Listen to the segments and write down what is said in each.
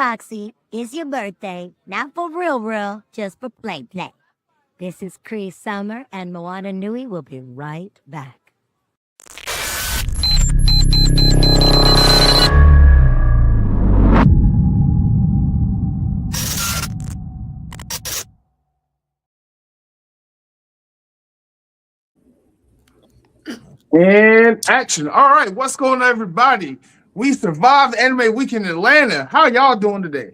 Roxy, it's your birthday. Not for real, just for play. This is Cree Summer, and Moana Nui will be right back. And action. All right, what's going on, everybody? We survived Anime Week in Atlanta. How y'all doing today?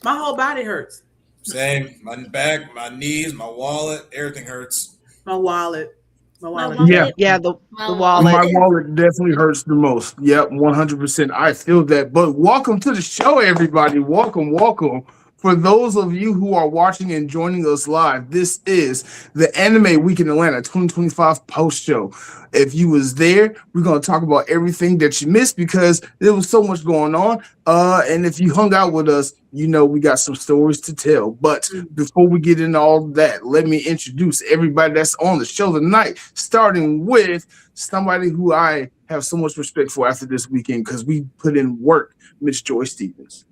My whole body hurts. Same. My back, my knees, my wallet, everything hurts. My wallet. The wallet. My wallet definitely hurts the most. Yep, 100%. I feel that. But welcome to the show, everybody. Welcome. For those of you who are watching and joining us live, this is the Anime Week in Atlanta 2025 post show. If you was there, we're going to talk about everything that you missed because there was so much going on. And if you hung out with us, you know we got some stories to tell. But before we get into all that, let me introduce everybody that's on the show tonight, starting with somebody who I have so much respect for after this weekend because we put in work, Miss Joy Stevens.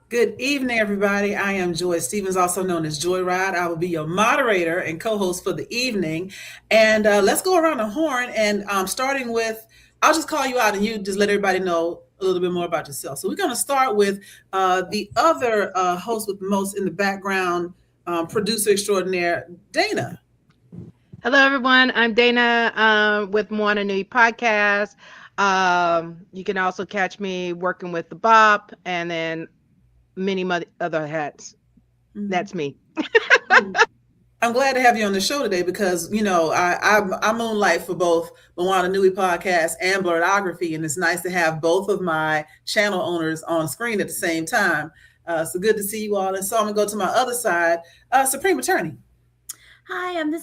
Good evening, everybody. I am Joy Stevens, also known as Joyride. I will be your moderator and co-host for the evening. And let's go around the horn. And starting with, I'll just call you out and you just let everybody know a little bit more about yourself. So we're going to start with the other host with the most in the background, producer extraordinaire, Dana. Hello, everyone. I'm Dana with Moana Nui Podcast. You can also catch me working with the Bop and then many other hats. That's me. I'm glad to have you on the show today because, you know, I moonlight for both Moana Nui Podcast and Blerdography, and it's nice to have both of my channel owners on screen at the same time. So good to see you all. And so I'm going to go to my other side, Supreme Attorney. Hi, I'm the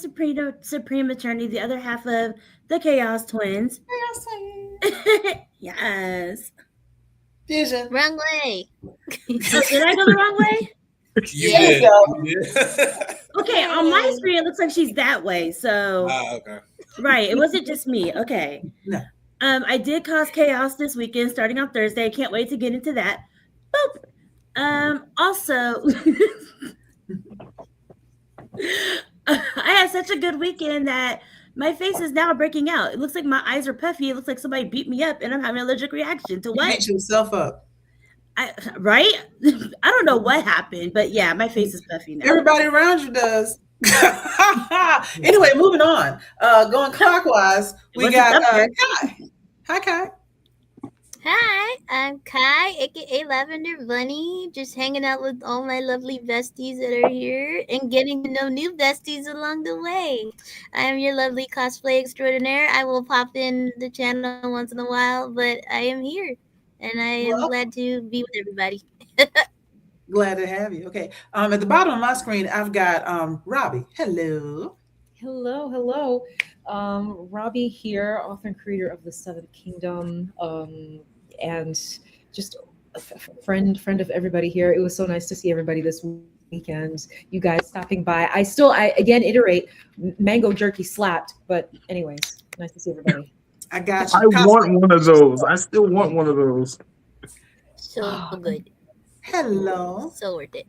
Supreme Attorney, the other half of the Chaos Twins. Yes. Fusion. Wrong way. Oh, did I go the wrong way? Yeah. Okay, on my screen it looks like she's that way. So Okay. Right, it wasn't just me. Okay. No. I did cause chaos this weekend, starting on Thursday. Can't wait to get into that. Boop. Also, I had such a good weekend that my face is now breaking out. It looks like my eyes are puffy. It looks like somebody beat me up, and I'm having an allergic reaction to what? You beat yourself up. Right? I don't know what happened, but yeah, my face is puffy now. Everybody around you does. Anyway, moving on. Going clockwise, we got Khy. Hi, Khy. Hi, I'm Khy, aka Lavender Bunny, just hanging out with all my lovely besties that are here and getting to know new besties along the way. I am your lovely cosplay extraordinaire. I will pop in the channel once in a while, but I am here and I am glad to be with everybody. Glad to have you. Okay. At the bottom of my screen, I've got Robbie. Hello. Hello. Robbie here, author and creator of The Seventh Kingdom, and just a friend of everybody here. It was so nice to see everybody this weekend. You guys stopping by. I again iterate, mango jerky slapped, but anyways, nice to see everybody. I got you. I want one of those. I still want one of those. So good. Hello. So worth it.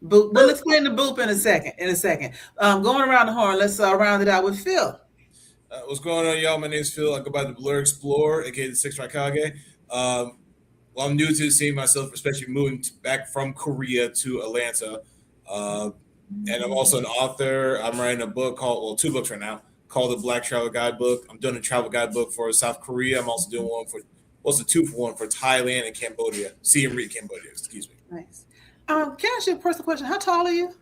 Boop. We'll explain the boop in a second. Going around the horn, let's round it out with Phil. What's going on, y'all? My name is Phil. I go by the Blerd Explorer, aka the Six Raikage. Well, I'm new to the scene myself, especially moving back from Korea to Atlanta. And I'm also an author. I'm writing a book two books right now, called the Black Travel Guidebook. I'm doing a travel guidebook for South Korea. I'm also doing one for, a 2-for-1 for Thailand and Cambodia. Siem Reap, Cambodia, excuse me. Nice. Can I ask you a personal question? How tall are you?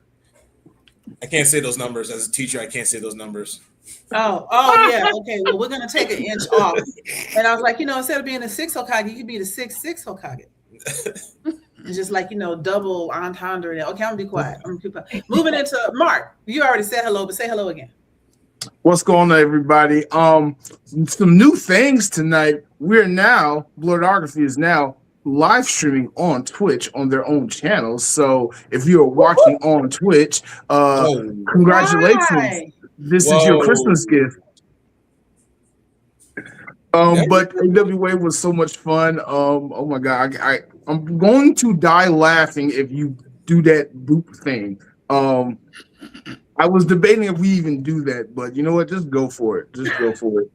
I can't say those numbers. As a teacher, I can't say those numbers. Oh, yeah. Okay. Well, we're going to take an inch off. And I was like, instead of being a 6 Hokage, you could be the 6'6" Hokage. It's just like, double entendre. Okay, I'm going to be quiet. Moving into Marc. You already said hello, but say hello again. What's going on, everybody? Some new things tonight. Blerdography is now live streaming on Twitch on their own channels. So if you are watching on Twitch, congratulations. Why? This is your Christmas gift. But AWA was so much fun. Oh my God. I'm going to die laughing if you do that boop thing. I was debating if we even do that, but you know what? Just go for it. Just go for it.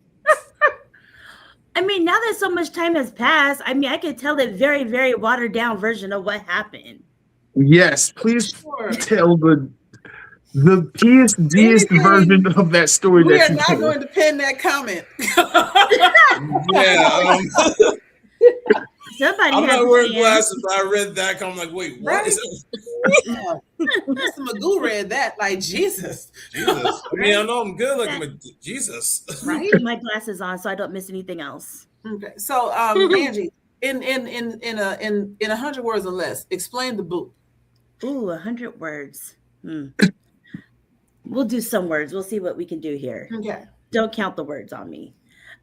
I mean, now that so much time has passed, I mean, I could tell a very, very watered down version of what happened. Yes, please tell the PSGist Anything, version of that story. We that are you not told. going to pin that comment. Yeah. Somebody I'm had not to wearing stand. glasses, but I read that. I'm like, wait, what Right? is it? Mr. Magoo read that like Jesus. Jesus. I mean, I know I'm good looking, but Jesus. Right? Put my glasses on so I don't miss anything else. Okay. So Angie, in 100 words or less, explain the boop. Ooh, 100 words. We'll do some words. We'll see what we can do here. Okay. Don't count the words on me.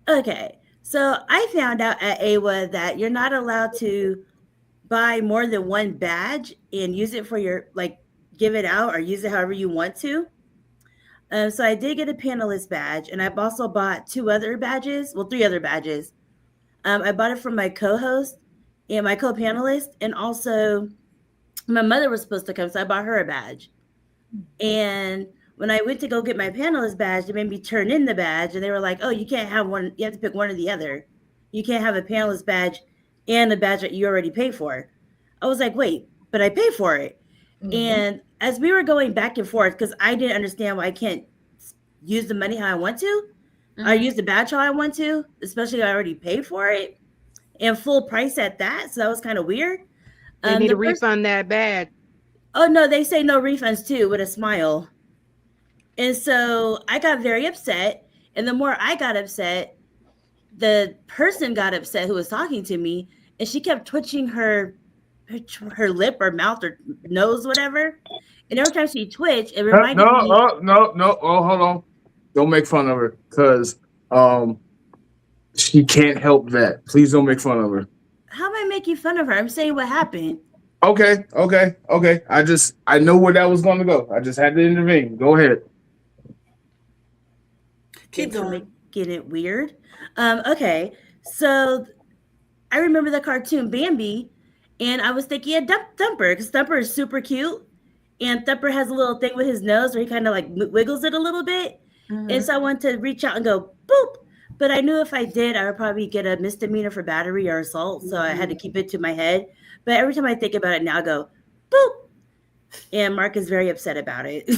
Okay. So I found out at AWA that you're not allowed to buy more than one badge and use it for your, like, give it out or use it however you want to. So I did get a panelist badge, and I've also bought 3 other badges. I bought it from my co-host and my co-panelist, and also my mother was supposed to come, so I bought her a badge. And when I went to go get my panelist badge, they made me turn in the badge, and they were like, "Oh, you can't have one. You have to pick one or the other. You can't have a panelist badge and a badge that you already paid for." I was like, "Wait, but I paid for it." Mm-hmm. And as we were going back and forth, because I didn't understand why I can't use the money how I want to, I use the badge how I want to, especially I already paid for it and full price at that. So that was kind of weird. They need to refund that badge. Oh, no, they say no refunds too, with a smile. And so I got very upset. And the more I got upset, the person got upset who was talking to me, and she kept twitching her lip or mouth or nose, whatever. And every time she twitched, it reminded me. No. Oh, hold on. Don't make fun of her, because she can't help that. Please don't make fun of her. How am I making fun of her? I'm saying what happened. Okay. I know where that was going to go. I just had to intervene. Go ahead. Keep going. Making it weird. Okay, so I remember the cartoon Bambi, and I was thinking of Thumper, because Thumper is super cute, and Thumper has a little thing with his nose where he kind of like wiggles it a little bit. And so I wanted to reach out and go boop, but I knew if I did, I would probably get a misdemeanor for battery or assault, so I had to keep it to my head. But every time I think about it now, I go boop, and Marc is very upset about it.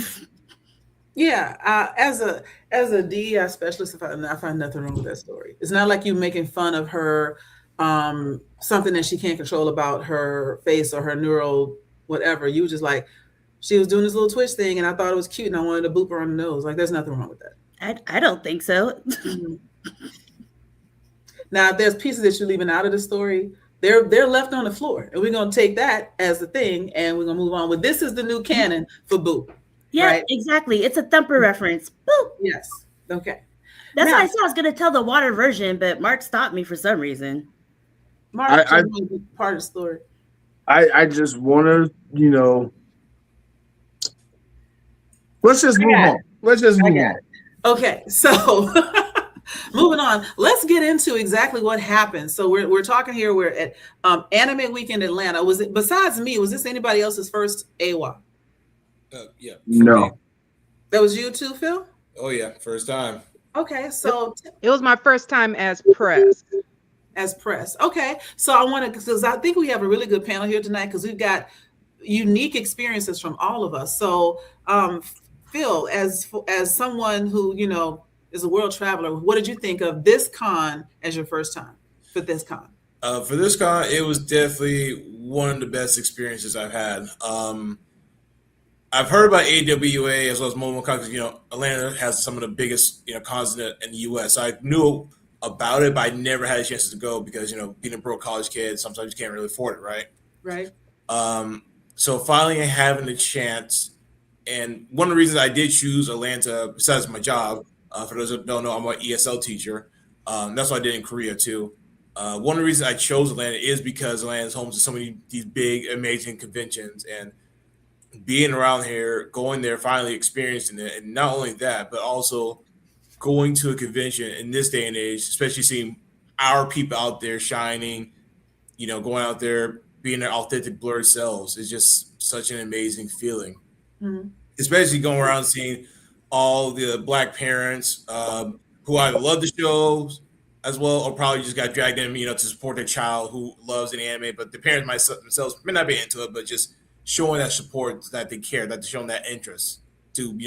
Yeah, as a DEI specialist, I find nothing wrong with that story. It's not like you making fun of her, something that she can't control about her face or her neural whatever. You were just like, she was doing this little twitch thing, and I thought it was cute, and I wanted to boop her on the nose. Like, there's nothing wrong with that. I don't think so. Now, if there's pieces that you're leaving out of the story, they're left on the floor, and we're gonna take that as the thing, and we're gonna move on. But this is the new canon for boop. Yeah, right? Exactly. It's a Thumper reference. Boop. Yes. Okay. That's why I said I was going to tell the water version, but Marc stopped me for some reason. Marc, part of the story. I just want to, let's just move on. Okay, so moving on. Let's get into exactly what happened. So we're talking here. We're at Anime Weekend Atlanta. Was it, besides me, was this anybody else's first AWA? Yeah. No. That was you too, Phil? Oh yeah, first time. Okay, so it was my first time as press. Okay, so I want to, because I think we have a really good panel here tonight, because we've got unique experiences from all of us. So Phil, as someone who is a world traveler, what did you think of this con as your first time for this con? For this con, it was definitely one of the best experiences I've had. I've heard about AWA as well as Moana, because Atlanta has some of the biggest cons in the U.S. So I knew about it, but I never had a chance to go because being a broke college kid, sometimes you can't really afford it, right? Right. So finally having the chance, and one of the reasons I did choose Atlanta, besides my job, for those that don't know, I'm an ESL teacher. That's what I did in Korea too. One of the reasons I chose Atlanta is because Atlanta is home to so many these big, amazing conventions, and being around here, going there, finally experiencing it. And not only that, but also going to a convention in this day and age, especially seeing our people out there shining, going out there being their authentic Blerd selves is just such an amazing feeling. Mm-hmm. Especially going around seeing all the Black parents who either love the shows as well, or probably just got dragged in, to support their child who loves an anime, but the parents themselves may not be into it, but just showing that support, that they care, that they're showing that interest to,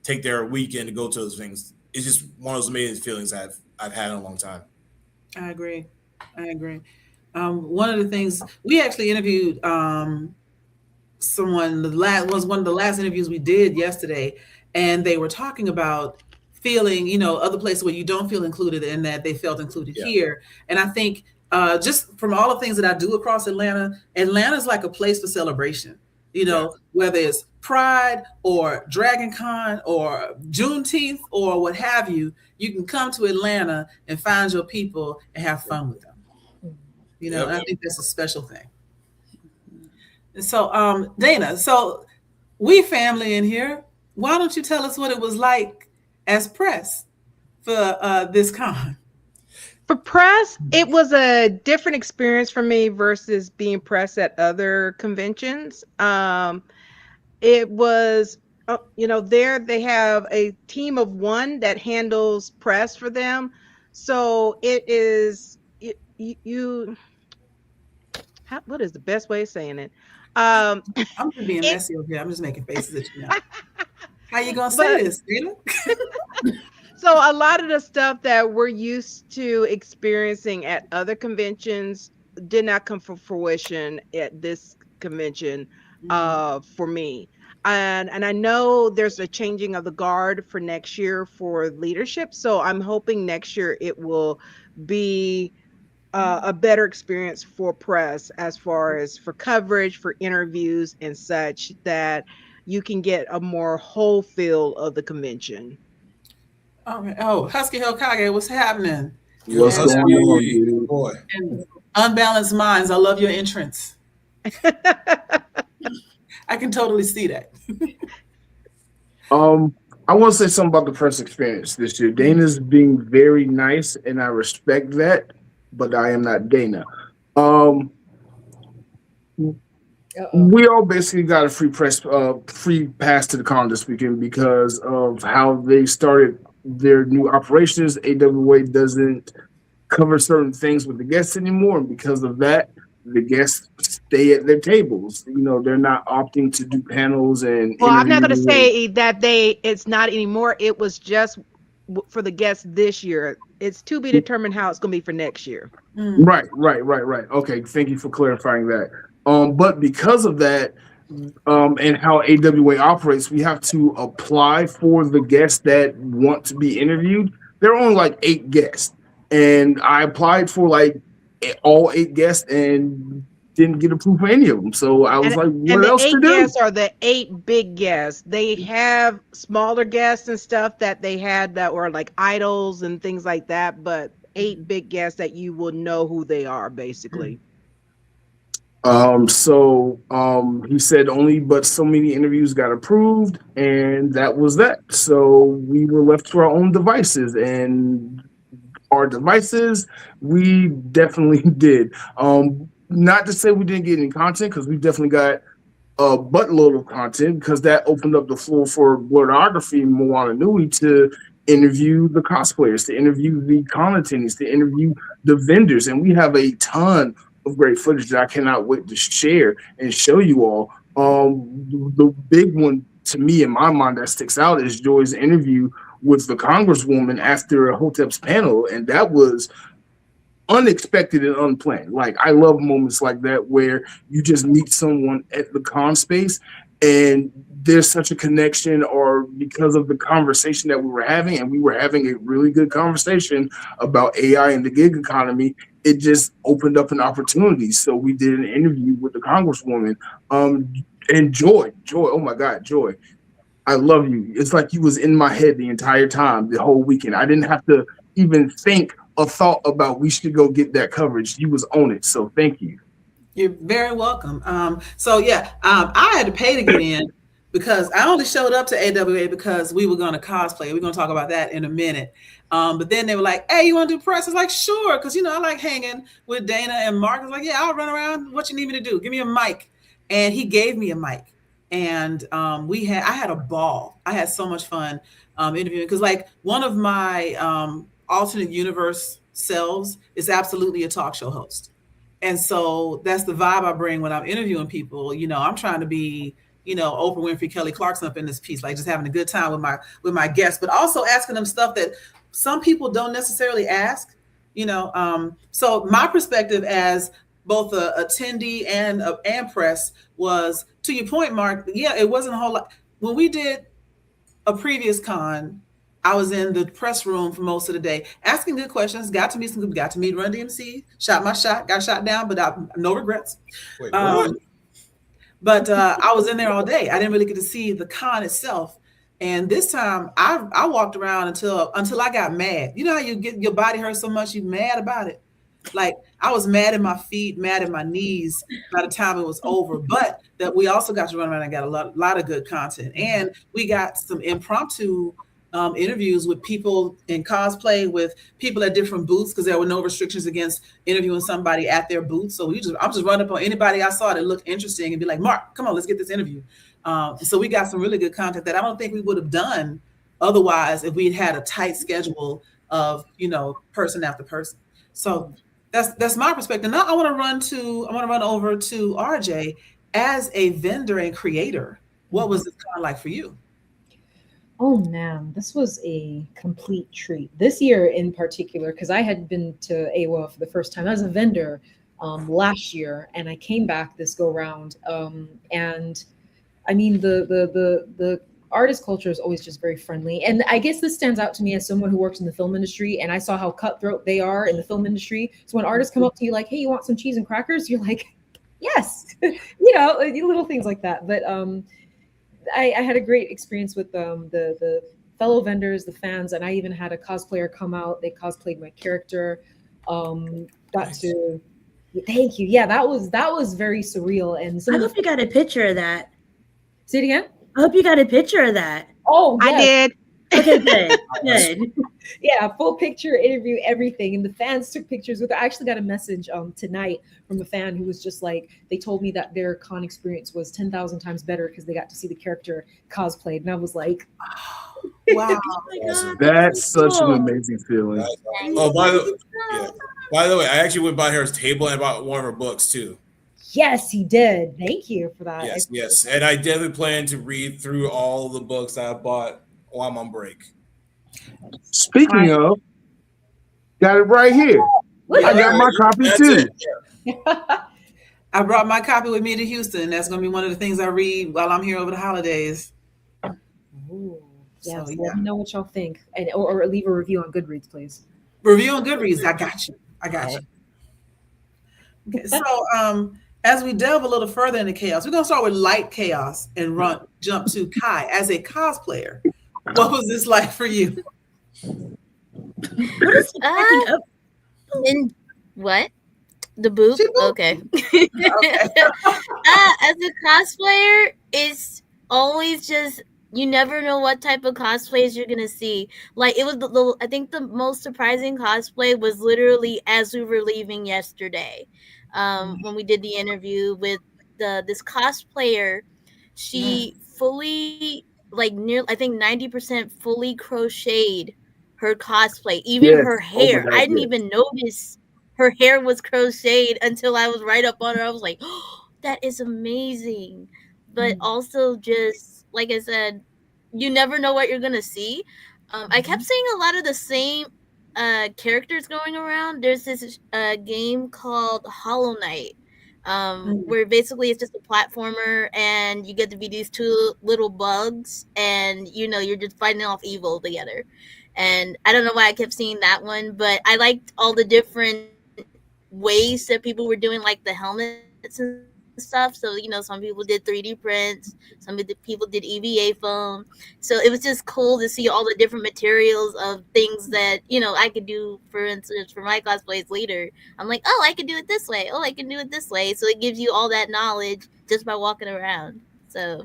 take their weekend to go to those things. It's just one of those amazing feelings I've had in a long time. I agree. One of the things we actually interviewed someone, was one of the last interviews we did yesterday, and they were talking about feeling, other places where you don't feel included, and that they felt included here. And I think just from all the things that I do across Atlanta's like a place for celebration, whether it's Pride or Dragon Con or Juneteenth or what have you, you can come to Atlanta and find your people and have fun with them. And I think that's a special thing. And so, Dana, so we family in here, why don't you tell us what it was like as press for this con? For press, it was a different experience for me versus being press at other conventions. It was, there they have a team of one that handles press for them. So it is, what is the best way of saying it? I'm just being messy over here. I'm just making faces at you now. How you gonna say this, Dana? So a lot of the stuff that we're used to experiencing at other conventions did not come to fruition at this convention for me. And I know there's a changing of the guard for next year for leadership. So I'm hoping next year it will be a better experience for press as far as for coverage, for interviews and such, that you can get a more whole feel of the convention. Oh, Husky Hill Kage, what's happening? What's going on, dude? Boy. And Unbalanced Minds, I love your entrance. I can totally see that. I want to say something about the press experience this year. Dana's being very nice, and I respect that, but I am not Dana. We all basically got a free pass to the con this weekend because of how they started their new operations. AWA doesn't cover certain things with the guests anymore, and because of that, the guests stay at their tables. They're not opting to do panels and. Well, I'm not going to say that it's not anymore. It was just for the guests this year. It's to be determined how it's going to be for next year. Right. Okay, thank you for clarifying that. But because of that, and how AWA operates, we have to apply for the guests that want to be interviewed. There are only like 8 guests, and I applied for like all 8 guests and didn't get approved for any of them. So I was what else to do? And the 8 guests are the 8 big guests. They have smaller guests and stuff that they had that were like idols and things like that, but 8 big guests that you will know who they are, basically. He said only but so many interviews got approved, and that was that. So we were left to our own devices, and our devices, we definitely did. Not to say we didn't get any content, because we definitely got a buttload of content, because that opened up the floor for Blerdography and Moana Nui to interview the cosplayers, to interview the con attendees, to interview the vendors, and we have a ton of great footage that I cannot wait to share and show you all. The big one to me in my mind that sticks out is Joy's interview with the Congresswoman after Hotep's panel, and that was unexpected and unplanned. Like, I love moments like that where you just meet someone at the con space and there's such a connection, or because of the conversation that we were having, and we were having a really good conversation about AI and the gig economy, it just opened up an opportunity. So we did an interview with the Congresswoman. And Joy, oh my God, Joy, I love you. It's like you was in my head the entire time, the whole weekend. I didn't have to even think a thought about we should go get that coverage. You was on it. So thank you. You're very welcome. I had to pay to get in, because I only showed up to AWA because we were going to cosplay. We're going to talk about that in a minute. But then they were like, "Hey, you want to do press?" I was like, "Sure," because I like hanging with Dana and Marc. I was like, "Yeah, I'll run around. What you need me to do? Give me a mic." And he gave me a mic, and I had a ball. I had so much fun interviewing, because like one of my alternate universe selves is absolutely a talk show host. And so that's the vibe I bring when I'm interviewing people. I'm trying to be, Oprah Winfrey, Kelly Clarkson up in this piece, like just having a good time with my guests, but also asking them stuff that some people don't necessarily ask. So my perspective as both a attendee and press was, to your point, Marc. Yeah, it wasn't a whole lot when we did a previous con. I was in the press room for most of the day, asking good questions. Got to meet Run DMC. Shot my shot, got shot down, but no regrets. Wait, what? But I was in there all day. I didn't really get to see the con itself. And this time, I walked around until I got mad. You know how you get your body hurt so much, you mad about it. Like I was mad at my feet, mad at my knees by the time it was over. But that we also got to run around and got a lot of good content, and we got some impromptu interviews with people in cosplay, with people at different booths, because there were no restrictions against interviewing somebody at their booth. So I'm just running up on anybody I saw that looked interesting and be like, "Marc, come on, let's get this interview." So we got some really good content that I don't think we would have done otherwise if we'd had a tight schedule of person after person. So that's my perspective. Now I want to run over to RJ as a vendor and creator. What was this kind of like for you? Oh man, this was a complete treat. This year in particular, because I had been to AWA for the first time as a vendor last year, and I came back this go round. And I mean, the artist culture is always just very friendly, and I guess this stands out to me as someone who works in the film industry, and I saw how cutthroat they are in the film industry. So when artists come up to you like, "Hey, you want some cheese and crackers?" You're like, "Yes," little things like that. But I had a great experience with the fellow vendors, the fans, and I even had a cosplayer come out. They cosplayed my character. Got to thank you. Yeah, that was very surreal. And I hope you got a picture of that. Say it again. I hope you got a picture of that. Oh, yes. I did. Okay, good. Good. Yeah, full picture interview, everything. And the fans took pictures with it. I actually got a message tonight from a fan who was just like, they told me that their con experience was 10,000 times better because they got to see the character cosplayed. And I was like, wow. That's such an amazing feeling. Oh, by the way, I actually went by her table and bought one of her books too. Yes, he did. Thank you for that. Yes. And I definitely plan to read through all the books that I bought while I'm on break. Speaking of, got it right here. I got my copy too. I brought my copy with me to Houston. That's going to be one of the things I read while I'm here over the holidays. Ooh, yes, So, yeah. let me know what y'all think, and or leave a review on Goodreads, please. Review on Goodreads. I got you. Okay, so as we delve a little further into chaos, we're going to start with light chaos and jump to Khy. As a cosplayer, what was this like for you? What is backing up? And what? The booth? Okay. Okay. As a cosplayer, it's always just, you never know what type of cosplays you're gonna see. Like it was I think the most surprising cosplay was literally as we were leaving yesterday, when we did the interview with this cosplayer. She fully, like, near, I think 90% fully crocheted her cosplay, even her hair. I didn't even notice her hair was crocheted until I was right up on her. I was like, oh, that is amazing. But also, just like I said, you never know what you're gonna see. I kept seeing a lot of the same characters going around. There's this game called Hollow Knight, where basically it's just a platformer, and you get to be these two little bugs, and you're just fighting off evil together. And I don't know why I kept seeing that one, but I liked all the different ways that people were doing, like the helmets and stuff. So some people did 3D prints, some people did EVA foam. So it was just cool to see all the different materials of things that I could do. For instance, for my cosplays later, I'm like, oh, I can do it this way. Oh, I can do it this way. So it gives you all that knowledge just by walking around. So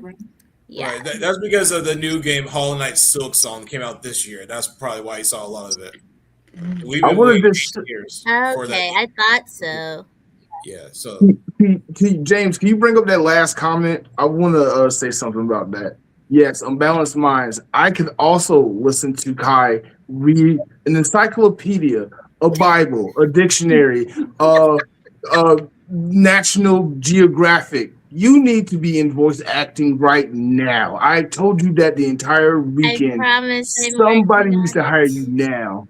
Yeah. Right. That's because of the new game Hollow Knight Silk Song came out this year. That's probably why you saw a lot of it. We've I been want waiting to just 8 years for that. Okay, I thought so. Yeah. So James, can you bring up that last comment? I want to say something about that. Yes, Unbalanced Minds. I could also listen to Khy read an encyclopedia, a Bible, a dictionary, National Geographic. You need to be in voice acting right now. I told you that the entire I weekend. promise I'm Somebody working needs to on hire it. you now.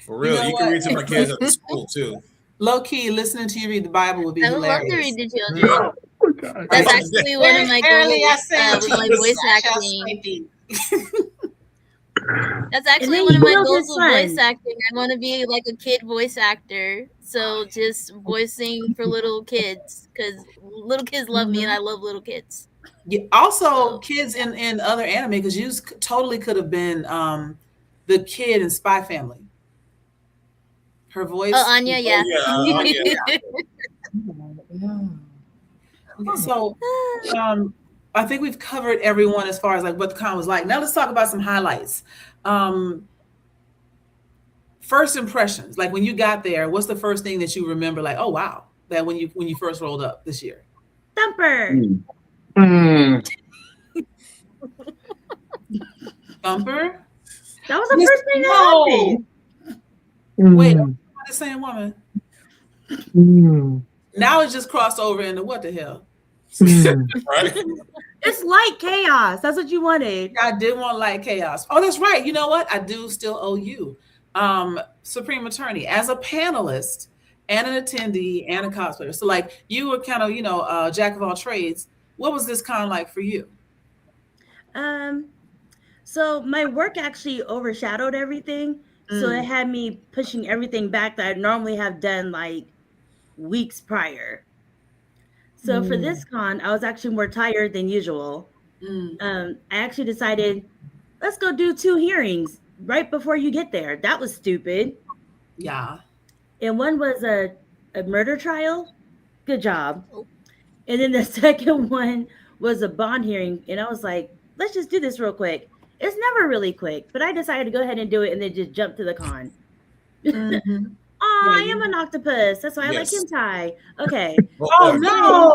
for real, know you can what? read to my kids at the school too. Low key, listening to you read the Bible would be I would love to hilarious. read to children. Oh, God. That's Right. actually one of my Verily, I goals say with unto my you, voice I shall acting. slay thee. That's And actually then one you of my killed goals his with voice son. acting. I want to be like a kid voice actor. So just voicing for little kids because little kids love me and I love little kids. Yeah, also, So, kids in other anime, because you totally could have been the kid in Spy Family. Her voice. oh, Anya, yeah. Yeah. So I think we've covered everyone as far as like what the con was like. Now let's talk about some highlights. First impressions, like when you got there, what's the first thing that you remember? Like, oh wow, that when you first rolled up this year. Thumper. Mm. Thumper. That was the first thing that happened. Wait, Mm. the same woman. Mm. Now it's just crossed over into what the hell? Mm. Right. It's like chaos. That's what you wanted. I did want light chaos. Oh, that's right. You know what? I do still owe you, Supreme Attorney, as a panelist and an attendee and a cosplayer. So like you were kind of, jack of all trades. What was this con like for you? So my work actually overshadowed everything. So it had me pushing everything back that I normally have done like weeks prior. So for this con, I was actually more tired than usual. I actually decided, let's go do 2 hearings right before you get there. That was stupid. Yeah. And one was a murder trial. Good job. And then the second one was a bond hearing. And I was like, let's just do this real quick. It's never really quick, but I decided to go ahead and do it and then just jump to the con. I am an octopus. That's why I like hentai. Okay. Oh no!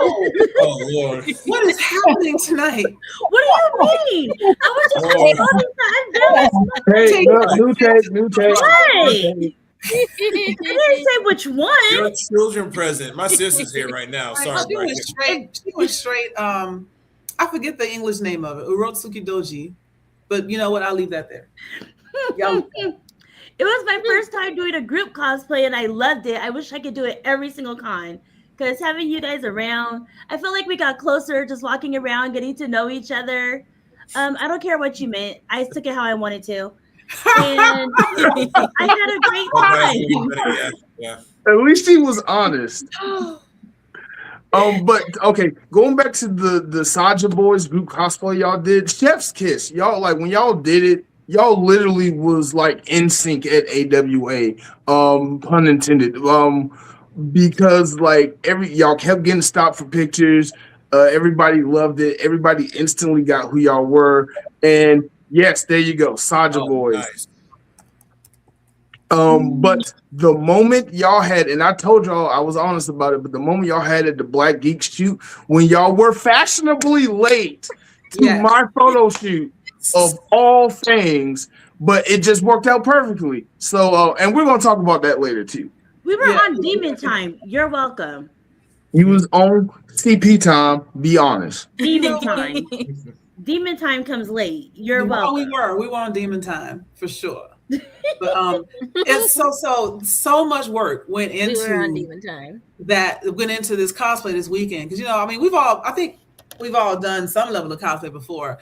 Oh Lord! What is happening tonight? What do you mean? I was just Hey, new tape. What? I didn't say which one. You're a children present. My sister's here right now. Sorry. She went straight. I forget the English name of it. Urotsuki Doji. But you know what? I'll leave that there. It was my first time doing a group cosplay and I loved it. I wish I could do it every single con because having you guys around, I feel like we got closer just walking around, getting to know each other. I don't care what you meant. I took it how I wanted to. And I had a great time. Yeah. At least he was honest. But okay, going back to the Saja Boys group cosplay y'all did, Chef's Kiss. Y'all like when y'all did it, y'all literally was like in sync at AWA. Pun intended. Because like y'all kept getting stopped for pictures. Everybody loved it. Everybody instantly got who y'all were. And yes, there you go, Saja Boys. Nice. But the moment y'all had, and I told y'all I was honest about it, but the moment y'all had at the Black Geek shoot, when y'all were fashionably late to my photo shoot of all things, but it just worked out perfectly. So, and we're gonna talk about that later too. We were on Demon Time. You're welcome. You was on CP time. Be honest. Demon Time. Demon Time comes late. You're welcome. We were on Demon Time for sure. But it's so much work went into Demon Time. That went into this cosplay this weekend because I mean I think we've all done some level of cosplay before.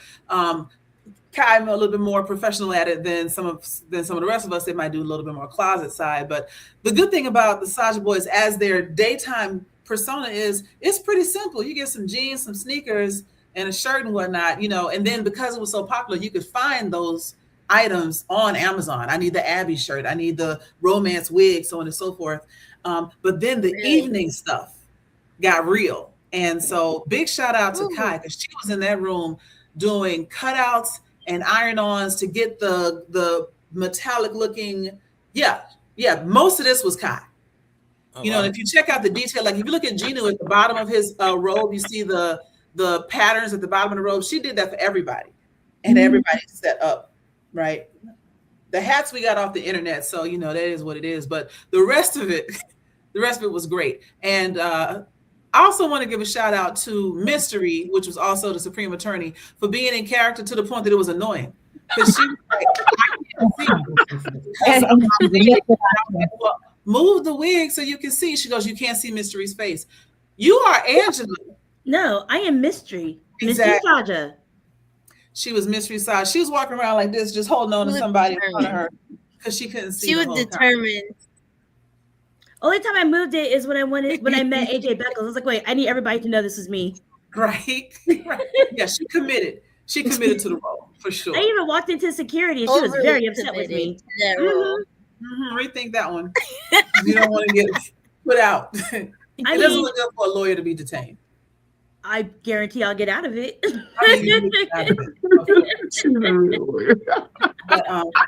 I'm a little bit more professional at it than some of the rest of us. They might do a little bit more closet side, but the good thing about the Saja Boys as their daytime persona is it's pretty simple. You get some jeans, some sneakers, and a shirt and whatnot, and then because it was so popular, you could find those items on Amazon. I need the Abby shirt. I need the romance wig, so on and so forth. But then the evening stuff got real. And so big shout out to Khy because she was in that room doing cutouts and iron-ons to get the metallic looking. Yeah, most of this was Khy. You know, and if you check out the detail, like if you look at Genu at the bottom of his robe, you see the patterns at the bottom of the robe. She did that for everybody, and everybody set up, right? The hats we got off the internet, so you know that is what it is. But the rest of it was great. And I also want to give a shout out to Mystery, which was also the Supreme Attorney, for being in character to the point that it was annoying. Because she was like, I can't see. Move the wig so you can see. She goes, you can't see Mystery's face. You are Angela. No, I am Mystery. Exactly. Mystery Saja. She was Mystery Saja. She was walking around like this, just holding on to somebody in front of her because she couldn't see. She was determined. Only time I moved it is when I met AJ Beckles. I was like, wait, I need everybody to know this is me. Right. Yeah, she committed. She committed to the role for sure. I even walked into security and she was very upset with me. Rethink that one. You don't want to get put out. It doesn't look good for a lawyer to be detained. I guarantee I'll get out of it. But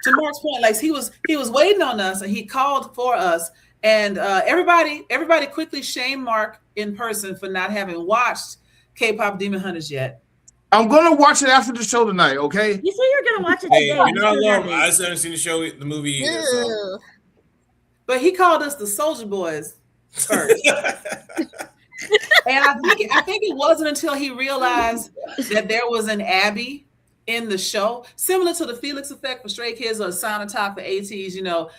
to Marc's point, like he was waiting on us and he called for us, and everybody quickly shamed Marc in person for not having watched K-pop Demon Hunters yet. I'm gonna watch it after the show tonight. Okay. You say you're gonna watch it today. You know, I just haven't seen the movie either. So. But he called us the Soldier Boys first. And I think it wasn't until he realized that there was an Abby in the show, similar to the Felix effect for Stray Kids or Sonatop for ATs. You know,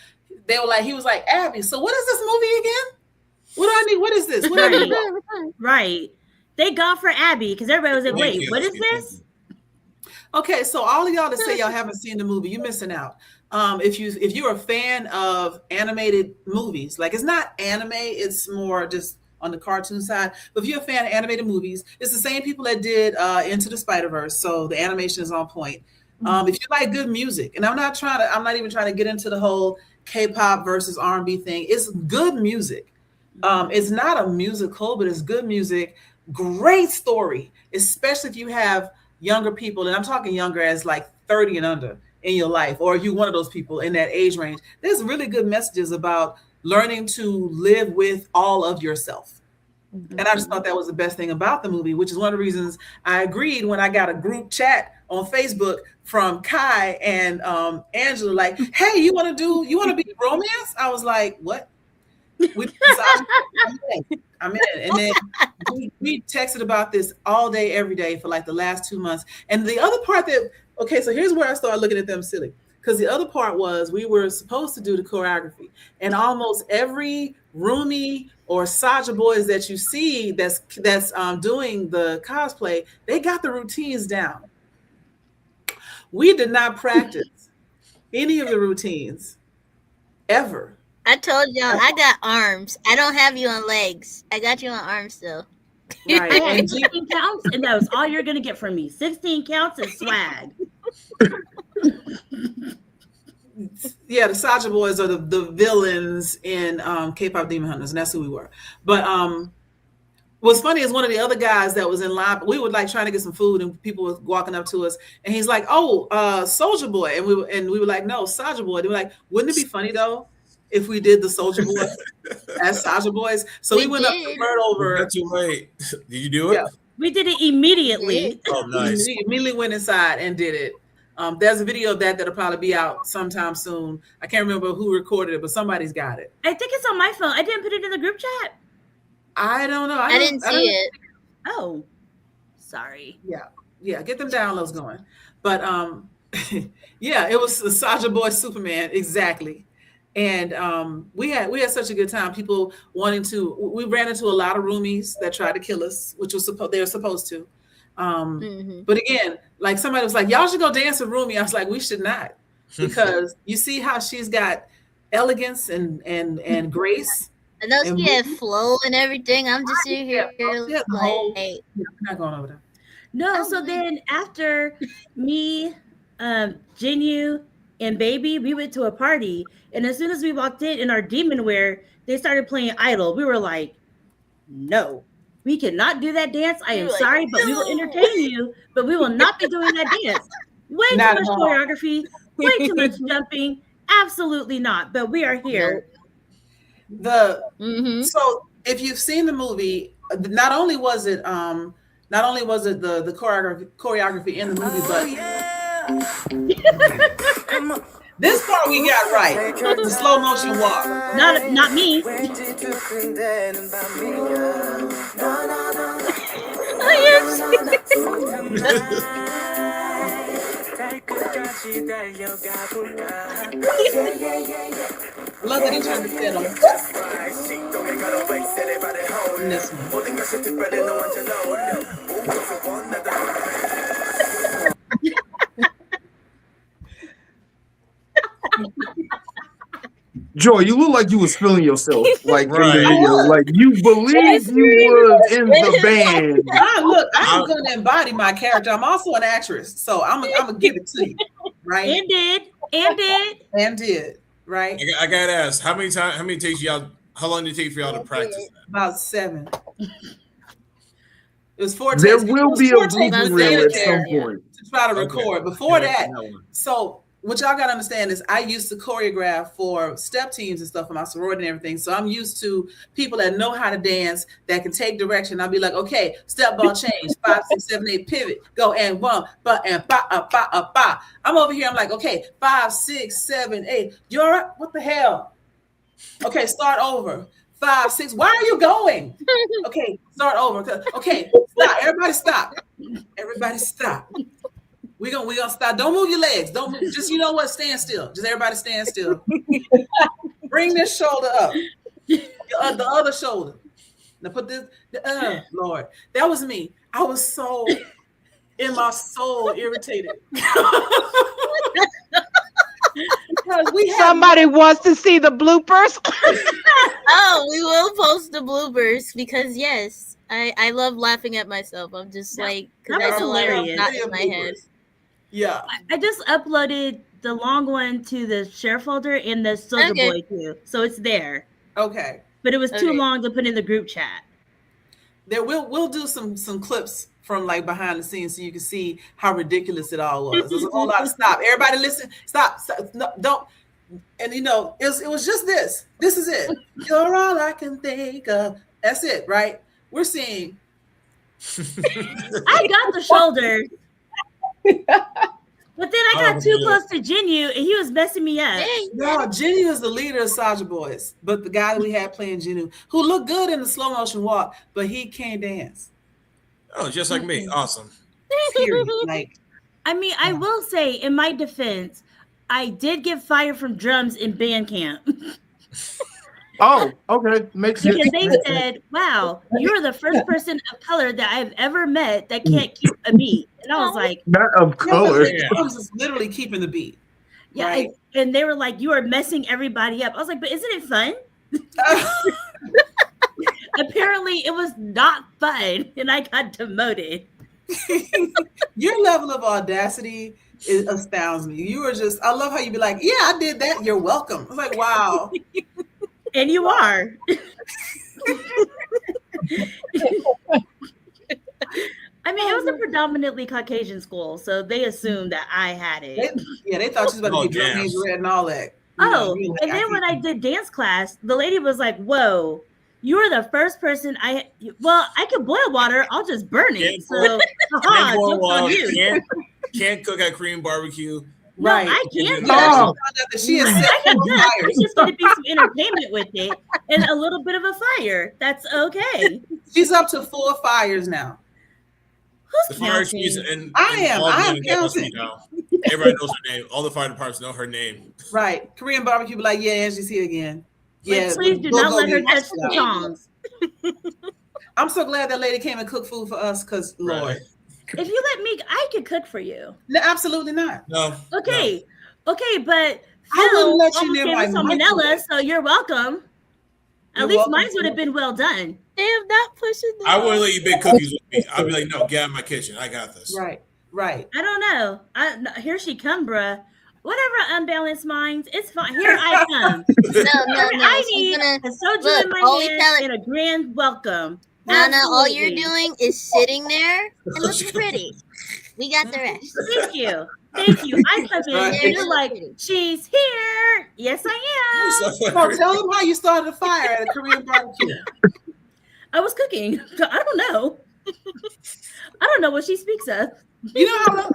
he was like, Abby, so what is this movie again? What do I need? What is this? What do I need? Right. They got for Abby because everybody was like, wait, what is this? Okay, so all of y'all that say y'all haven't seen the movie, you're missing out. If you're a fan of animated movies, like it's not anime, it's more just on the cartoon side. But if you're a fan of animated movies, it's the same people that did Into the Spider-Verse, so the animation is on point. If you like good music, and I'm not even trying to get into the whole K-pop versus R&B thing. It's good music. It's not a musical, but it's good music. Great story, especially if you have younger people, and I'm talking younger as like 30 and under in your life, or if you're one of those people in that age range. There's really good messages about learning to live with all of yourself. And I just thought that was the best thing about the movie, which is one of the reasons I agreed when I got a group chat on Facebook from Khy and Angela, like, hey, you want to be romance? I was like, what? I'm in. And then we texted about this all day, every day for like the last 2 months. And the other part so here's where I started looking at them silly. Because the other part was we were supposed to do the choreography. And almost every roomie or Saja boys that you see that's doing the cosplay, they got the routines down. We did not practice any of the routines ever. I told y'all I got arms. I don't have you on legs. I got you on arms though. Right. I had 16 counts, and that was all you're gonna get from me. 16 counts and swag. Yeah, the Saja boys are the villains in K-pop Demon Hunters, and that's who we were. But what's funny is one of the other guys that was in line, we were like trying to get some food, and people were walking up to us, and he's like, "Oh, Soldier Boy," and we were like, "No, Saja Boy." They were like, "Wouldn't it be funny though if we did the Soldier Boy as Saja Boys?" So we went up to Blerd over. Too late. Did you do it? Yeah. We did it immediately. Oh, nice. We immediately went inside and did it. There's a video of that'll probably be out sometime soon. I can't remember who recorded it, but somebody's got it. I think it's on my phone. I didn't put it in the group chat. I don't know. I didn't see it. Oh, sorry. Yeah. Get them downloads going. But yeah, it was the Saja Boy Superman, exactly. And we had such a good time. People we ran into a lot of roomies that tried to kill us, which was they were supposed to. But again, like somebody was like, y'all should go dance with Rumi. I was like, we should not, because you see how she's got elegance and grace. I know she had flow and everything. I'm just sitting here like, not going over there. No, so then after me, Jinyu, and Baby, we went to a party, and as soon as we walked in our demon wear, they started playing Idol. We were like, no. we cannot do that dance. I am You're like, sorry, but we will "No." entertain you, but we will not be doing that dance. Way Not too at much all. choreography, way too much jumping. Absolutely not. But we are here. Mm-hmm. So if you've seen the movie, not only was it the choreography in the movie, but this part we got right. The slow motion walk. Not me. I love that he turned the head on. In this one. Joy, you look like you was feeling yourself, like in the Right. video. Like you believed you was in the band. I'm going to embody my character. I'm also an actress, so I'm gonna give it to you, right? And did. Right? I gotta ask, how long did it take for y'all to practice that? About 7. It was 4 There takes. will be a blooper reel at some to point. try to Okay. record. Before Yeah, that, one. so what y'all gotta understand is I used to choreograph for step teams and stuff for my sorority and everything. So I'm used to people that know how to dance, that can take direction. I'll be like, okay, step ball change, 5, 6, 7, 8, pivot, go and 1, ba and ba, ba, ba. I'm over here. I'm like, okay, 5, 6, 7, 8. You're up. What the hell? Okay, start over. 5, 6. Why are you going? Okay, start over. Okay, stop. Everybody stop. Everybody stop. We gonna stop. Don't move your legs. Don't move. Just, you know what? Stand still. Just everybody stand still. Bring this shoulder up. The other shoulder. Now put this. Lord, that was me. I was so in my soul irritated. Because Somebody wants to see the bloopers. Oh, we will post the bloopers because yes, I love laughing at myself. I'm just like, because that I was know I'm hilarious. not in my head. Yeah. I just uploaded the long one to the share folder and the Soldier Okay. Boy too. So it's there. Okay. But it was too Okay. long to put in the group chat. There we'll do some clips from like behind the scenes so you can see how ridiculous it all was. There's a whole lot of stop. Everybody listen. Stop. No, don't. And you know, it was just this. This is it. You're all I can think of. That's it, right? We're seeing. I got the shoulder. But then I got too close to Jinyu and he was messing me up. No, Jenny is the leader of Soldier Boys, but the guy that we had playing Jinu, who looked good in the slow motion walk, but he can't dance. Oh, just like me. Awesome. Period. Like, I mean, I will say, in my defense, I did get fired from drums in band camp. Oh, okay. Makes sense. Because they said, wow, you're the first person of color that I've ever met that can't keep a beat. And I was like, Not of color. drums is literally keeping the beat. yeah. Right? And they were like, you are messing everybody up. I was like, but isn't it fun? Apparently it was not fun. And I got demoted. Your level of audacity astounds me. You were just, I love how you be like, yeah, I did that. You're welcome. I was like, wow. And you are. I mean, it was a predominantly Caucasian school, so they assumed that I had it. They thought she was about to be drum damn. major and all that. Oh, and then when I did dance class, the lady was like, whoa, you were the first person I could boil water, I'll just burn it. So, haha, joke's on you. Can't cook at Korean barbecue. No, Right. I can do Oh. it. She is I set can for do it. fire. There's just going to be some entertainment with it and a little bit of a fire. That's okay. She's up to 4 fires now. The Who's fire counting? chiefs and I am counting. counting. Everybody knows her name. All the fire departments know her name. Right. Korean barbecue be like, yeah, Angie's here again. Yeah. Like, please do we'll not go let her get touch it. the tongs. I'm so glad that lady came and cooked food for us because, Lord. Right. If you let me, I could cook for you. No, absolutely not. No. Okay. Okay, but I Phil wouldn't let you almost near gave my us salmonella, microwave. so you're welcome. At You're least welcome. mine would have been well done. Damn, not pushing the I wouldn't let you bake cookies with me. I'd be like, no, get out of my kitchen. I got this. Right. Right. I don't know. Here she come, bruh. Whatever, unbalanced minds. It's fine. Here I come. No. I She's need gonna a soju look, in my only hand tell it- and a grand welcome. Nana, all you're Absolutely. doing is sitting there and looking pretty. We got the rest. Thank you. Thank you. I come in Right. and you're like, she's here. Yes, I am. So tell them how you started a fire at a Korean barbecue. I was cooking. I don't know. I don't know what she speaks of. You know how?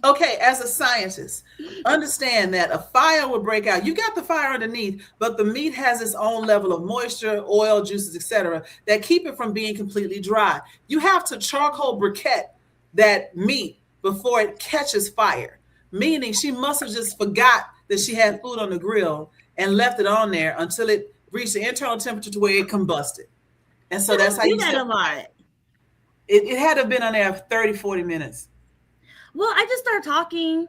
Okay, as a scientist, understand that a fire will break out. You got the fire underneath, but the meat has its own level of moisture, oil, juices, etc., that keep it from being completely dry. You have to charcoal briquette that meat before it catches fire, meaning she must have just forgot that she had food on the grill and left it on there until it reached the internal temperature to where it combusted. And so that's how do you that set a lot. it had to have been on there 30, 40 minutes. Well, I just started talking,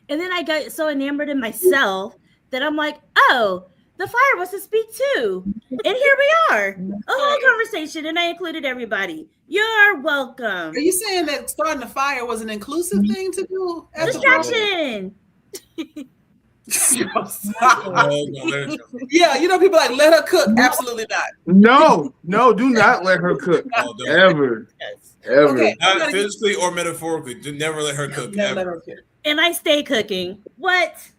and then I got so enamored in myself that I'm like, oh, the fire wants to speak too. And here we are. A whole conversation, and I included everybody. You're welcome. Are you saying that starting a fire was an inclusive thing to do? Distraction. Yeah, you know, people like, let her cook. Absolutely not. No, do not let her cook. Ever. Ever. Okay, Not physically or metaphorically. Do never let her cook. never let Ever. her cook. And I stay cooking. What?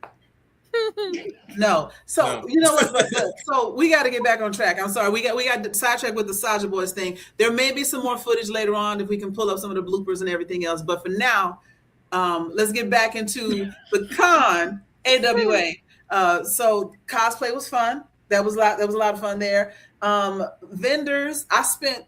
No. So No. you know what? So we got to get back on track. I'm sorry. We got sidetracked with the Saja Boys thing. There may be some more footage later on if we can pull up some of the bloopers and everything else. But for now, let's get back into the con AWA. So cosplay was fun. That was a lot of fun there. Vendors, I spent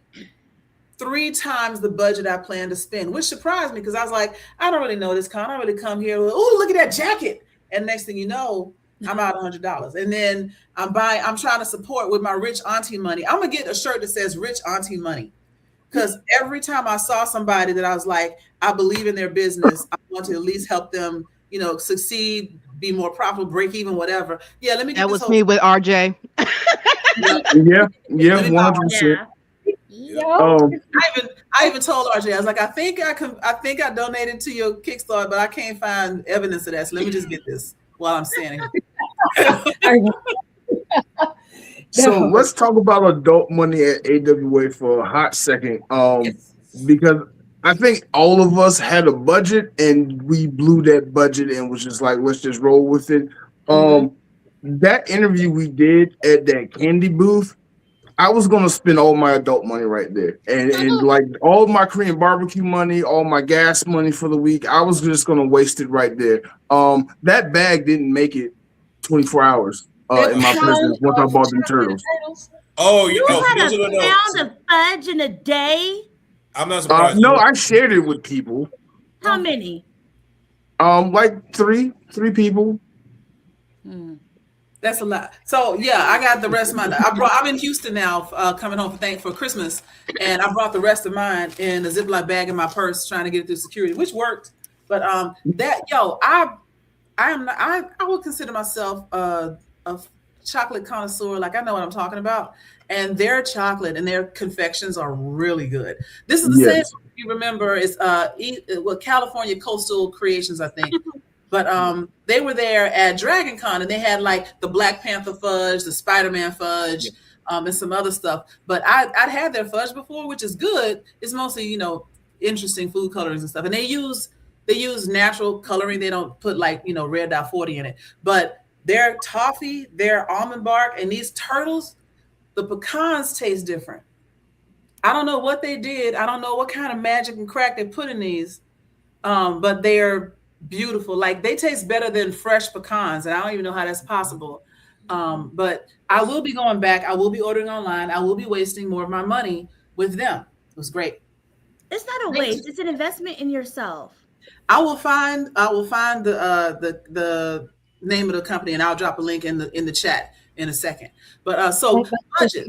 3 times the budget I planned to spend, which surprised me because I was like, I don't really know this con. I don't really come here. Oh, look at that jacket. And next thing you know, I'm out $100. And then I'm trying to support with my rich auntie money. I'm going to get a shirt that says rich auntie money. Because every time I saw somebody that I was like, I believe in their business, I want to at least help them, you know, succeed, be more profitable, break even, whatever. Yeah, let me get That this was me with RJ. Yeah, 100%. I even told RJ, I was like, I think I donated to your Kickstarter, but I can't find evidence of that. So let me just get this while I'm standing. So let's talk about adult money at AWA for a hot second. Because I think all of us had a budget and we blew that budget and was just like, let's just roll with it. That interview we did at that candy booth, I was gonna spend all my adult money right there, and like all my Korean barbecue money, all my gas money for the week. I was just gonna waste it right there. That bag didn't make it 24 hours in my presence once I bought them turtles. Oh, You had a pound of fudge in a day? I'm not surprised. No, I shared it with people. How many? Like three people. That's a lot. So yeah, I got the rest of mine. I'm in Houston now, coming home for Christmas, and I brought the rest of mine in a Ziploc bag in my purse, trying to get it through security, which worked. But I would consider myself a chocolate connoisseur. Like I know what I'm talking about, and their chocolate and their confections are really good. This is the same. If you remember, it's California Coastal Creations, I think. But they were there at Dragon Con and they had like the Black Panther fudge, the Spider-Man fudge, and some other stuff. But I'd had their fudge before, which is good. It's mostly, you know, interesting food colorings and stuff. And they use natural coloring. They don't put like, you know, red dye 40 in it. But their toffee, their almond bark, and these turtles, the pecans taste different. I don't know what they did. I don't know what kind of magic and crack they put in these, but they're beautiful. Like they taste better than fresh pecans, and I don't even know how that's possible. But I will be going back. I will be ordering online. I will be wasting more of my money with them. It was great. It's not a waste. It's an investment in yourself. I will find the name of the company, and I'll drop a link in the chat in a second. But so budget.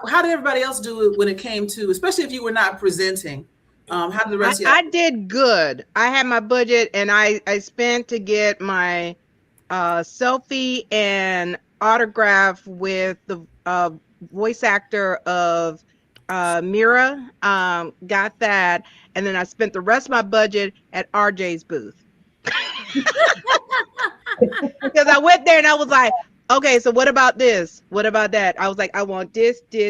How did everybody else do it when it came to, especially if you were not presenting? How did the rest of you? I did good. I had my budget, and I spent to get my selfie and autograph with the voice actor of Mira. Got that, and then I spent the rest of my budget at RJ's booth. Because I went there and I was like, Okay, so what about this? What about that? I was like, I want this. Yeah,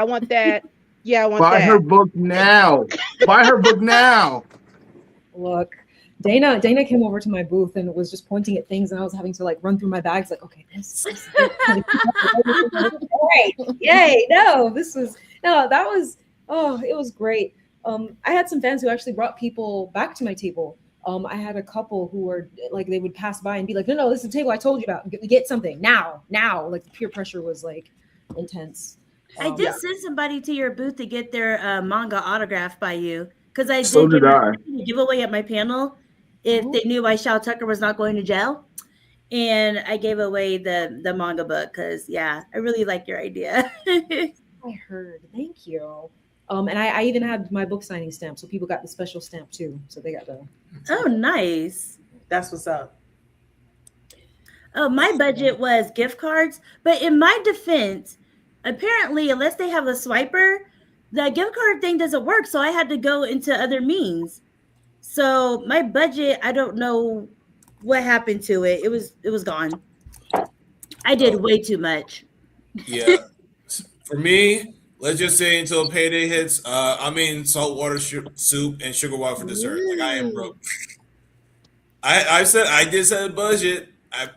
I want that. Yeah, I want Buy her that. book now. Buy her book now. Look, Dana came over to my booth and was just pointing at things, and I was having to like run through my bags, like, okay, this. Great, yay! No, that was it was great. I had some fans who actually brought people back to my table. I had a couple who were like, they would pass by and be like, no, this is the table I told you about. Get something now. Like the peer pressure was like intense. I did send somebody to your booth to get their manga autographed by you, because I So did did I. a giveaway at my panel if they knew why Shao Tucker was not going to jail, and I gave away the manga book because I really like your idea. I heard. Thank you. And I even had my book signing stamp, so people got the special stamp too. So they got the. Oh, nice. That's what's up. Oh, my budget was gift cards, but in my defense, apparently, unless they have a swiper, the gift card thing doesn't work. So I had to go into other means. So my budget, I don't know what happened to it. It was gone. I did way too much. Yeah. For me, let's just say until payday hits, I'm eating saltwater soup and sugar water for dessert. Like, I am broke. I did set a budget. I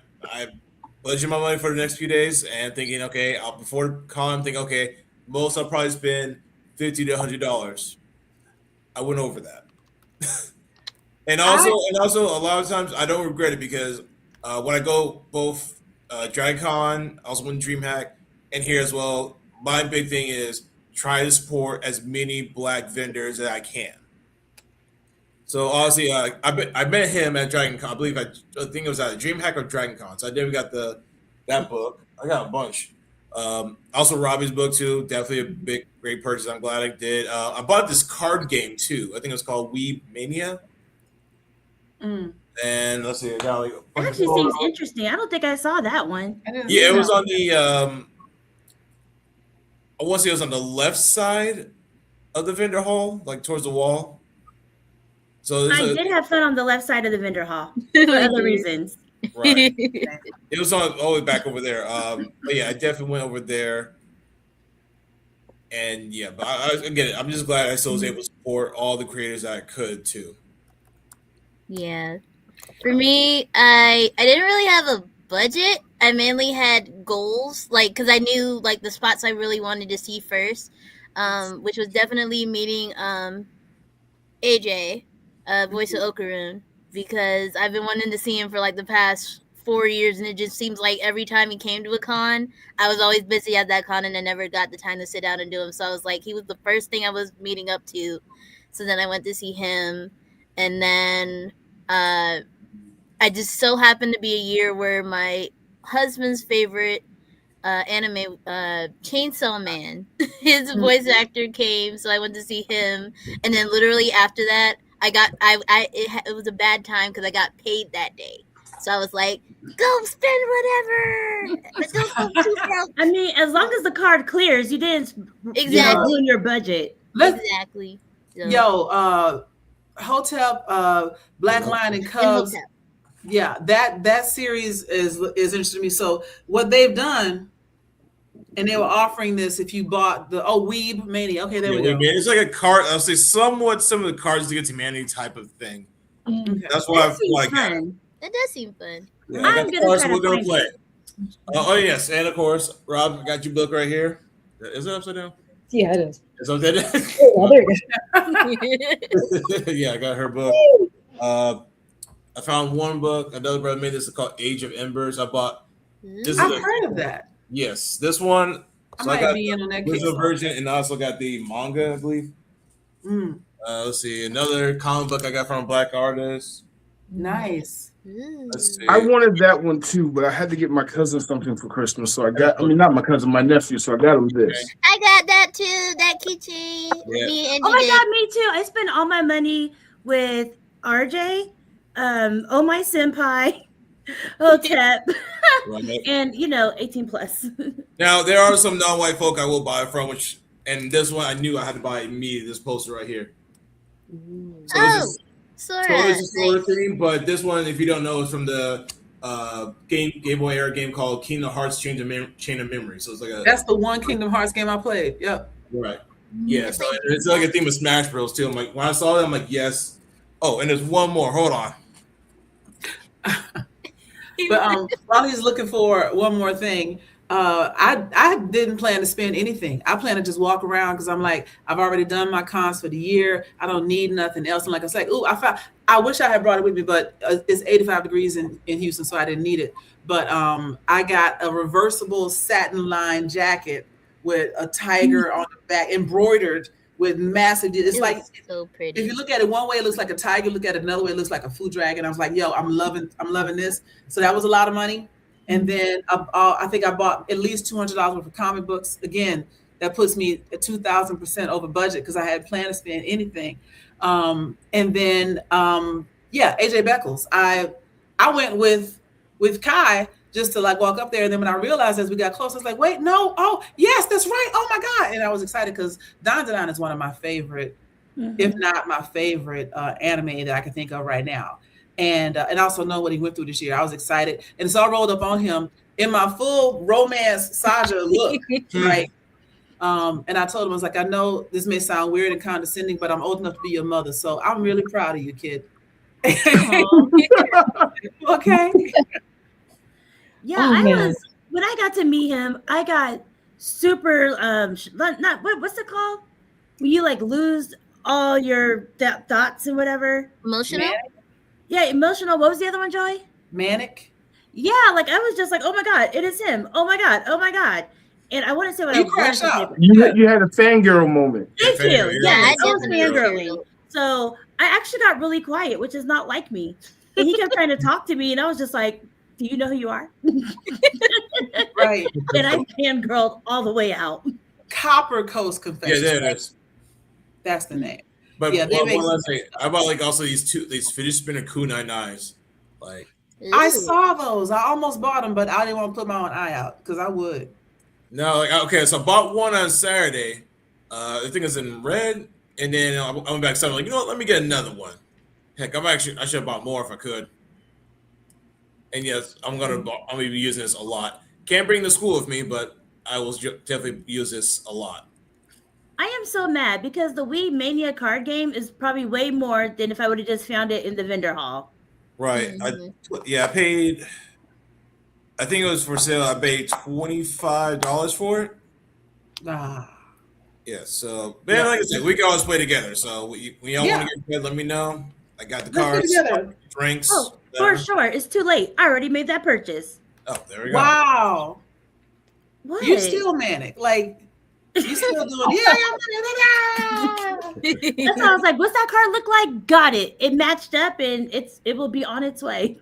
budgeted my money for the next few days and thinking, okay, before con, I'm thinking, okay, most I'll probably spend $50 to $100. I went over that. and also a lot of times I don't regret it because when I go both Dragon Con, I also went DreamHack, and here as well, my big thing is try to support as many Black vendors as I can. So honestly, I met him at Dragon Con. I believe I think it was at DreamHack or Dragon Con. So I never got that book. I got a bunch. Also Robbie's book too. Definitely a great purchase. I'm glad I did. I bought this card game too. I think it was called Weeb Mania. And let's see, I got like That actually seems interesting. I don't think I saw that one. Yeah, it was on the I want to say it was on the left side of the vendor hall, like towards the wall. So I did have fun on the left side of the vendor hall for other reasons. Right. It was all the way back over there. But yeah, I definitely went over there. And yeah, but I get it. I'm just glad I still was able to support all the creators that I could too. Yeah. For me, I didn't really have a budget. I mainly had goals, like, because I knew like the spots I really wanted to see first, which was definitely meeting AJ, voice of Okarun, because I've been wanting to see him for like the past 4 years, and it just seems like every time he came to a con, I was always busy at that con, and I never got the time to sit down and do him. So I was like, he was the first thing I was meeting up to. So then I went to see him, and then I just so happened to be a year where my husband's favorite anime, Chainsaw Man, his voice actor came, so I went to see him, and then literally after that, it was a bad time because I got paid that day, so I was like, go spend whatever. I mean, as long as the card clears, you didn't ruin your budget. Exactly. So. Yo, Hotep, Black Lion and Cubs. Yeah, that series is interesting to me. So what they've done, and they were offering this if you bought the Weeb Mania. Okay, there we go. It's like a card. I'll say somewhat some of the Cards Against Humanity type of thing. Okay. That's what I feel like. That does seem fun. Yeah, we're gonna play. Oh yes, and of course, Rob, I got your book right here. Is it upside down? Yeah, it is. Is that it? Oh, there you go. Yeah, I got her book. I found one book. Another brother made this called Age of Embers. I bought. I've heard of that. Yes, this one. So I got the original version, and I also got the manga, I believe. Let's see, another comic book I got from a Black artist. Nice. Let's see. I wanted that one too, but I had to get my cousin something for Christmas, so not my cousin, my nephew, so I got him this. I got that too, that keychain. Yeah. Oh my god, me too. I spent all my money with RJ, Oh My Senpai, Hotep, and 18 plus. Now there are some non-white folk I will buy from, and this one I knew I had to buy immediately. This poster right here. So Sora. Thing, but this one, if you don't know, is from the Game Boy era game called Kingdom Hearts Chain of Memory. So it's like a That's the one Kingdom Hearts game I played. Yep. right. Yeah, so it's like a theme of Smash Bros. Too. I'm like, when I saw that, I'm like, yes. Oh, and there's one more. Hold on. But Ronnie's looking for one more thing. I didn't plan to spend anything. I plan to just walk around because I'm like, I've already done my cons for the year. I don't need nothing else. And like I was like, ooh, I wish I had brought it with me, but it's 85 degrees in Houston, so I didn't need it. But I got a reversible satin lined jacket with a tiger on the back, embroidered with massive. It's like so pretty. If you look at it one way, it looks like a tiger. Look at it another way, it looks like a food dragon. I was like, yo, I'm loving this. So that was a lot of money. And then I think I bought at least $200 worth of comic books. Again, that puts me at 2,000% over budget because I had planned to spend anything. And then AJ Beckles. I went with Khy just to like walk up there. And then when I realized as we got close, I was like, wait, no. Oh, yes, that's right. Oh my God. And I was excited because Don is one of my favorite, if not my favorite anime that I can think of right now. And I also know what he went through this year. I was excited. And so I rolled up on him in my full romance saga look, right? And I told him, I was like, I know this may sound weird and condescending, but I'm old enough to be your mother. So I'm really proud of you, kid. Okay. Yeah, when I got to meet him, I got super what's it called? When you like lose all your thoughts and whatever. Emotional? Yeah, emotional. What was the other one, Joey? Manic. Yeah, like I was just like, oh my God, it is him. Oh my God. And I want to say what you crashed out. You had a fangirl moment. Thank you. Yeah, I was fangirling. fangirling. So I actually got really quiet, which is not like me. And he kept trying to talk to me, and I was just like, do you know who you are? Right. And I fangirled all the way out. Copper Coast Confessions. Yeah, there it is. That's the name. But yeah, one last thing. I bought like also these fidget spinner kunai knives. Like I saw those. I almost bought them, but I didn't want to put my own eye out because I would. No, like okay, so I bought one on Saturday. I think it's in red, and then I went back Sunday. Like, you know what? Let me get another one. Heck, I should have bought more if I could. And yes, I'm gonna be using this a lot. Can't bring the school with me, but I will definitely use this a lot. I am so mad because the Wii Mania card game is probably way more than if I would have just found it in the vendor hall. Right. I paid. I think it was for sale. I paid $25 for it. Yeah. So, man, like I said, we can always play together. So, when y'all want to get together, let me know. I got the cards, drinks. Oh, for sure. It's too late. I already made that purchase. Oh, there we go. Wow. What? You're still manic. Like, you still doing That's why I was like, what's that card look like? Got it. It matched up and it will be on its way.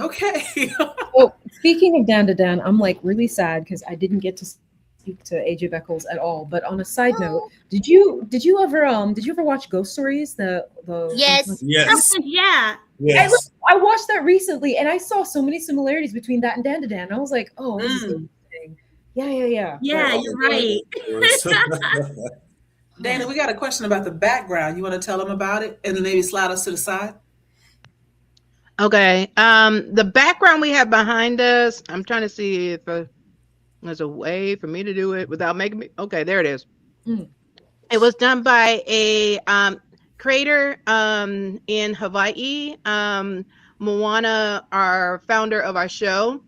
Okay. Oh, speaking of Dan, I'm like really sad because I didn't get to speak to AJ Beckles at all. But on a side note, did you ever watch Ghost Stories? Yes. Yeah. Yes. I watched that recently and I saw so many similarities between that and Dan. I was like, oh, this is interesting. Yeah. Yeah, you're right. Dana, we got a question about the background. You want to tell them about it and then maybe slide us to the side? Okay. The background we have behind us, I'm trying to see if there's a way for me to do it without making me. Okay, there it is. It was done by a creator in Hawaii. Moana, our founder of our show,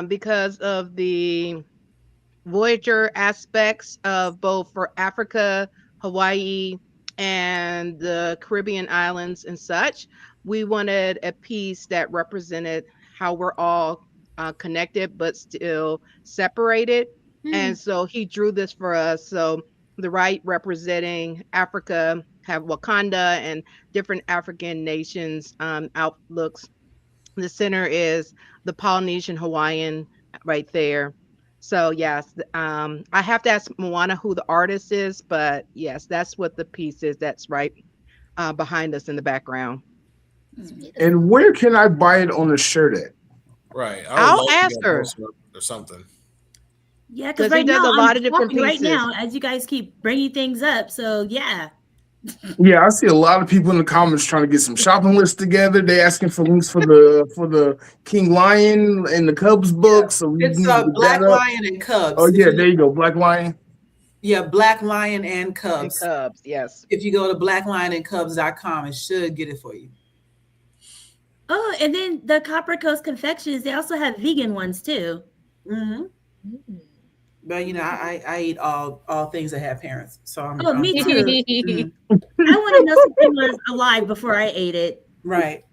because of the Voyager aspects of both for Africa, Hawaii, and the Caribbean islands and such. We wanted a piece that represented how we're all connected but still separated. And so he drew this for us. So the right representing Africa, have Wakanda and different African nations outlooks. The center is the Polynesian Hawaiian right there. So yes, I have to ask Moana who the artist is, but yes, that's what the piece is. That's right behind us in the background. And where can I buy it on the shirt at? Right. I'll ask her or something. Yeah, because right he does now a lot I'm of different talking right pieces now as you guys keep bringing things up. So yeah. Yeah, I see a lot of people in the comments trying to get some shopping lists together. They asking for links for the King Lion and the Cubs book, so we It's need to get Black that up. Lion and Cubs. Oh yeah, there you go, Black Lion. Yeah, Black Lion and And Cubs. Cubs, yes. If you go to blacklionandcubs.com, it should get it for you. Oh, and then the Copper Coast Confections, they also have vegan ones too. Mm-hmm. But I eat all things that have parents. So I'm Me fine. too. Mhm. I want to know something was alive before I ate it. Right.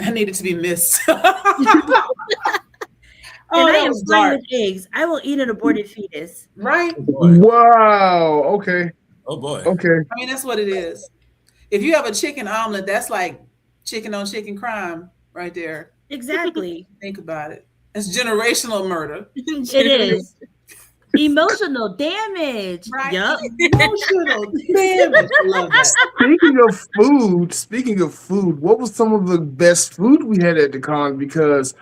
I needed to be missed. And I that am was fine dark. with eggs. I will eat an aborted fetus. Right? Wow. Okay. Oh boy. Okay. I mean, that's what it is. If you have a chicken omelet, that's like chicken on chicken crime right there. Exactly. Think about it. It's generational murder. It is. Emotional damage. Right? Yup. Emotional damage. I love that. Speaking of food, what was some of the best food we had at the con? Because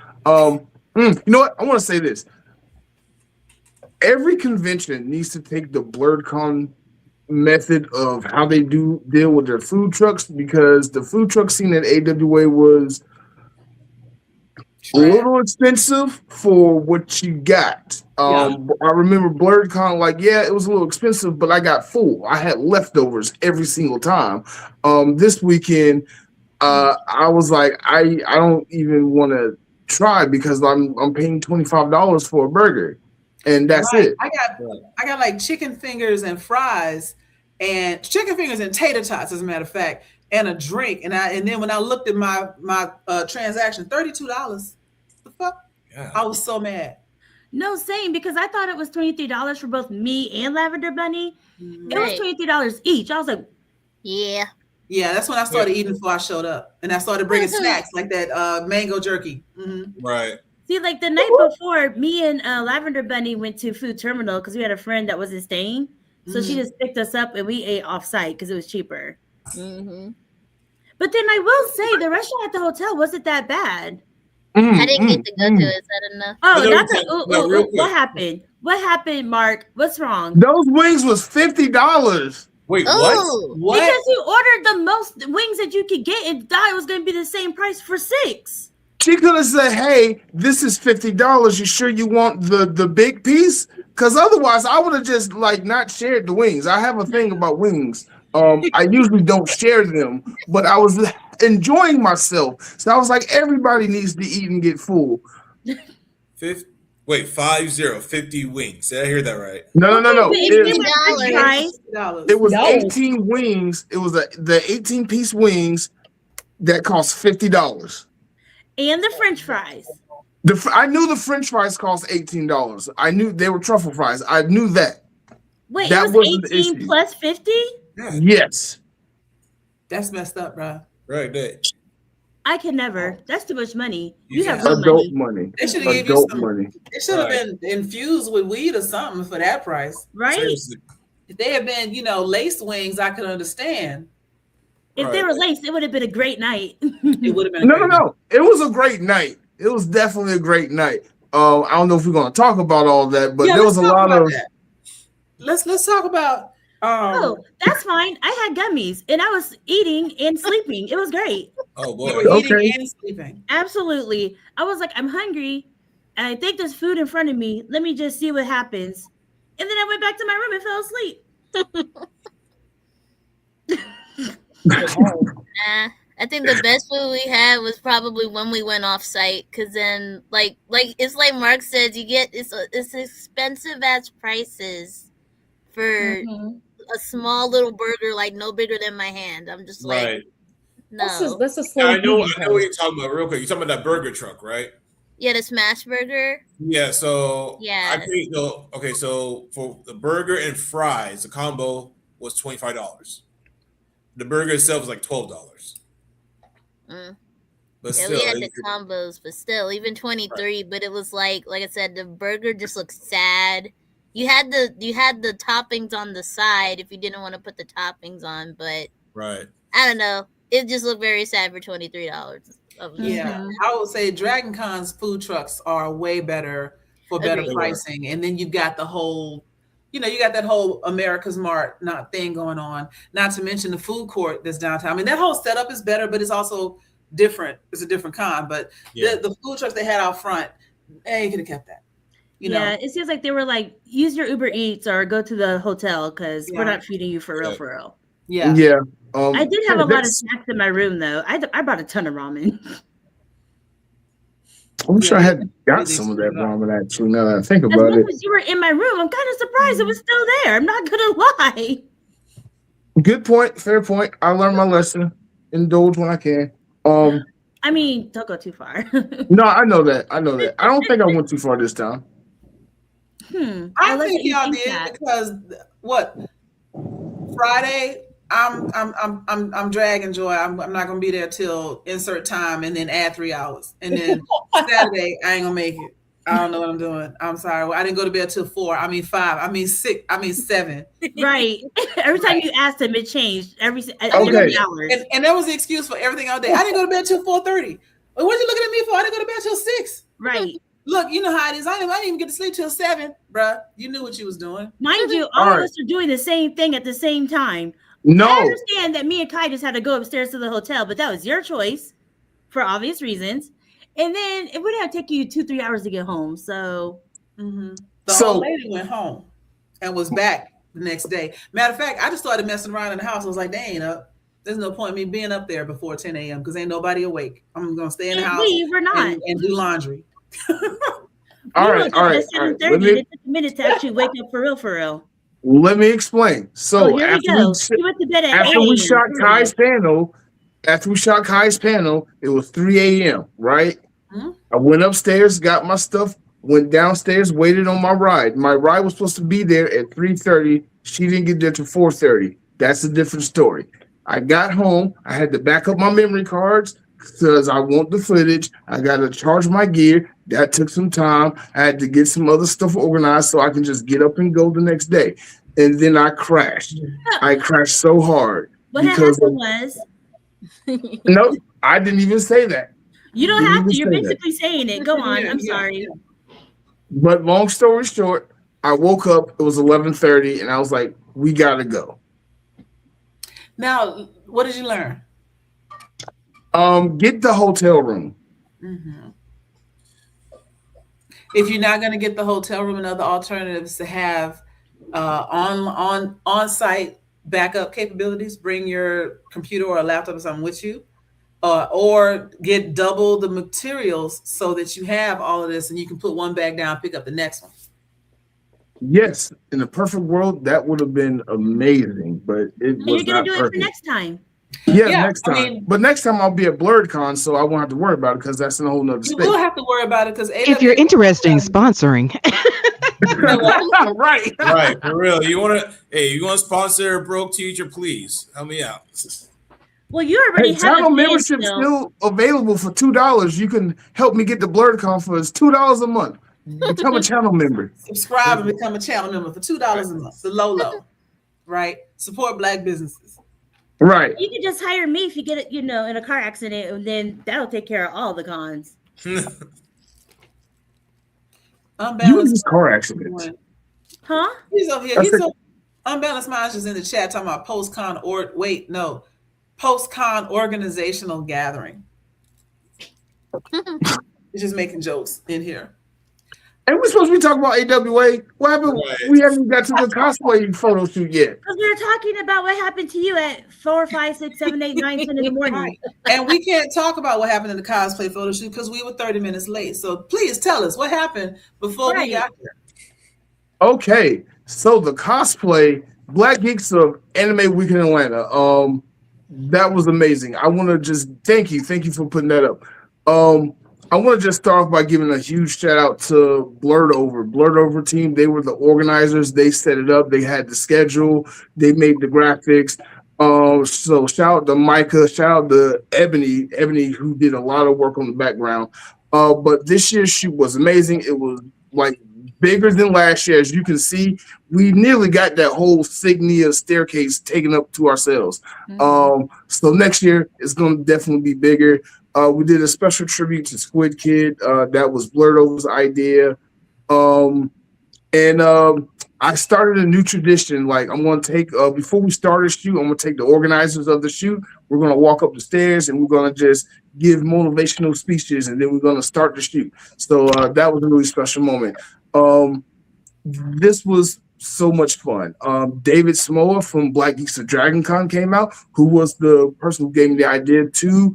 you know what? I want to say this. Every convention needs to take the BlerdCon method of how they deal with their food trucks, because the food truck scene at AWA was a little expensive for what you got. I remember BlerdCon, it was a little expensive, but I got full. I had leftovers every single time. This weekend, I was like, I don't even want to try because I'm paying $25 for a burger, and that's it. I got like chicken fingers and fries, and chicken fingers and tater tots, as a matter of fact, and a drink. And then when I looked at my transaction, $32. The fuck? Yeah. I was so mad. No, same, because I thought it was $23 for both me and Lavender Bunny. It was $23 each. I was like, Yeah. Yeah, that's when I started eating before I showed up, and I started bringing snacks like that mango jerky. Mm-hmm. Right. see, like the night before, me and Lavender Bunny went to Food Terminal because we had a friend that wasn't staying. So she just picked us up and we ate off site because it was cheaper. Mm-hmm. But then I will say the restaurant at the hotel wasn't that bad. I didn't get to go to it. Is that enough? Oh, No, that's no, real quick. what happened? What happened, Mark? What's wrong? Those wings was $50. Wait, Oh, What? Because you ordered the most wings that you could get and thought it was going to be the same price for 6. She could have said, "Hey, this is $50. You sure you want the big piece? Because otherwise, I would have just not shared the wings. I have a thing about wings. I usually don't share them, but I was enjoying myself, so I was like, everybody needs to eat and get full. 50 wings. Did I hear that right? No. It was No. 18 wings. It was the 18-piece wings that cost $50. And the French fries. I knew the French fries cost $18. I knew they were truffle fries. I knew that. Wait, That it wasn't was the 18 issue. plus 50? Yeah. Yes. That's messed up, bro. Right. There. I can never. That's too much money. You have Yeah. real Adult money. money. They should have gave you Adult some. money. It should have been infused with weed or something for that price. Right? Seriously. If they had been, laced wings, I could understand. If they were laced, it would have been a great night. It would have been. No. It was a great night. It was definitely a great night. I don't know if we're going to talk about all that, but there was a lot of. That. Let's talk about. Oh, that's fine. I had gummies and I was eating and sleeping. It was great. Oh You boy. were eating Okay. and sleeping. Absolutely. I was like, I'm hungry and I think there's food in front of me. Let me just see what happens. And then I went back to my room and fell asleep. nah. I think the best food we had was probably when we went off site, because then like it's like Mark says, you get it's expensive as prices for a small little burger, like no bigger than my hand. I'm just like, Right. no. That's a slow. I know what you're talking about. Real quick, you're talking about that burger truck, right? Yeah, the smash burger. Yeah. So Yeah. I think okay. So for the burger and fries, the combo was $25. The burger itself was like $12. Mm. But Yeah, still, we had the combos, but still, even 23. But it was like I said, the burger just looked sad. You had the toppings on the side if you didn't want to put the toppings on, but right. I don't know. It just looked very sad for $23. Yeah, I would say Dragon Con's food trucks are way better for better Agreed. pricing, and then you've got the whole you know, you got that whole America's Mart thing going on. Not to mention the food court that's downtown. I mean, that whole setup is better, but it's also different. It's a different kind. But the food trucks they had out front, you could have kept that. You know? It seems like they were like, use your Uber Eats or go to the hotel because we're not feeding you for real. Yeah. Yeah. I did have a lot of snacks in my room though. I brought a ton of ramen. I wish I had got some of that ramen actually. Now that I think about it, you were in my room, I'm kind of surprised it was still there. I'm not gonna lie. Good point. Fair point. I learned my lesson. Indulge when I can. I mean, don't go too far. No, I know that. I don't think I went too far this time. I think y'all did because what Friday I'm dragging Joy. I'm not gonna be there till insert time and then add 3 hours. And then Saturday I ain't gonna make it. I don't know what I'm doing. I'm sorry. I didn't go to bed till 4. I mean 5. I mean 6. I mean 7. Right. Every time you asked him, it changed. Every hours. And that was the excuse for everything all day. I didn't go to bed till 4:30. What you looking at me for? I didn't go to bed till 6. Right. Look, you know how it is. I didn't even get to sleep till 7, bruh. You knew what you was doing. Mind you, all of us are doing the same thing at the same time. No. I understand that me and Khy just had to go upstairs to the hotel, but that was your choice for obvious reasons. And then it would have taken you 2-3 hours to get home. So, the old lady went home and was back the next day. Matter of fact, I just started messing around in the house. I was like, they ain't up. There's no point in me being up there before 10 a.m. because ain't nobody awake. I'm going to stay in the house and do laundry. All right. 7:30, it took a minute to actually wake up for real. Let me explain. So here we go. You went to bed at after we shot Khy's panel, it was 3 a.m., right? I went upstairs, got my stuff, went downstairs, waited on my ride. My ride was supposed to be there at 3:30. She didn't get there till 4:30. That's a different story. I got home. I had to back up my memory cards because I want the footage. I got to charge my gear. That took some time. I had to get some other stuff organized so I can just get up and go the next day. And then I crashed. I crashed so hard. What happened was... No, I didn't even say that. You don't have to. You're basically saying it. Go on. I'm sorry. But long story short, I woke up. It was 11:30, and I was like, "We gotta go." Now, what did you learn? Get the hotel room. If you're not going to get the hotel room, and other alternatives to have on-site backup capabilities, bring your computer or a laptop or something with you. Or get double the materials so that you have all of this and you can put one bag down, pick up the next one. Yes, in the perfect world, that would have been amazing, but it was you're gonna not do perfect. it for next time. Yeah, next time. But next time I'll be at Blerdkast, so I won't have to worry about it because that's in a whole nother space. You will have to worry about it because if you're interested in sponsoring. Right, for real. You want to sponsor a broke teacher? Please help me out. Well, you already have channel membership still available for $2. You can help me get the Blerdkast for $2 a month. Become a channel member. Subscribe and become a channel member for $2 a month. The low, right? Support Black businesses. Right. You can just hire me if you get it, in a car accident, and then that'll take care of all the cons. Unbalanced car accidents. Huh? He's over here. Unbalanced Minds is in the chat talking about post-con organizational gathering. It's just making jokes in here. And we're supposed to be talking about AWA. What happened? Right. We haven't got to the cosplay photo shoot yet. Because we were talking about what happened to you at 4, 5, 6, 7, 8, 9, 10 in the morning. Right. And we can't talk about what happened in the cosplay photo shoot because we were 30 minutes late. So please tell us what happened before we got here. Okay. So the cosplay, Black Geeks of Anime Week in Atlanta. That was amazing. I want to just thank you for putting that up. I want to just start off by giving a huge shout out to Blerd team. They were the organizers. They set it up. They had the schedule. They made the graphics. So shout out to Micah. Shout out to Ebony, who did a lot of work on the background. But this year's shoot was amazing. It was like bigger than last year. As you can see, we nearly got that whole Signia staircase taken up to ourselves. So next year it's going to definitely be bigger. We did a special tribute to Squid Kid. That was Blerdover's idea. I I started a new tradition. Like I'm going to take before we start a shoot, I'm going to take the organizers of the shoot. We're going to walk up the stairs and we're going to just give motivational speeches, and then we're going to start the shoot. So that was a really special moment. This was so much fun. David Samoa from Black Geeks of Dragon Con came out, who was the person who gave me the idea to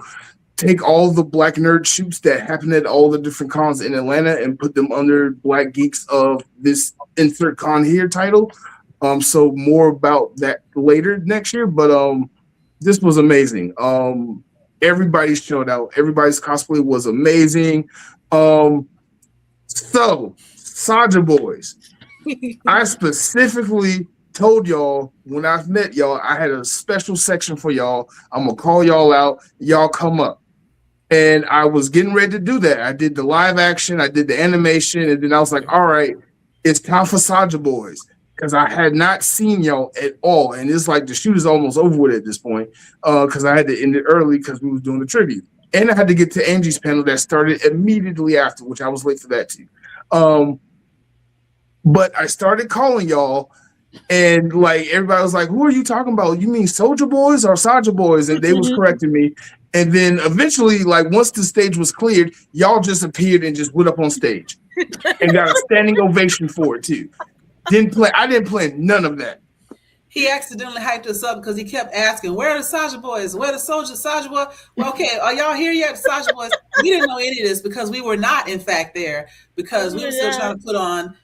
take all the Black nerd shoots that happened at all the different cons in Atlanta and put them under Black Geeks of this insert con here title. So more about that later next year, but this was amazing. Everybody showed out. Everybody's cosplay was amazing. So Saja Boys, I specifically told y'all when I met y'all, I had a special section for y'all. I'm gonna call y'all out. Y'all come up. And I was getting ready to do that. I did the live action, I did the animation, and then I was like, all right, it's time for Saja Boys. Because I had not seen y'all at all. And it's like the shoot is almost over with at this point. Because I had to end it early because we was doing the tribute. And I had to get to Angie's panel that started immediately after, which I was late for that too. But I started calling y'all, and like everybody was like, "Who are you talking about? You mean Soldier Boys or Saja Boys?" And they was correcting me. And then eventually, like once the stage was cleared, y'all just appeared and just went up on stage and got a standing ovation for it too. I didn't plan none of that. He accidentally hyped us up because he kept asking, "Where are the Saja Boys? Where are the Saja Boys?" Well, okay, are y'all here yet, Saja Boys? We didn't know any of this because we were not, in fact, there because we were still trying to put on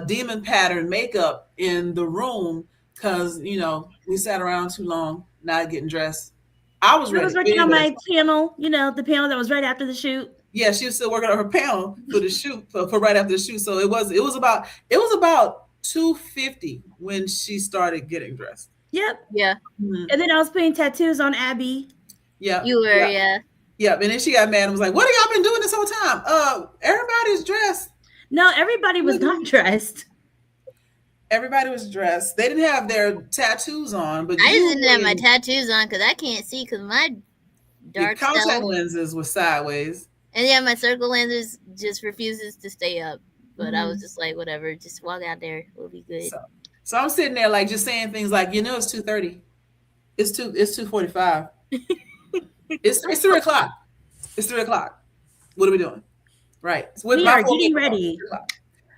demon pattern makeup in the room because we sat around too long not getting dressed. I was ready. I was working on my panel, the panel that was right after the shoot. Yeah, she was still working on her panel for the shoot for right after the shoot. So it was about 2:50 when she started getting dressed. Yep. Yeah. Mm-hmm. And then I was putting tattoos on Abby. Yeah. You were, yeah. Yeah. And then she got mad and was like, "What have y'all been doing this whole time? Everybody's dressed." No, everybody was not dressed. Everybody was dressed. They didn't have their tattoos on, but I just didn't have my tattoos on because I can't see because my dark contact lenses were sideways. And yeah, my circle lenses just refuses to stay up. But I was just like, whatever, just walk out there. We'll be good. So I'm sitting there like just saying things like, it's 2:30. It's 2:45. It's 3 o'clock. It's 3 o'clock. What are we doing? Right. We are getting ready.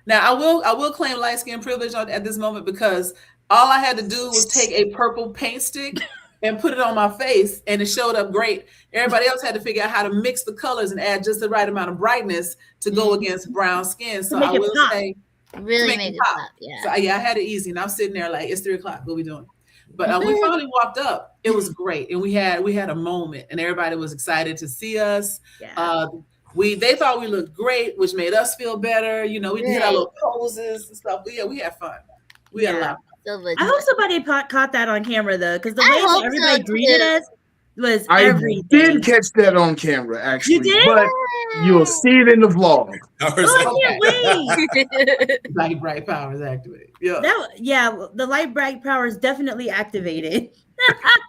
Now I will claim light skin privilege at this moment because all I had to do was take a purple paint stick and put it on my face and it showed up great. Everybody else had to figure out how to mix the colors and add just the right amount of brightness to go against brown skin. So I will say, really make it pop. Yeah. So I had it easy, and I'm sitting there like it's 3 o'clock. What are we doing? But we finally walked up. It was great, and we had a moment, and everybody was excited to see us. Yeah. They thought we looked great, which made us feel better. We did our little poses and stuff. But we had fun. We had a lot. I hope somebody caught that on camera though, because the way everybody greeted us was everything. I did catch that on camera, actually. You did? But you'll see it in the vlog. I can't wait. Light bright powers activated. Yeah. The light bright powers definitely activated.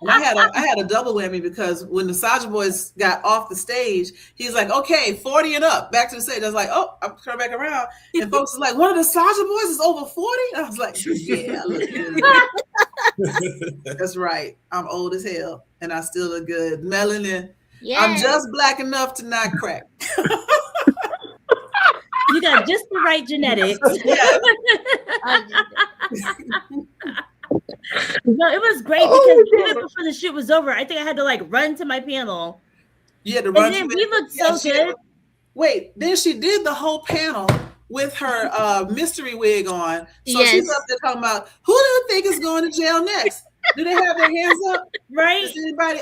I had a double whammy because when the Saja Boys got off the stage, he's like, "Okay, 40 and up, back to the stage." I was like, "Oh, I'm turning back around," and folks was like, "One of the Saja Boys is over 40." And I was like, "Yeah, that's right. I'm old as hell, and I still look good. Melanin. Yeah. I'm just black enough to not crack." You got just the right genetics. No, it was great because even before the shoot was over, I think I had to run to my panel. You had to run. And then we looked so good. Wait, then she did the whole panel with her mystery wig on. So she's up there talking about, who do you think is going to jail next? Do they have their hands up? Right.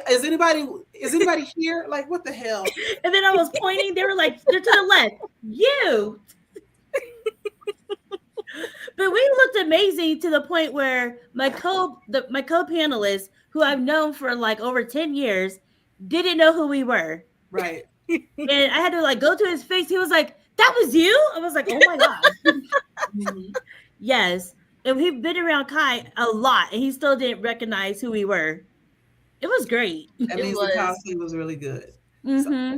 Is anybody here? Like, what the hell? And then I was pointing, they were like, they're to the left. You. But we looked amazing to the point where my co-panelists, who I've known for over 10 years, didn't know who we were. Right. And I had to go to his face. He was like, "That was you?" I was like, "Oh my God." Yes. And we've been around Khy a lot, and he still didn't recognize who we were. It was great. That means the costume was really good. Mm-hmm.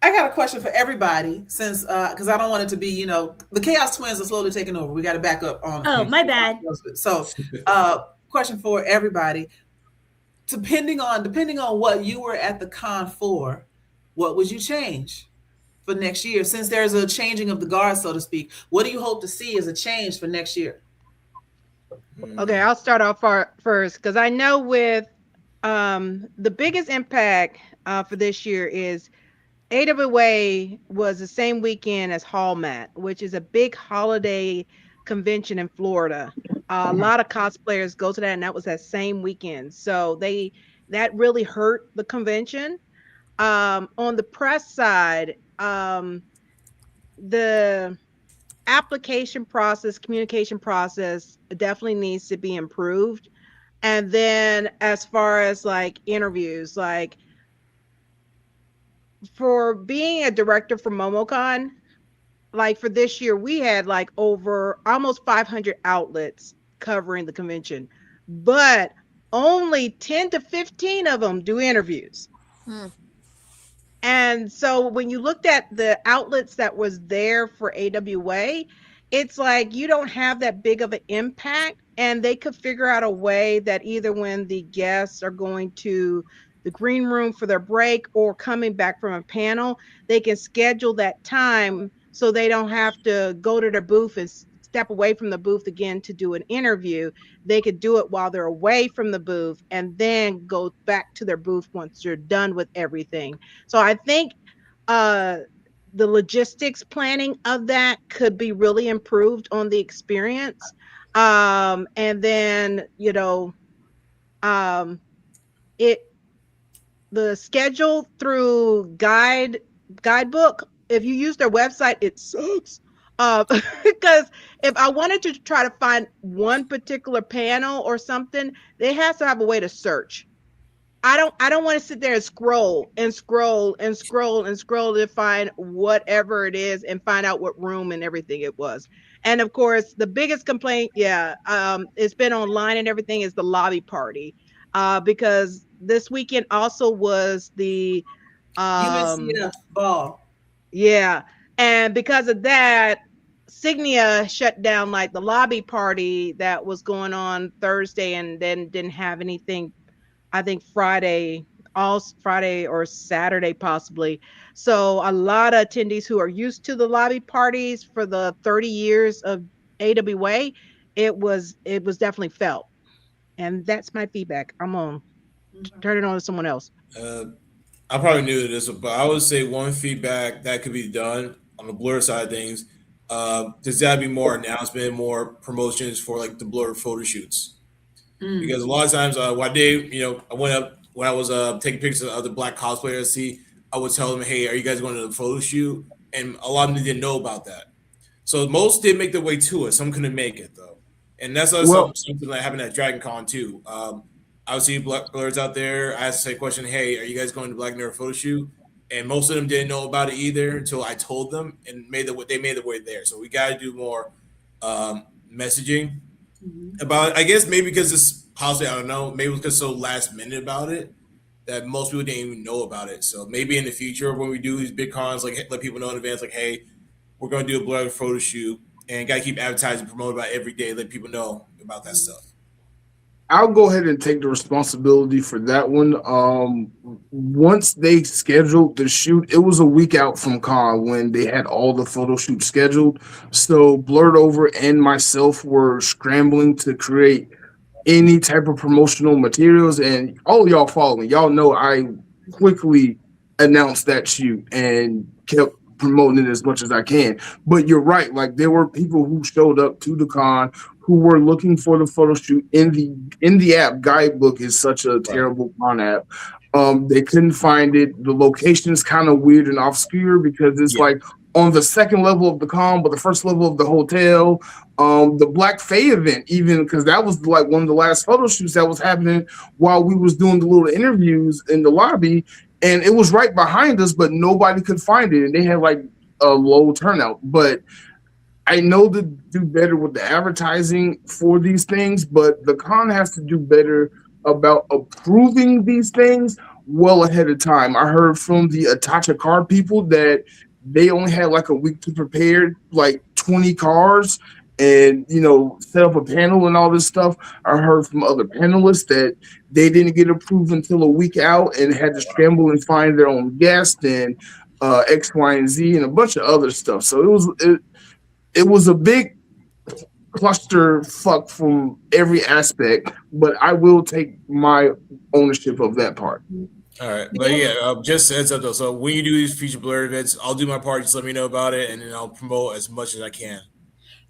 I got a question for everybody, since because I don't want it to be, the Chaos Twins are slowly taking over. We got to back up on. Oh, my bad. So, question for everybody: depending on what you were at the con for, what would you change for next year? Since there's a changing of the guard, so to speak, what do you hope to see as a change for next year? Okay, I'll start off first because I know with the biggest impact for this year is AWA was the same weekend as Hallmat, which is a big holiday convention in Florida. A lot of cosplayers go to that, and that was that same weekend. So that really hurt the convention. On the press side, the application process, communication process definitely needs to be improved. And then as far as like interviews, like for being a director for MomoCon, like for this year, we had like over almost 500 outlets covering the convention, but only 10 to 15 of them do interviews. And so when you looked at the outlets that was there for AWA, it's like you don't have that big of an impact, and they could figure out a way that either when the guests are going to the green room for their break or coming back from a panel, they can schedule that time so they don't have to go to their booth and step away from the booth again to do an interview. They could do it while they're away from the booth and then go back to their booth once they're done with everything. So I think the logistics planning of that could be really improved on the experience. And then, it the schedule through guidebook, if you use their website, it sucks. Because if I wanted to try to find one particular panel or something, they have to have a way to search. I don't want to sit there and scroll and scroll and scroll and scroll to find whatever it is and find out what room and everything it was. And of course, the biggest complaint, it's been online and everything, is the lobby party. Because this weekend also was the UNCF ball. Yeah. And because of that, Signia shut down like the lobby party that was going on Thursday, and then didn't have anything, I think Friday or Saturday possibly. So a lot of attendees who are used to the lobby parties for the 30 years of AWA, it was definitely felt. And that's my feedback. I'm on turn it on to someone else. I'm probably new to this, but I would say one feedback that could be done on the Blerd side of things, there's got to be more announcement, more promotions for like the Blerd photo shoots. Because a lot of times, one day, I went up when I was taking pictures of other black cosplayers. I would tell them, "Hey, are you guys going to the photo shoot?" And a lot of them didn't know about that. So most did make their way to it. Some couldn't make it though, and that's also something that happened at Dragon Con too. I would see Blerds out there. I asked the same question, "Hey, are you guys going to Black Nerd photo shoot?" And most of them didn't know about it either until I told them, and they made their way there. So we got to do more messaging about it. I guess maybe because it's possibly, I don't know, maybe because it's so last minute about it that most people didn't even know about it. So maybe in the future when we do these big cons, like let people know in advance, like, hey, we're going to do a Blerd photo shoot, and got to keep advertising, promoting about it every day, let people know about that stuff. I'll go ahead and take the responsibility for that one. Once they scheduled the shoot, it was a week out from con when they had all the photo shoots scheduled. So Blerd Over and myself were scrambling to create any type of promotional materials. And all of y'all follow me. Y'all know I quickly announced that shoot and kept promoting it as much as I can. But you're right. Like, there were people who showed up to the con who were looking for the photo shoot in the app. Guidebook is such a terrible con app. They couldn't find it. The location is kind of weird and obscure because it's like on the second level of the con, but the first level of the hotel. The Black Fae event, even, because that was like one of the last photo shoots that was happening while we was doing the little interviews in the lobby, and it was right behind us, but nobody could find it, and they had like a low turnout. But I know to do better with the advertising for these things, but the con has to do better about approving these things well ahead of time. I heard from the Atacha car people that they only had like a week to prepare like 20 cars and set up a panel and all this stuff. I heard from other panelists that they didn't get approved until a week out and had to scramble and find their own guest and X, Y, and Z and a bunch of other stuff. So it was a big cluster fuck from every aspect, but I will take my ownership of that part. All right, but yeah, just heads up though. So when you do these future Blerd events, I'll do my part. Just let me know about it, and then I'll promote as much as I can.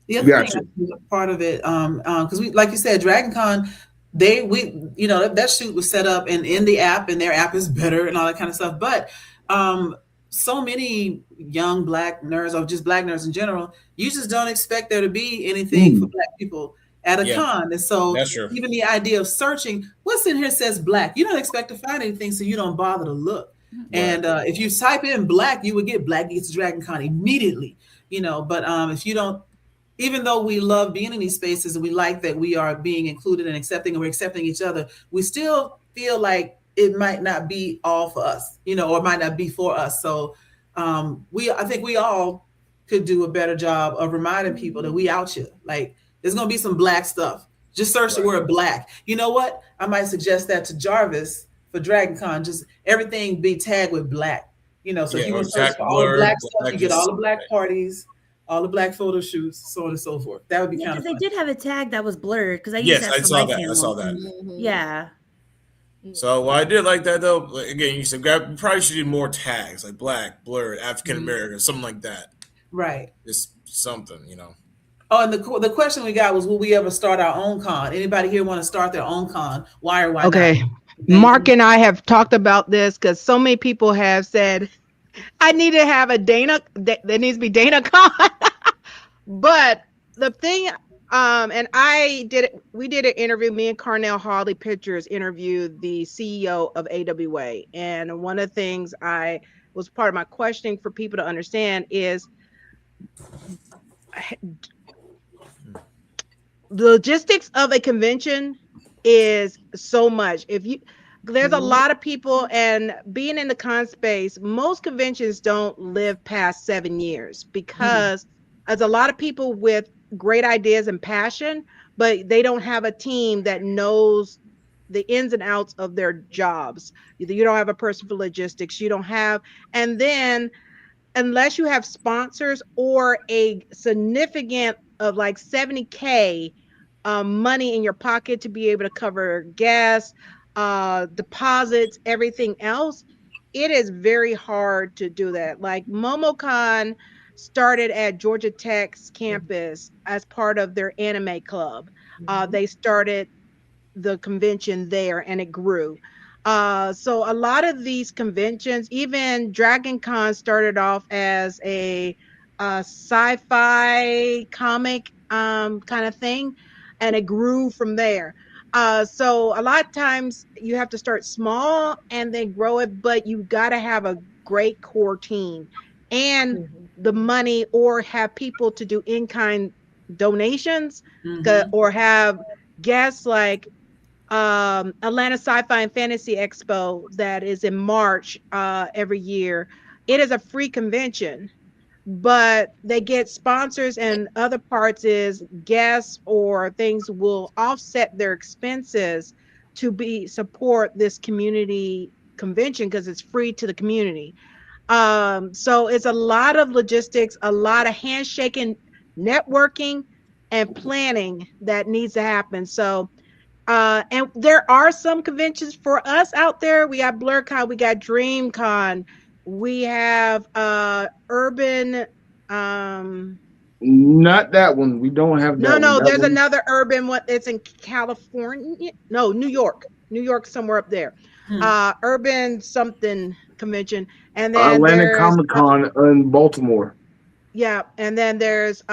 The other thing, part of it, because we, like you said, Dragon Con, that shoot was set up and in the app, and their app is better and all that kind of stuff. But so many young Black nerds, or just Black nerds in general, you just don't expect there to be anything for Black people at a con. And so even the idea of searching, what's in here says Black, you don't expect to find anything, so you don't bother to look. Right. And if you type in Black, you would get Black Geeks Dragon Con immediately, but if you don't, even though we love being in these spaces and we like that we are being included and we're accepting each other, we still feel like it might not be all for us, or it might not be for us. So I think we all could do a better job of reminding people that we out here. Like, there's going to be some Black stuff. Just search the word Black. You know what? I might suggest that to Jarvis for Dragon Con. Just everything be tagged with Black. So if you want to search for all the Black stuff, you get all the Black parties, all the Black photo shoots, so on and so forth. That would be kind of fun. They did have a tag that was blurred because I used that for my channel. I saw that. Mm-hmm. Yeah. So what I did like that though, again, you said you probably should do more tags like Black, Blerd, African American, something like that. Right. Just something, Oh, and the question we got was, will we ever start our own con? Anybody here want to start their own con? Why or why not? Okay. Marc and I have talked about this because so many people have said, I need to have a Dana, there needs to be Dana Con. But the thing, and we did an interview, me and Carnell Hawley Pictures interviewed the CEO of AWA. And one of the things was part of my questioning for people to understand is the logistics of a convention is so much. There's a lot of people, and being in the con space, most conventions don't live past 7 years because there's a lot of people with great ideas and passion, but they don't have a team that knows the ins and outs of their jobs. You don't have a person for logistics. You don't have, and then unless you have sponsors or a significant of like $70K money in your pocket to be able to cover gas, deposits, everything else, it is very hard to do that. Like MomoCon started at Georgia Tech's campus as part of their anime club. They started the convention there and it grew. So a lot of these conventions, even Dragon Con started off as a sci-fi comic kind of thing, and it grew from there. So a lot of times you have to start small and then grow it, but you got to have a great core team and the money, or have people to do in-kind donations, or have guests like Atlanta Sci-Fi and Fantasy Expo that is in March every year. It is a free convention, but they get sponsors, and other parts is guests or things will offset their expenses to support this community convention because it's free to the community. So it's a lot of logistics, a lot of handshaking, networking, and planning that needs to happen. So and there are some conventions for us out there. We got Blerdkast, we got DreamCon, we have Urban. Not that one. We don't have that. No, one. there's another urban one. It's in California. No, New York, somewhere up there. Urban something convention, and then Atlantic Comic Con in Baltimore. Yeah, and then there's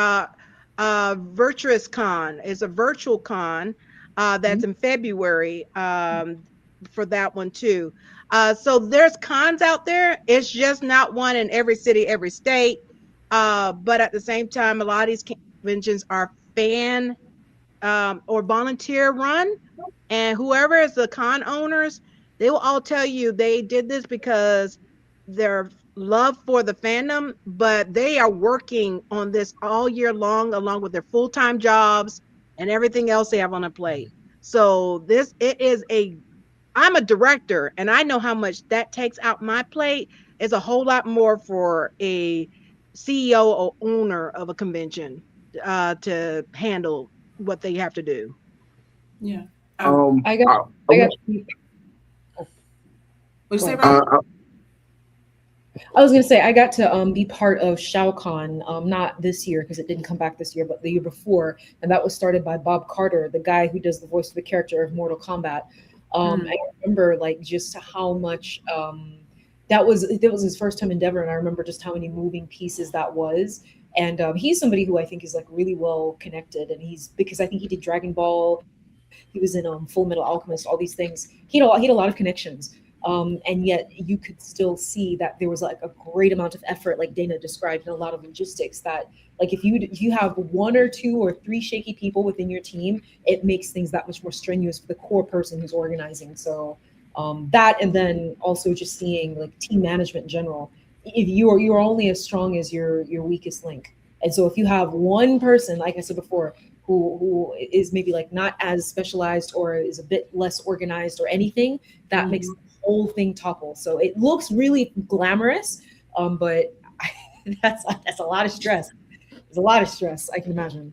Virtuous Con. It's a virtual con that's in February for that one too. So there's cons out there. It's just not one in every city, every state. But at the same time, a lot of these conventions are fan or volunteer run, and whoever is the con owners, they will all tell you they did this because their love for the fandom, but they are working on this all year long, along with their full-time jobs and everything else they have on their plate. So it is I'm a director, and I know how much that takes out my plate. Is a whole lot more for a CEO or owner of a convention to handle what they have to do. Yeah. I got, I, I I, got. Oh, What'd you go say, ahead. Robbie? I was gonna say I got to be part of ShowCon, not this year because it didn't come back this year, but the year before, and that was started by Bob Carter, the guy who does the voice of the character of Mortal Kombat. I remember like just how much that was his first time endeavor, and I remember just how many moving pieces that was. And he's somebody who I think is like really well connected, and he's because I think he did Dragon Ball, he was in Full Metal Alchemist, all these things. He had a lot of connections. And yet you could still see that there was like a great amount of effort, like Dana described, and a lot of logistics that like if you have one or two or three shaky people within your team, it makes things that much more strenuous for the core person who's organizing. So that, and then also just seeing like team management in general. If you're only as strong as your weakest link. And so if you have one person, like I said before, who is maybe like not as specialized or is a bit less organized or anything, that makes the whole thing topple. So it looks really glamorous, but that's a lot of stress. There's a lot of stress, I can imagine.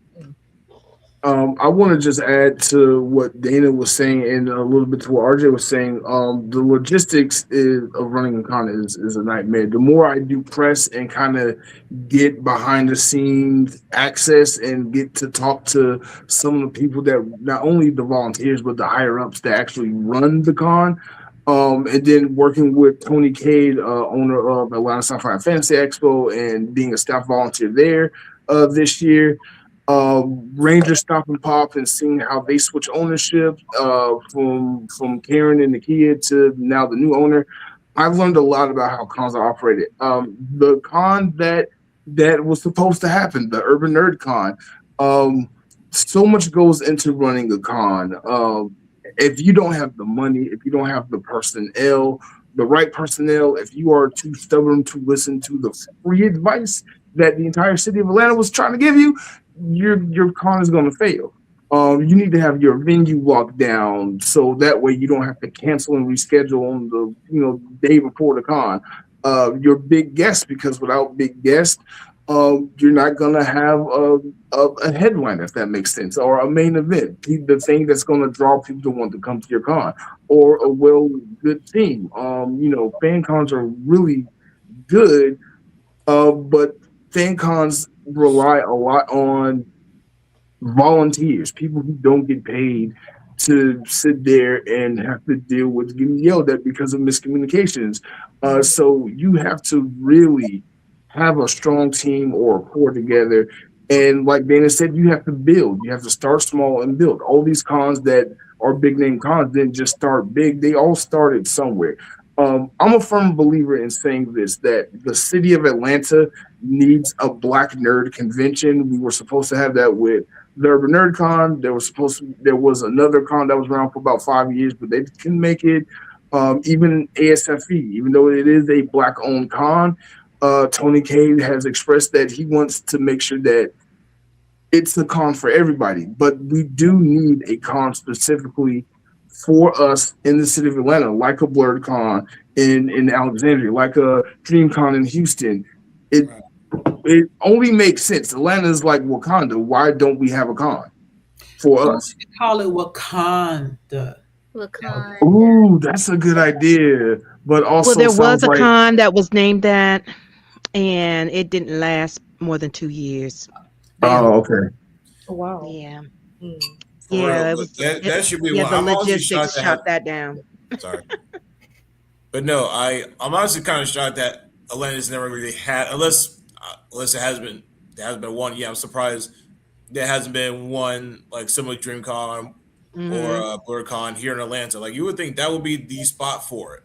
I want to just add to what Dana was saying and a little bit to what RJ was saying. The logistics of running a con is a nightmare. The more I do press and kind of get behind the scenes access and get to talk to some of the people that not only the volunteers but the higher ups that actually run the con. And then working with Tony Cade, owner of Atlanta Sci-Fi Fantasy Expo, and being a staff volunteer there this year. Rangers Stop and Pop and seeing how they switch ownership from Karen and the kid to now the new owner. I've learned a lot about how cons are operated. The con that was supposed to happen, the Urban Nerd Con. So much goes into running a con. If you don't have the money, if you don't have the personnel, the right personnel, if you are too stubborn to listen to the free advice that the entire city of Atlanta was trying to give you, your con is going to fail. You need to have your venue locked down so that way you don't have to cancel and reschedule on the day before the con. Your big guests, because without big guests, you're not going to have a headline, if that makes sense, or a main event, the thing that's going to draw people to want to come to your con, or a good team. Fan cons are really good, but fan cons rely a lot on volunteers, people who don't get paid to sit there and have to deal with getting yelled at because of miscommunications. So you have to really have a strong team or a core together. And like Dana said, you have to build. You have to start small and build. All these cons that are big name cons didn't just start big. They all started somewhere. I'm a firm believer in saying this, that the city of Atlanta needs a Black Nerd convention. We were supposed to have that with the Urban Nerd Con. There was another con that was around for about 5 years, but they couldn't make it. Even ASFE, even though it is a Black-owned con, Tony Cade has expressed that he wants to make sure that it's a con for everybody. But we do need a con specifically for us in the city of Atlanta, like a Blerd Con in Alexandria, like a Dream Con in Houston. It only makes sense. Atlanta is like Wakanda. Why don't we have a con for us? We call it Wakanda. Wakanda. Ooh, that's a good idea. But also, Well, there was a like, con that was named that, and it didn't last more than 2 years. Oh, okay. Oh, wow. Yeah. For Yeah, real, it was. that should be Yeah, one. the I'm honestly shocked logistics shut that down. Sorry, but no, I'm honestly kind of shocked that Atlanta's never really had, unless it has been, there hasn't been one. Yeah, I'm surprised there hasn't been one like similar DreamCon or BlerdCon here in Atlanta. Like you would think that would be the spot for it.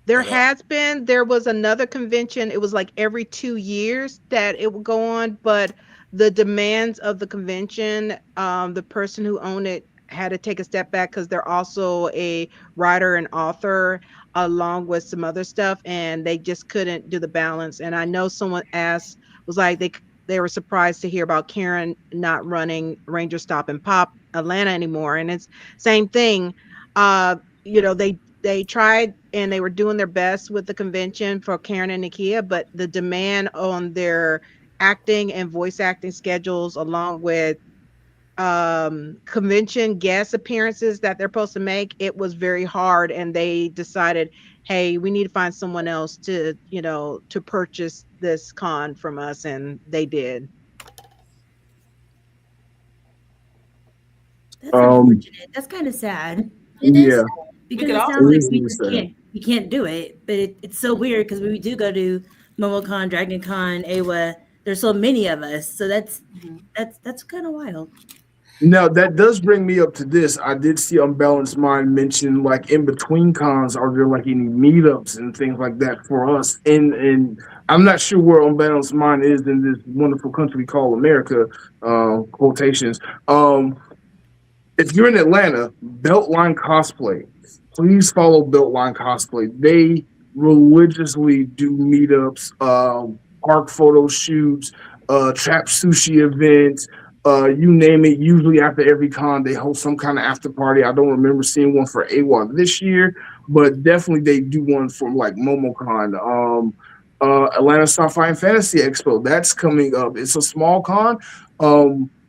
There was another convention. It was like every 2 years that it would go on, but the demands of the convention, the person who owned it had to take a step back because they're also a writer and author along with some other stuff, and they just couldn't do the balance. And I know someone asked, was like they were surprised to hear about Karen not running Ranger Stop and Pop Atlanta anymore, and it's same thing. You know, they tried and they were doing their best with the convention for Karen and Nakia, but the demand on their acting and voice acting schedules, along with convention guest appearances that they're supposed to make, it was very hard, and they decided, hey, we need to find someone else to, you know, to purchase this con from us, and they did. That's unfortunate. That's kind of sad. It is. Yeah. Because We it could sounds like also- we just can't do it. But it's so weird because when we do go to MomoCon, Dragon Con, AWA, there's so many of us. So that's kind of wild. Now that does bring me up to this. I did see Unbalanced Mind mention, like, in between cons, are there like any meetups and things like that for us? And I'm not sure where Unbalanced Mind is in this wonderful country called America. Quotations. If you're in Atlanta, Beltline Cosplay, please follow Beltline Cosplay. They religiously do meetups, park photo shoots, trap sushi events. You name it. Usually after every con, they host some kind of after party. I don't remember seeing one for AWA this year, but definitely they do one for like MomoCon. Atlanta Sci-Fi and Fantasy Expo, that's coming up. It's a small con.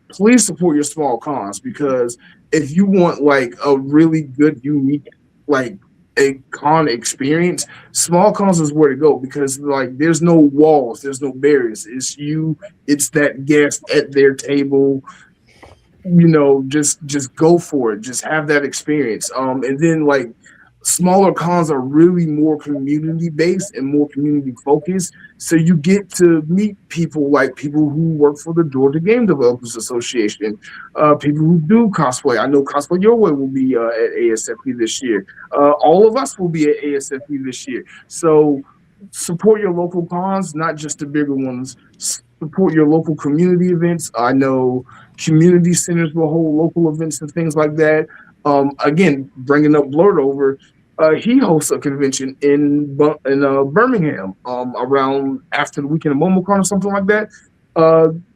Please support your small cons, because if you want like a really good, unique, like a con experience, small cons is where to go, because like there's no walls, there's no barriers. It's you, it's that guest at their table. You know, just go for it. Just have that experience. And then like smaller cons are really more community based and more community focused. So you get to meet people, like people who work for the Georgia Game Developers Association, people who do cosplay. I know Cosplay Your Way will be at ASFP this year. All of us will be at ASFP this year. So support your local cons, not just the bigger ones. Support your local community events. I know community centers will hold local events and things like that. Again, bringing up Blerd over, he hosts a convention in Birmingham around after the weekend of MomoCon or something like that.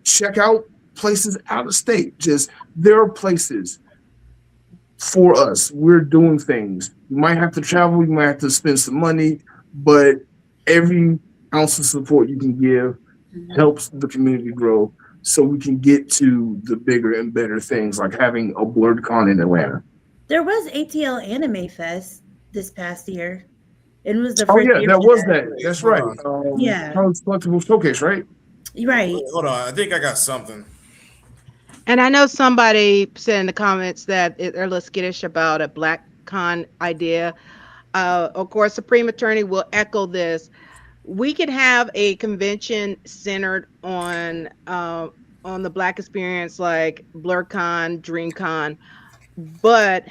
Check out places out of state. Just there are places for us. We're doing things. You might have to travel. You might have to spend some money, but every ounce of support you can give helps the community grow, so we can get to the bigger and better things, like having a BlerdCon in Atlanta. There was ATL Anime Fest this past year. It was the Oh first yeah, year that for was that. That's right. Yeah. College Collectible Showcase, right? Right. Hold on, I think I got something. And I know somebody said in the comments that they're a little skittish about a Black Con idea. Of course, Supreme Attorney will echo this. We could have a convention centered on the Black experience, like BlerdCon, DreamCon, but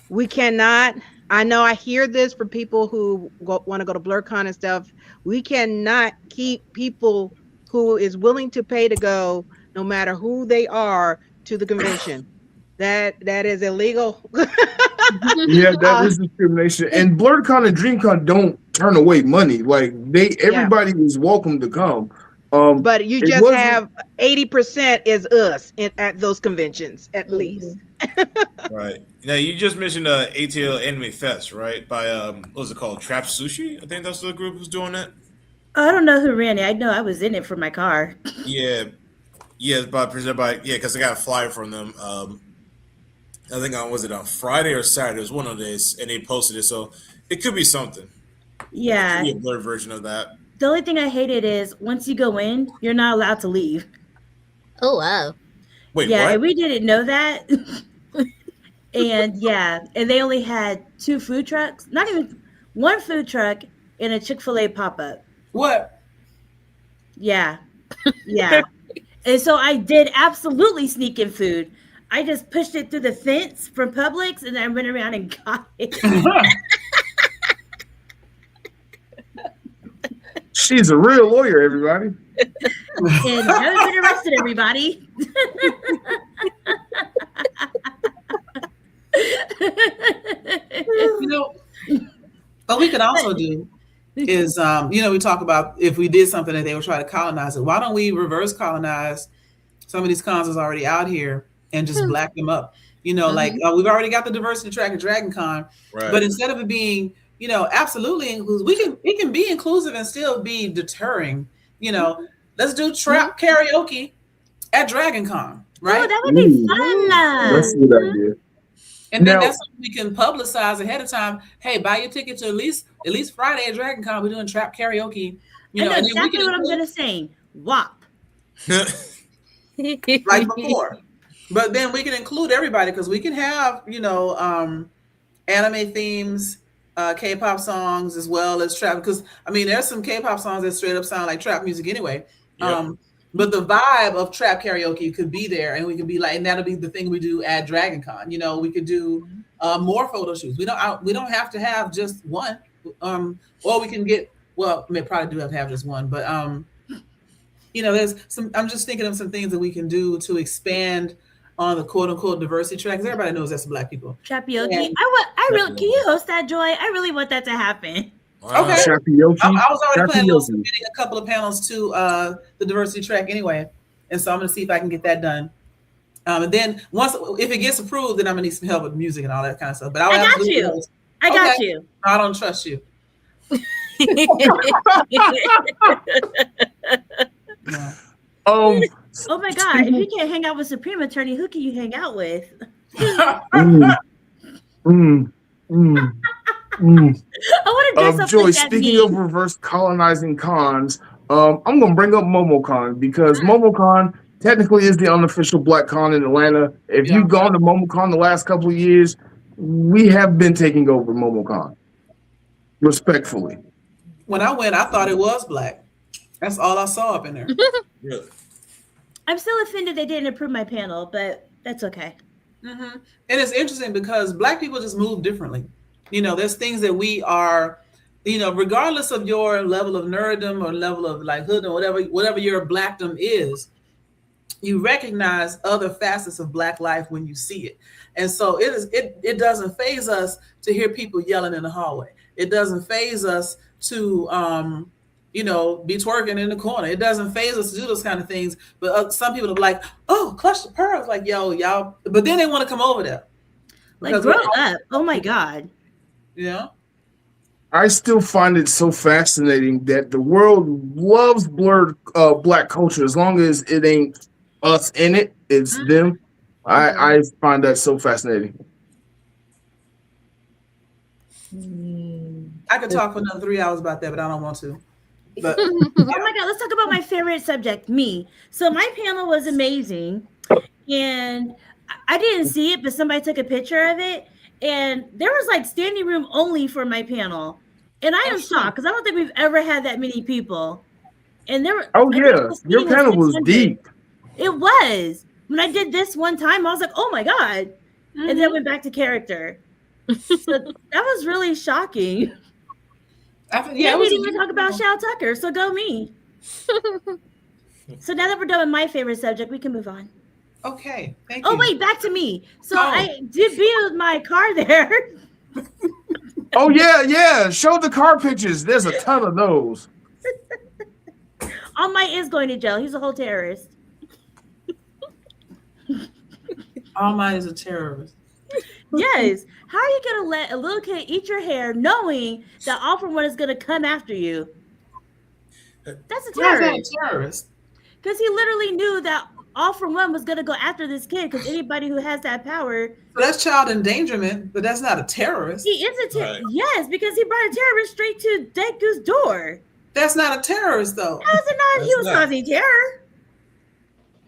we cannot. I know I hear this from people who want to go to BlerdCon and stuff. We cannot keep people who is willing to pay to go, no matter who they are, to the convention. That is illegal. Yeah, that is discrimination. And BlerdCon and DreamCon don't turn away money. Like everybody is welcome to come. But you just have 80% is us at those conventions, at least. Right. Now you just mentioned ATL Anime Fest, right? By what was it called? Trap Sushi? I think that's the group who's doing that. I don't know who ran it. I know I was in it for my car. Yeah, presented by because I got a flyer from them. I think was it on Friday or Saturday? It was one of those, and they posted it, so it could be something. Yeah, it could be a blurred version of that. The only thing I hated is once you go in, you're not allowed to leave. Oh wow! Wait, yeah, what? And we didn't know that. And they only had 2 food trucks, not even 1 food truck, and a Chick-fil-A pop-up. What? Yeah. And so I did absolutely sneak in food. I just pushed it through the fence from Publix, and then I went around and got it. She's a real lawyer, everybody. And haven't been arrested, everybody. You know, what we could also do is, we talk about if we did something that they would try to colonize it. Why don't we reverse colonize some of these cons that's already out here and just black them up? Like we've already got the diversity track at Dragon Con, Right. but instead of it being, absolutely inclusive, we can be inclusive and still be deterring. Let's do trap karaoke at Dragon Con, right? Oh, that would be fun. That's a good idea. And then Now- that's something we can publicize ahead of time. Hey, buy your ticket to at least Friday at Dragon Con. We're doing trap karaoke. I know and then exactly what I'm gonna say. WAP. like before. But then we can include everybody because we can have, anime themes, K-pop songs, as well as trap. Because there's some K-pop songs that straight up sound like trap music anyway. Yep. But the vibe of trap karaoke could be there, and we could be like, and that'll be the thing we do at Dragon Con. We could do more photo shoots. We don't have to have just one. Or we can get, well, we probably do have to have just one, but there's some. I'm just thinking of some things that we can do to expand on the quote unquote diversity track. Because everybody knows that's Black people. Trapioki. And- I really. Can you host that, Joy? I really want that to happen. Wow. Okay. Trapioki. I was already planning on Trapioki. submitting a couple of panels to the diversity track anyway, and so I'm going to see if I can get that done. And then if it gets approved, then I'm going to need some help with music and all that kind of stuff. But I got you. I got you. I don't trust you. No. Oh my God! If you can't hang out with Supreme Attorney, who can you hang out with? Mm. Mm. Mm. Mm. I want to dress up Joy, like that speaking meme. of reverse colonizing cons, I'm going to bring up MomoCon because MomoCon technically is the unofficial Black con in Atlanta. If Yeah. you've gone to MomoCon the last couple of years, we have been taking over MomoCon. Respectfully. When I went, I thought it was Black. That's all I saw up in there. Really? I'm still offended they didn't approve my panel, but that's okay. Mm-hmm. And it's interesting because Black people just move differently. There's things that we are, regardless of your level of nerddom or level of like hood or whatever your Blackdom is, you recognize other facets of Black life when you see it. And so it doesn't faze us to hear people yelling in the hallway. It doesn't faze us to be twerking in the corner. It doesn't faze us to do those kind of things. But some people are like, oh, clutch the pearls, like, yo, y'all. But then they want to come over there. Like, Because grow we're- up. Oh my God. I still find it so fascinating that the world loves blurred Black culture as long as it ain't us in it, it's them. I find that so fascinating. I could talk for another 3 hours about that, but I don't want to. But Oh my God, let's talk about my favorite subject, me. So my panel was amazing, and I didn't see it, but somebody took a picture of it, and there was like standing room only for my panel, and I am shocked because I don't think we've ever had that many people. And there were Your panel was 600. deep. It was. When I did this one time, I was like, oh my God. And then went back to character. So that was really shocking. We didn't even talk about Shao Tucker, so go me. So now that we're done with my favorite subject, we can move on. Okay, thank you. Oh, wait, back to me. So I did build my car there. Oh, yeah. Show the car pictures. There's a ton of those. All Might is going to jail. He's a whole terrorist. All Might is a terrorist. Yes. How are you going to let a little kid eat your hair knowing that All For One is going to come after you? That's a terrorist. Because he literally knew that All For One was going to go after this kid because anybody who has that power. So that's child endangerment, but that's not a terrorist. He is a terrorist. Right. Yes, because he brought a terrorist straight to Deku's door. That's not a terrorist, though. How is it not? He That's was not. causing terror.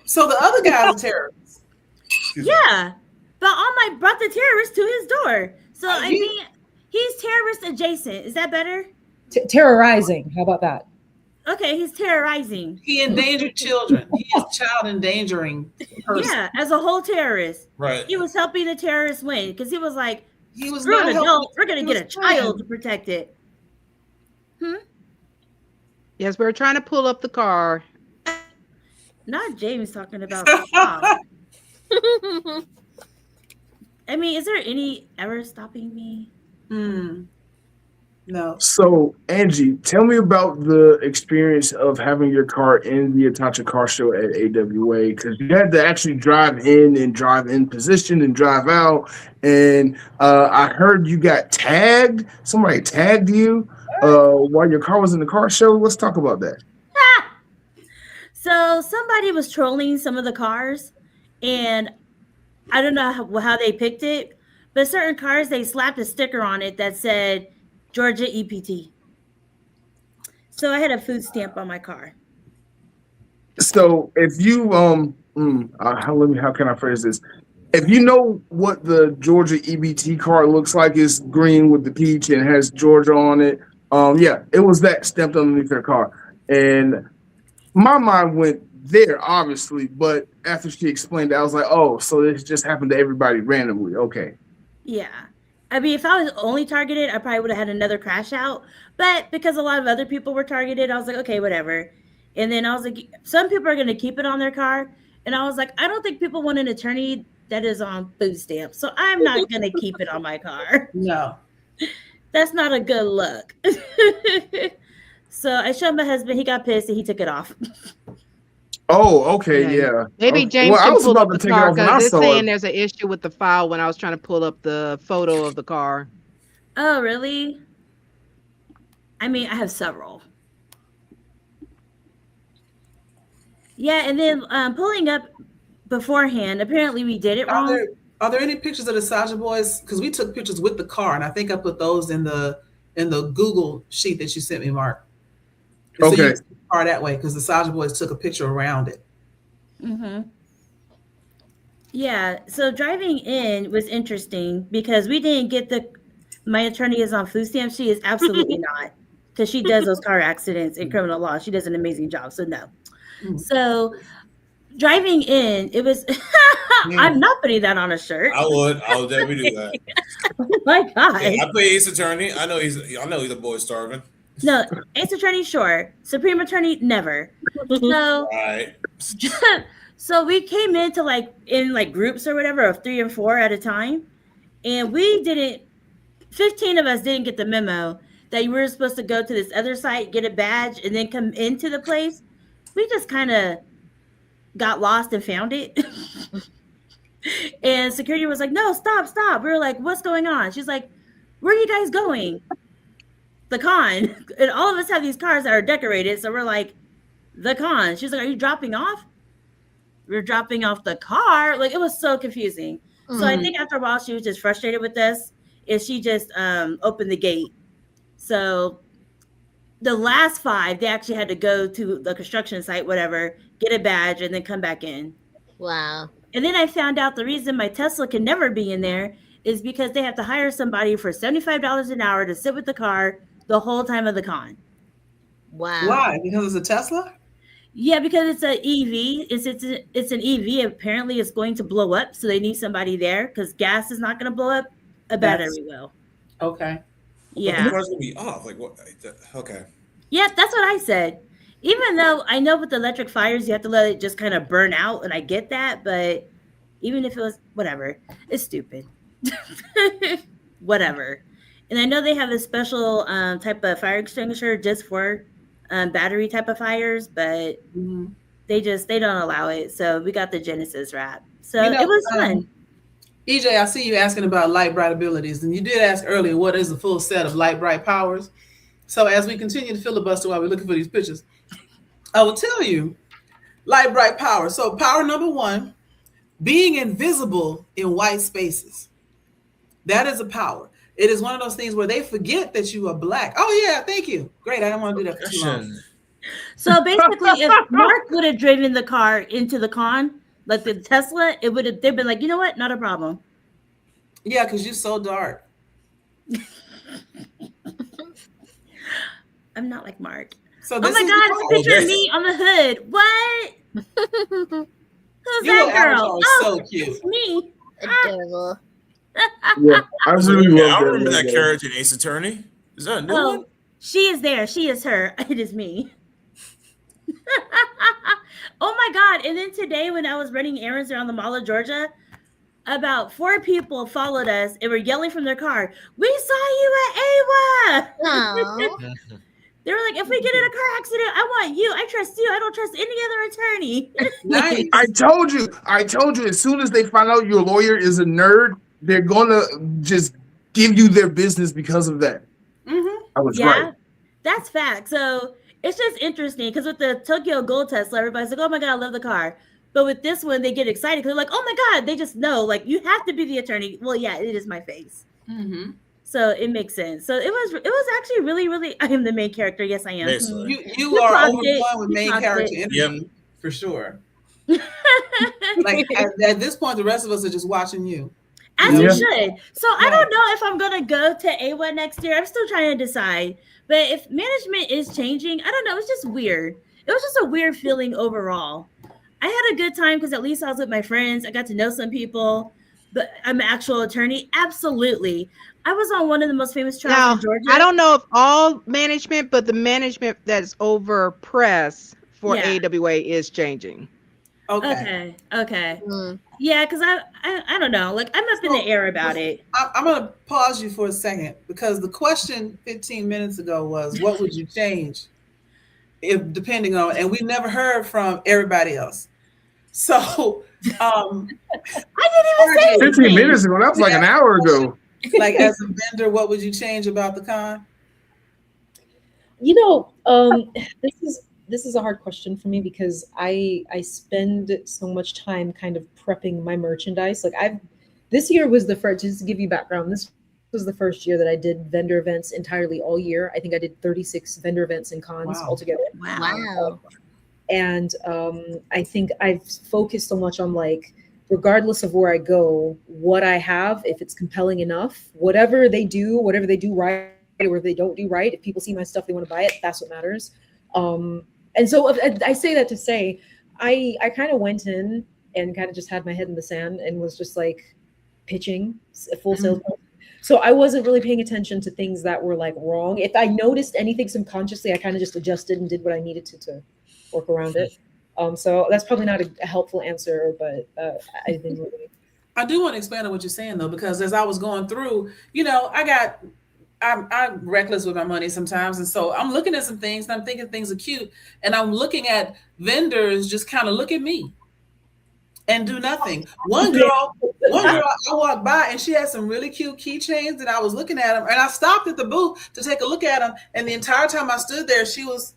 So the other guy's a terrorist. Yeah. But All Might brought the terrorist to his door. So, I you- mean, he's terrorist adjacent. Is that better? Terrorizing. How about that? Okay, he's terrorizing. He endangered children. He is child endangering person. Yeah, as a whole terrorist. Right. He was helping the terrorists win because he was like, He was screw not an helping. adult. We're going He to get a was trying. child to protect it. Yes, we're trying to pull up the car. Not James talking about stop. I mean, is there any ever stopping me? No. So, Angie, tell me about the experience of having your car in the Itachi Car Show at AWA, because you had to actually drive in position and drive out. And I heard you got tagged. Somebody tagged you while your car was in the car show. Let's talk about that. So somebody was trolling some of the cars, and I don't know how they picked it, but certain cars they slapped a sticker on it that said Georgia EPT. So I had a food stamp on my car. So, if you how can I phrase this? If you know what the Georgia EBT card looks like, it's green with the peach and has Georgia on it. Yeah, it was that stamped underneath her car. And my mind went there, obviously, but after she explained it, I was like, oh, so this just happened to everybody randomly. Okay. Yeah. I mean, if I was only targeted, I probably would have had another crash out. But because a lot of other people were targeted, I was like, okay, whatever. And then I was like, some people are going to keep it on their car. And I was like, I don't think people want an attorney that is on food stamps. So I'm not going to keep it on my car. No. That's not a good look. So I showed my husband. He got pissed and he took it off. Oh, okay, yeah. Maybe Okay. James Well, I can was pull about up to the take it car off when I because it's saw saying it. there's an issue with the file when I was trying to pull up the photo of the car. Oh, really? I mean, I have several. Yeah, and then pulling up beforehand, apparently we did it wrong. Are there any pictures of the Saja boys? Because we took pictures with the car, and I think I put those in the Google sheet that you sent me, Mark. And so you Okay. can see the car that way because the Saja boys took a picture around it. Mm-hmm. Yeah, so driving in was interesting because we didn't get my attorney is on food stamps. She is absolutely not, because she does those car accidents and criminal law. She does an amazing job. So no. So driving in, it was I'm not putting that on a shirt. I would definitely do that. Oh my God. Yeah, I play Ace Attorney. I know he's a boy starving. No, Ace Attorney, sure. Supreme Attorney, never. So Right. so we came into in groups or whatever of 3 and 4 at a time. And 15 of us didn't get the memo that you were supposed to go to this other site, get a badge, and then come into the place. We just kind of got lost and found it. And security was like, no, stop. We were like, what's going on? She's like, where are you guys going? The con. And all of us have these cars that are decorated. So we're like, the con. She's like, are you dropping off? We're dropping off the car. Like, it was so confusing. So I think after a while, she was just frustrated with us. And she just opened the gate. So the last 5, they actually had to go to the construction site, whatever, get a badge, and then come back in. Wow. And then I found out the reason my Tesla can never be in there is because they have to hire somebody for $75 an hour to sit with the car the whole time of the con. Wow. Why? Because it's a Tesla? Yeah, because it's an EV. It's an EV. Apparently, it's going to blow up, so they need somebody there because gas is not going to blow up. A battery will. Okay. Yeah. But the car's gonna be off. Like what? Okay. Yeah, that's what I said. Even though I know with the electric fires, you have to let it just kind of burn out, and I get that, but even if it was whatever, it's stupid. Whatever. And I know they have a special type of fire extinguisher just for battery type of fires, but they don't allow it. So we got the Genesis wrap. So it was fun. EJ, I see you asking about light bright abilities, and you did ask earlier what is the full set of light bright powers. So as we continue to filibuster while we're looking for these pictures, I will tell you light bright power. So power number 1, being invisible in white spaces. That is a power. It is one of those things where they forget that you are black. Oh yeah, thank you. Great. I don't want to do that for too long. So basically, if Marc would have driven the car into the con, like the Tesla, they'd been like, you know what? Not a problem. Yeah, because you're so dark. I'm not like Marc. So oh this my is God, it's a picture of me on the hood. What? Who's Your that girl? avatar is so cute. It's me. Adorable. Yeah, I really love I that. remember that character in Ace Attorney. Is that a new one? She is there. She is her. It is me. Oh my God. And then today when I was running errands around the Mall of Georgia, about 4 people followed us and were yelling from their car, "We saw you at AWA!" Oh. They were like, "If we get in a car accident, I want you. I trust you. I don't trust any other attorney." Nice. I told you. As soon as they find out your lawyer is a nerd, they're gonna just give you their business because of that. Mm-hmm. I was right. That's fact. So it's just interesting because with the Tokyo Gold Tesla, everybody's like, "Oh my god, I love the car." But with this one, they get excited because they're like, "Oh my god!" They just know, like, you have to be the attorney. Well, yeah, it is my face. Mm-hmm. So it makes sense. So it was actually really, really. I am the main character. Yes, I am. Basically. You are clocked overflowing it. with You main clocked character it. energy for sure. Like at this point, the rest of us are just watching you. As you Yeah. should. So I don't know if I'm gonna go to AWA next year. I'm still trying to decide. But if management is changing, I don't know. It's just weird. It was just a weird feeling overall. I had a good time because at least I was with my friends. I got to know some people. But I'm an actual attorney. Absolutely. I was on one of the most famous trials Now, in Georgia. I don't know if all management, but the management that's over press for Yeah. AWA is changing. Okay. Okay. Mm. Yeah, because I don't know. Like, I'm up in the air about it. I'm going to pause you for a second because the question 15 minutes ago was, what would you change if depending on, and we've never heard from everybody else. So, I didn't even say 15 anything. minutes ago. That was like an hour ago. like as a vendor, what would you change about the con? You know, this is a hard question for me because I spend so much time kind of prepping my merchandise. Like this year was the first, just to give you background, this was the first year that I did vendor events entirely all year. I think I did 36 vendor events and cons altogether. Wow. And I think I've focused so much on, like, regardless of where I go, what I have, if it's compelling enough, whatever they do right or if they don't do right, if people see my stuff, they want to buy it, that's what matters. And so I say that to say, I kind of went in and kind of just had my head in the sand and was just like pitching a full sales. So I wasn't really paying attention to things that were like wrong. If I noticed anything subconsciously, I kind of just adjusted and did what I needed to work around it. So that's probably not a helpful answer, but I think I do want to expand on what you're saying though, because as I was going through, you know, I'm reckless with my money sometimes. And so I'm looking at some things and I'm thinking things are cute. And I'm looking at vendors just kind of look at me and do nothing. One girl, I walked by and she had some really cute keychains and I was looking at them and I stopped at the booth to take a look at them. And the entire time I stood there, she was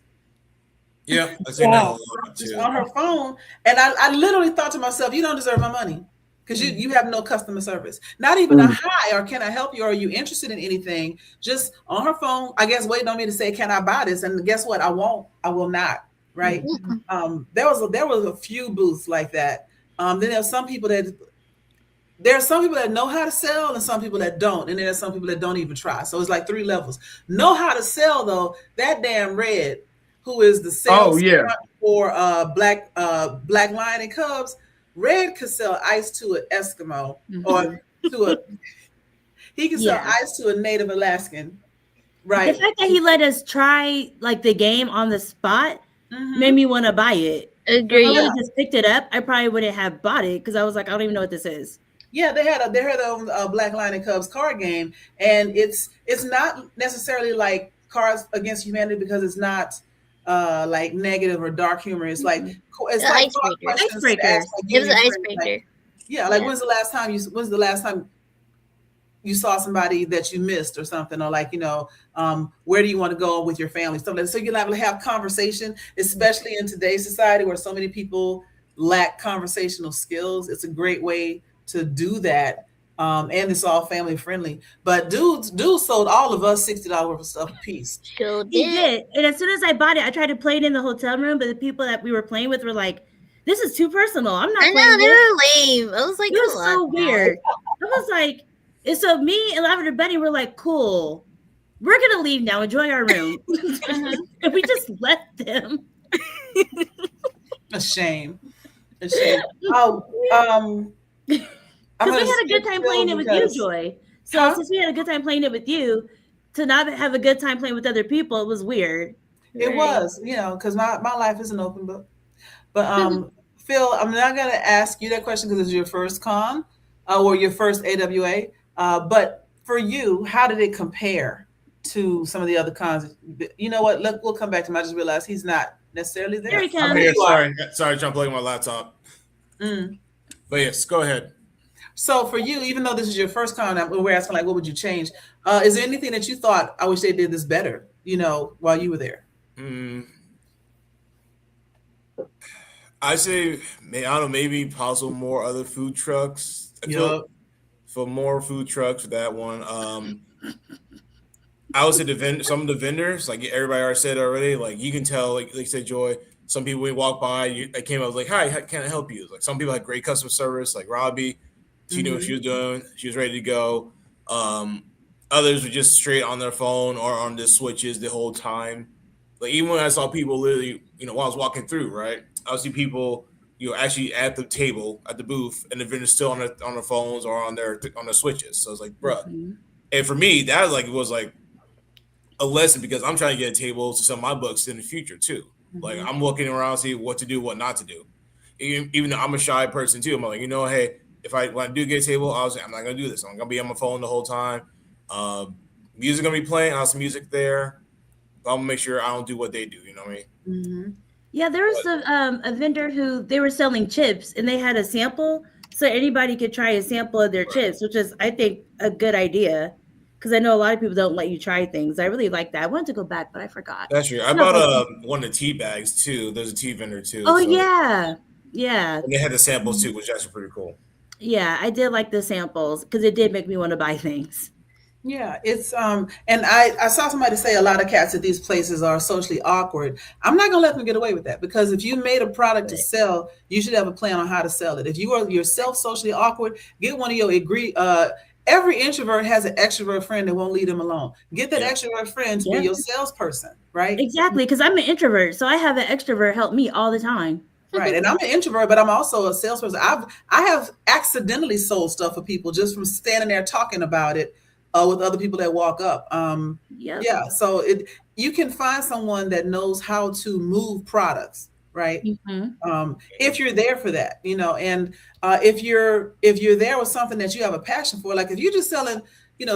I seen that a lot just too. on her phone. And I literally thought to myself, you don't deserve my money. Because you have no customer service. Not even a hi, or can I help you? Or are you interested in anything? Just on her phone, I guess, waiting on me to say, can I buy this? And guess what? I won't. I will not. Right. There was a few booths like that. Then there's some people that know how to sell and some people that don't. And then there's some people that don't even try. So it's like 3 levels. Know how to sell though. That damn Red, who is the sales for Black Lion and Cubs. Red could sell ice to an Eskimo or he can sell ice to a Native Alaskan. Right. The fact that he let us try like the game on the spot made me want to buy it. Agreed. If I would have just picked it up, I probably wouldn't have bought it because I was like, I don't even know what this is. Yeah, they had a Black Lion and Cubs card game, and it's not necessarily like Cards Against Humanity because it's not like negative or dark humor. It's like icebreaker. It was an icebreaker. Yeah, like when's the last time you saw somebody that you missed or something, or like, you know, where do you want to go with your family, stuff like that. So you can have conversation, especially in today's society where so many people lack conversational skills. It's a great way to do that. And it's all family friendly. But dude sold all of us $60 worth of stuff a piece. Sure did. He did. And as soon as I bought it, I tried to play it in the hotel room, but the people that we were playing with were like, this is too personal. I'm not I playing know, they this. were lame. I was like, It was so weird. I was like, and so me and Lavender Bunny were like, cool. We're gonna leave now. Enjoy our room. And we just left them. A shame. Oh, because we had a good time playing it with you, Joy. So since we had a good time playing it with you, to not have a good time playing with other people, it was weird. It was, you know, because my life is an open book. But Phil, I'm not gonna ask you that question because it's your first con. or your first AWA. But for you, how did it compare to some of the other cons? You know what? We'll come back to him. I just realized he's not necessarily there. Here he I'm comes. here. Sorry, trying to plug in my laptop. Mm. But yes, go ahead. So for you, even though this is your first con, we're asking like, what would you change? Is there anything that you thought, I wish they did this better, while you were there? I say, I don't know, maybe possible more other food trucks. I feel for more food trucks for that one. I would say some of the vendors, like everybody already said already, like you can tell, like you said, Joy, some people when you walk by, I came up like, hi, how can I help you? Like some people had great customer service, like Robbie, she knew what she was doing. She was ready to go. Others were just straight on their phone or on the switches the whole time. Like even when I saw people literally, while I was walking through, right, I would see people, actually at the table at the booth, and the vendors still on their phones or on their switches. So it's like, bruh. And for me, that was like a lesson because I'm trying to get a table to sell my books in the future too. Like I'm looking around, see what to do, what not to do. Even though I'm a shy person too, I'm like, hey, when I do get a table, I'm not gonna do this. I'm gonna be on my phone the whole time. Music gonna be playing. I have some music there. But I'm gonna make sure I don't do what they do. You know what I mean? Yeah, there was a vendor who they were selling chips and they had a sample, so anybody could try a sample of their chips, which is, I think, a good idea. Because I know a lot of people don't let you try things. I really like that. I wanted to go back, but I forgot. That's true. I bought one of the tea bags too. There's a tea vendor too. Oh, so. Yeah. And they had the samples too, which is actually pretty cool. Yeah, I did like the samples because it did make me want to buy things. Yeah, it's and I saw somebody say a lot of cats at these places are socially awkward. I'm not gonna let them get away with that because if you made a product to sell, you should have a plan on how to sell it. If you are yourself socially awkward, get one of your every introvert has an extrovert friend that won't leave them alone. Get that extrovert friend to be your salesperson, right? Exactly, because I'm an introvert, so I have an extrovert help me all the time. Right, and I'm an introvert, but I'm also a salesperson. I have accidentally sold stuff for people just from standing there talking about it with other people that walk up. Yeah, so you can find someone that knows how to move products, right? If you're there for that, and if you're there with something that you have a passion for, like if you're just selling,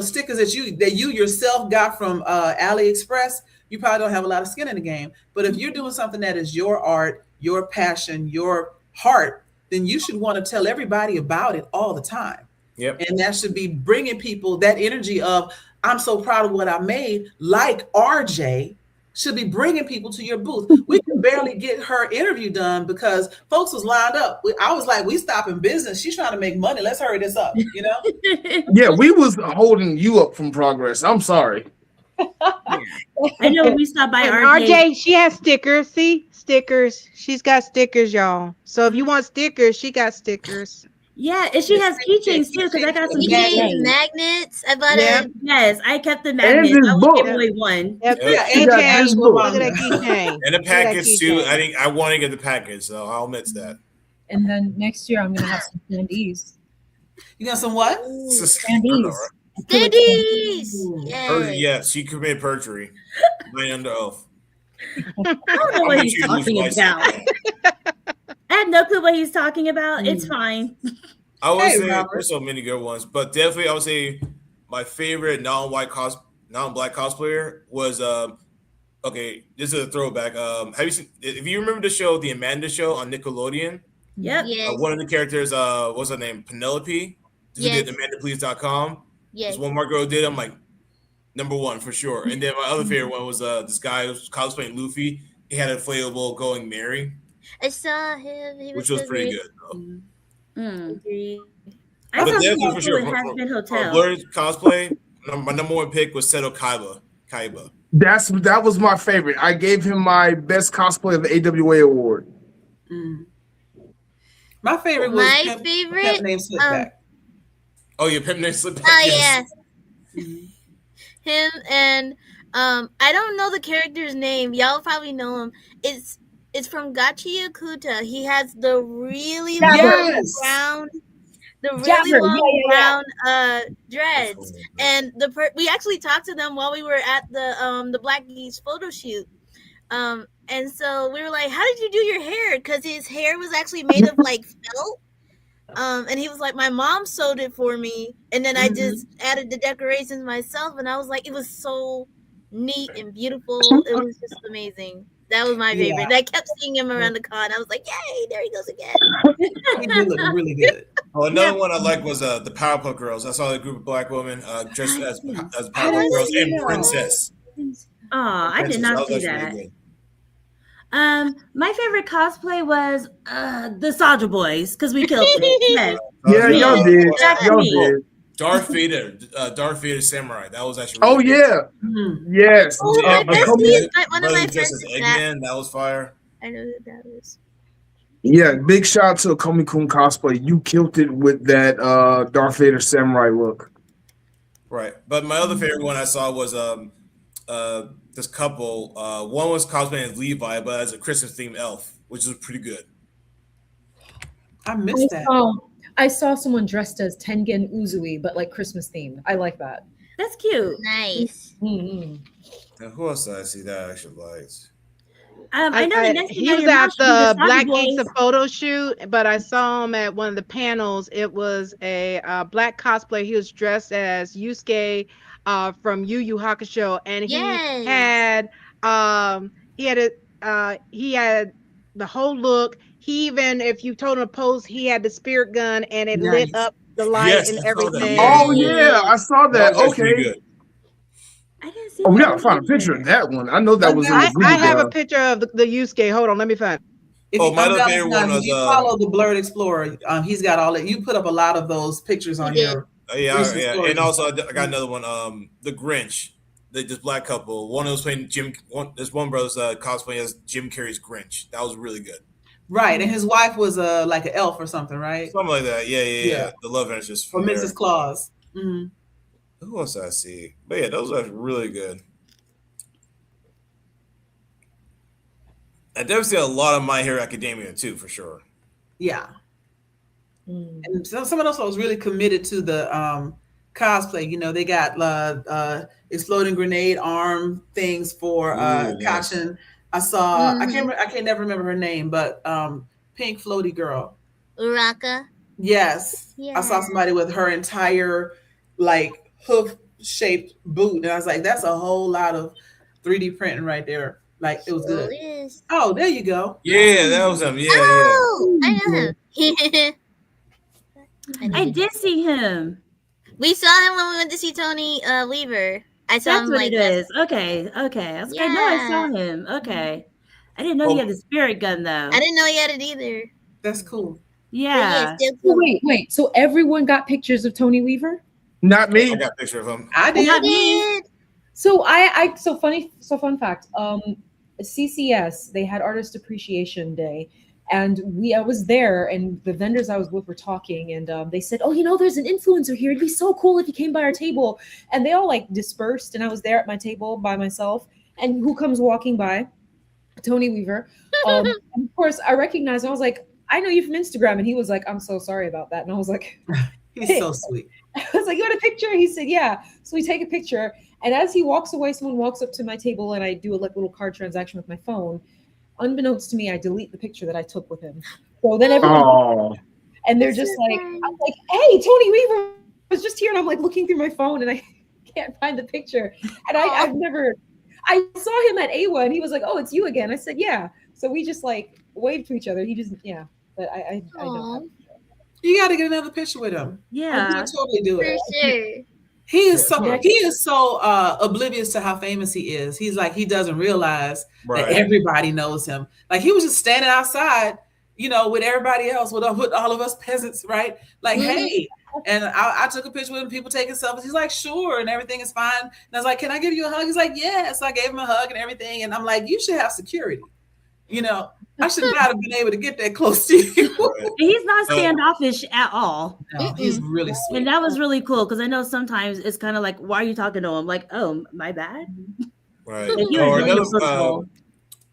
stickers that you yourself got from AliExpress, you probably don't have a lot of skin in the game. But if you're doing something that is your art, your passion, your heart, then you should want to tell everybody about it all the time. Yep. And that should be bringing people that energy of, I'm so proud of what I made, like RJ, should be bringing people to your booth. We could barely get her interview done because folks was lined up. I was like, we stopping business. She's trying to make money. Let's hurry this up, Yeah, we was holding you up from progress. I'm sorry. I know we stopped by RJ. She has stickers. See? Stickers. She's got stickers, y'all. So if you want stickers, she got stickers. Yeah, and she has keychains too, because I got some keychains, magnets. I bought it. Yes, I kept the magnets. I will give away one. Look at that keychain. And the package too. I want to get the package, so I'll admit that. And then next year I'm gonna have some candies. You got some what? Candies. Yes, she committed perjury. Laying under oath. I don't know what he's talking about. I have no clue what he's talking about. It's fine. I would say there's so many good ones, but definitely I would say my favorite non-black cosplayer was okay. This is a throwback. Have you seen? If you remember the show, the Amanda Show on Nickelodeon? Yep. Yes. One of the characters, what's her name? Penelope. Yes. Did AmandaPlease.com. Yes. This one more girl did. I'm like number one for sure. And then my other favorite one was this guy who was cosplaying Luffy. He had a inflatable going Mary. I saw him. Which was pretty good though. I But thought definitely for sure. Blerd cosplay. My number one pick was Seto Kaiba. That was my favorite. I gave him my best cosplay of the AWA award. My favorite was Pimp Named Slipback. Oh, your Pimp Named Slipback. Oh yes. Him and I don't know the character's name. Y'all probably know him. It's from Gachi Yakuta. He has the really long brown dreads. And we actually talked to them while we were at the Black Geese photo shoot. And so we were like, how did you do your hair? Because his hair was actually made of like felt. And he was like, my mom sewed it for me, and then I Mhm. just added the decorations myself, and I was like, it was so neat and beautiful. It was just amazing. That was my favorite. And I kept seeing him around the con. I was like, yay, there he goes again. He did look really good. Oh, another one I liked was the Powerpuff Girls. I saw a group of black women dressed as Powerpuff Girls and Princess. Oh, I did Princess. not was see actually that. really good. My favorite cosplay was the Soldier Boys because we killed it. Yes. Yeah, y'all did. That's Y'all me. did. Darth Vader Samurai. That was actually Oh really good. yeah. Mhm. Yes. Oh, Yeah, my Come bestie, in. one of my Brother dressed friends as is that. Eggman. That was fire. I know who that was. Yeah, big shout out to Komi Kun cosplay. You killed it with that Darth Vader samurai look. Right. But my other favorite one I saw was this couple. One was cosplaying as Levi, but as a Christmas themed elf, which was pretty good. I missed that. I saw someone dressed as Tengen Uzui, but like Christmas themed. I like that. That's cute. Nice. Mm-hmm. Now, who else did I see that I actually liked? I know the next thing he on was your at mouth should be the Soldier Black Boys. Geeks photo shoot, but I saw him at one of the panels. It was a black cosplay. He was dressed as Yusuke from Yu Yu Hakusho, and Yes. he had the whole look. He even, if you told him to pose, he had the spirit gun, and it lit Nice. up the light Yes, and I saw that. everything. Oh yeah, I saw That that. was actually Okay. pretty good. I didn't see Oh, we that gotta one find a picture either. of that one. I know that was in the I have a Google. picture of the Yusuke. Hold on, let me find it. If Oh, you, my I'm other down favorite to one if was, you follow the Blerd Explorer, he's got all that. You put up a lot of those pictures on did. your Yeah, recent yeah. stories. And also I got another one. The Grinch. This black couple. One of was playing this one brother's cosplaying as Jim Carrey's Grinch. That was really good. Right, and his wife was like an elf or something, right? Something like that. Yeah. The love interest Or from there. Mrs. Claus. Mm-hmm. Who else did I see? But yeah, those are really good. I definitely see a lot of My Hero Academia too, for sure. Yeah. Mm. And someone else was really committed to the cosplay. You know, they got exploding grenade arm things for Ooh, nice. Kachin. I saw I Mhm. can't never remember her name, but pink floaty girl. Uraka. Yes. I Yeah. saw somebody with her entire like hoof shaped boot, and I was like, that's a whole lot of 3D printing right there. Like it was So good. is. Oh, there you go. Yeah, that was him. Yeah. Oh, I know him. I did see him. We saw him when we went to see Tony Weaver. I saw That's him what like it is. Okay. I was like, I know I saw him. Okay. I didn't know he Oh. had the spirit gun though. I didn't know he had it either. That's cool. But Yeah. still Oh, cool. wait. So everyone got pictures of Tony Weaver? Not I me. got a picture of him. I did. Not me. Did. So fun fact. CCS, they had Artist Appreciation Day, and I was there, and the vendors I was with were talking, and they said, "Oh, there's an influencer here. It'd be so cool if he came by our table." And they all like dispersed, and I was there at my table by myself. And who comes walking by? Tony Weaver. And of course, I recognized. I was like, "I know you from Instagram," and he was like, "I'm so sorry about that." And I was like, He's so sweet. I was like, "You want a picture?" He said, "Yeah." So we take a picture, and as he walks away, someone walks up to my table, and I do a little card transaction with my phone. Unbeknownst to me, I delete the picture that I took with him. So then everyone, Oh, and they're That's just so like, fun. I'm like, "Hey, Tony Weaver was just here," and I'm like looking through my phone, and I can't find the picture. And I saw him at AWA, and he was like, "Oh, it's you again." I said, "Yeah." So we just like waved to each other. He just, yeah, but I don't Aw, have. You got to get another picture with him. Yeah. I totally do for it. sure. He is so Yeah. oblivious to how famous he is. He's like he doesn't realize Right. that everybody knows him. Like he was just standing outside, with everybody else, with all of us peasants, right? Like, Mhm. hey. And I took a picture with him, people taking selfies. He's like, sure, and everything is fine. And I was like, can I give you a hug? He's like, yes. I gave him a hug and everything. And I'm like, you should have security. I should not have been able to get that close to you. Right. He's not standoffish at all. No, he's really sweet. And that was really cool because I know sometimes it's kind of like, why are you talking to him? Like, oh, my bad. Right. Like, you Or were really another, personal.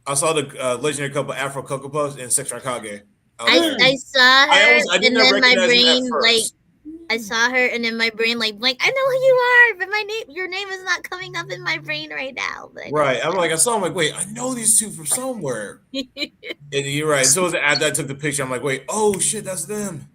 I saw the legendary couple Afro Cocoa Puffs in Sex Kage. I saw her, I did and not then my recognize him at brain first. like I saw her, and then my brain like I know who you are, but your name is not coming up in my brain right now. But I know Right. who I'm you like, I saw him like, wait, I know these two from somewhere. And you're right. So after I took the picture, I'm like, wait, oh shit, that's them.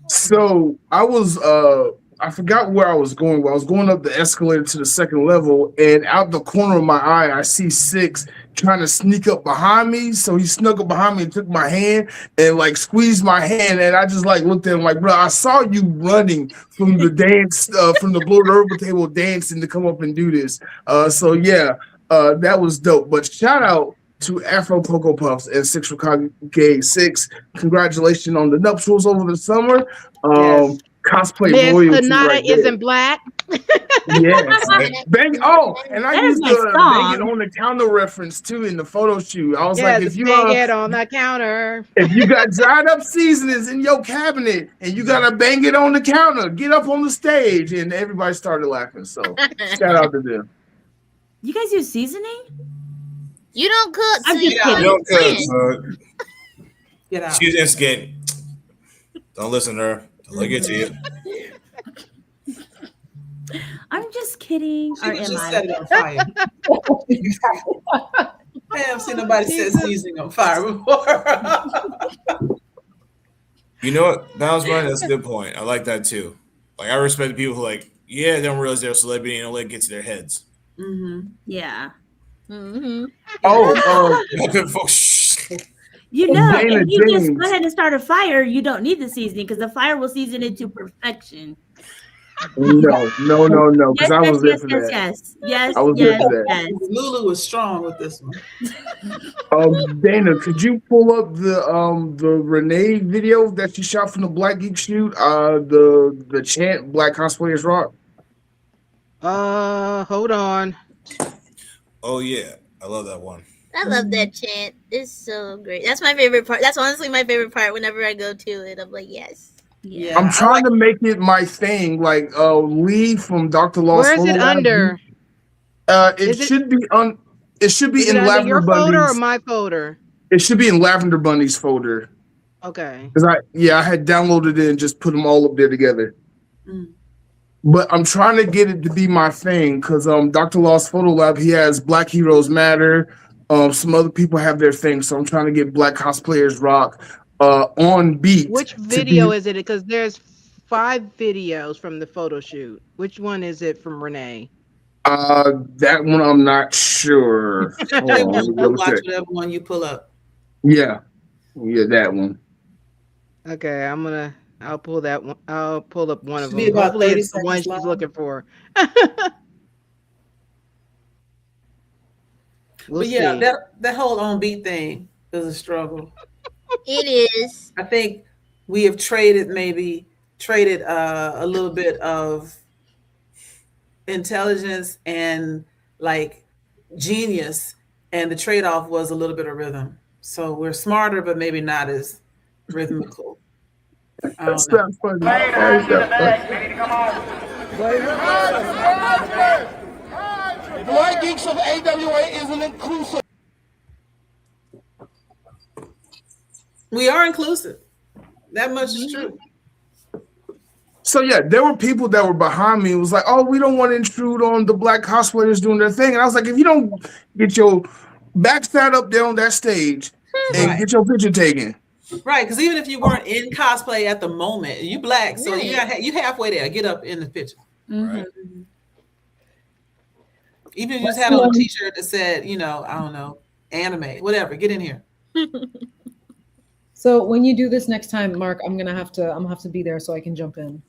So I forgot where I was going. I was going up the escalator to the second level, and out the corner of my eye, I see Six trying to sneak up behind me. So he snuck up behind me and took my hand and like squeezed my hand, and I just like looked at him like, bro, I saw you running from the dance, from the Blerd table dancing to come up and do this. So yeah, that was dope. But shout out to Afro Cocoa Puffs and Six Rakage 6. Congratulations on the nuptials over the summer. Yes. Cosplay Miss royalty Hanada right there. isn't black. Yes. Bang. Oh, and I That used is my the bang it song. on the counter reference too in the photo shoot. I was Yes, like, if you bang it on the counter. if you got dried up seasonings in your cabinet and you gotta bang it on the counter, get up on the stage, and everybody started laughing. So shout out to them. You guys use seasoning? You don't cook, I'm so just you kidding. You don't cook, son. Get out. She's instigating. Don't listen to her. Don't let it to you. I'm just kidding. She Or would am just I? set it on fire. I haven't seen nobody set seasoning on fire before. You know what? Bounce Run, that's a good point. I like that too. Like, I respect the people who they don't realize they're a celebrity and don't let it get to their heads. Mm-hmm. Yeah. Mm-hmm. Oh, Folks, You know, Dana if you just James. go ahead and start a fire, you don't need the seasoning because the fire will season it to perfection. no, because Yes, I was there yes, for yes, that. yes, yes, I was there yes, for that. yes. Lulu was strong with this one. Dana, could you pull up the Renee video that you shot from the Black Geek shoot? The chant Black Cosplayers Rock. Hold on. oh yeah, I love that one. I love that chant. It's so great. That's my favorite part. That's honestly my favorite part. Whenever I go to it, I'm like, yes. Yeah, I'm trying to make it my thing, like Lee from Dr. Lost. Where is it under? It should be on. It should be Is it in under Lavender your folder or Bunny's. my folder? It should be in Lavender Bunny's folder. Okay. Because I had downloaded it and just put them all up there together. Mm. But I'm trying to get it to be my thing because Dr. Lost Photo Lab, he has Black Heroes Matter. Some other people have their thing, so I'm trying to get Black Cosplayers Rock on beat. Which video is it? Because there's 5 videos from the photo shoot. Which one is it from Renee? That one I'm not sure. Hold on, let me We'll double watch check. whatever one you pull up. Yeah, that one. Okay, I'll pull that one. I'll pull up one of Should be them. about Hopefully 30 it's the one she's seconds long. looking for. But yeah, that whole on beat thing is a struggle. It is. I think we have traded a little bit of intelligence and like genius, and the trade-off was a little bit of rhythm. So we're smarter, but maybe not as rhythmical. I That's don't know. not funny. Why is that funny? The Black Geeks of AWA isn't inclusive. We are inclusive. That much is true. So yeah, there were people that were behind me. It was like, oh, we don't want to intrude on the Black cosplayers doing their thing. And I was like, if you don't get your backstab up there on that stage and Right. get your picture taken. Right, because even if you weren't in cosplay at the moment, you Black, so Right. you halfway there. Get up in the picture. Right. Even if you just had on a T-shirt that said, I don't know, anime, whatever. Get in here. So when you do this next time, Marc, I'm gonna have to be there so I can jump in.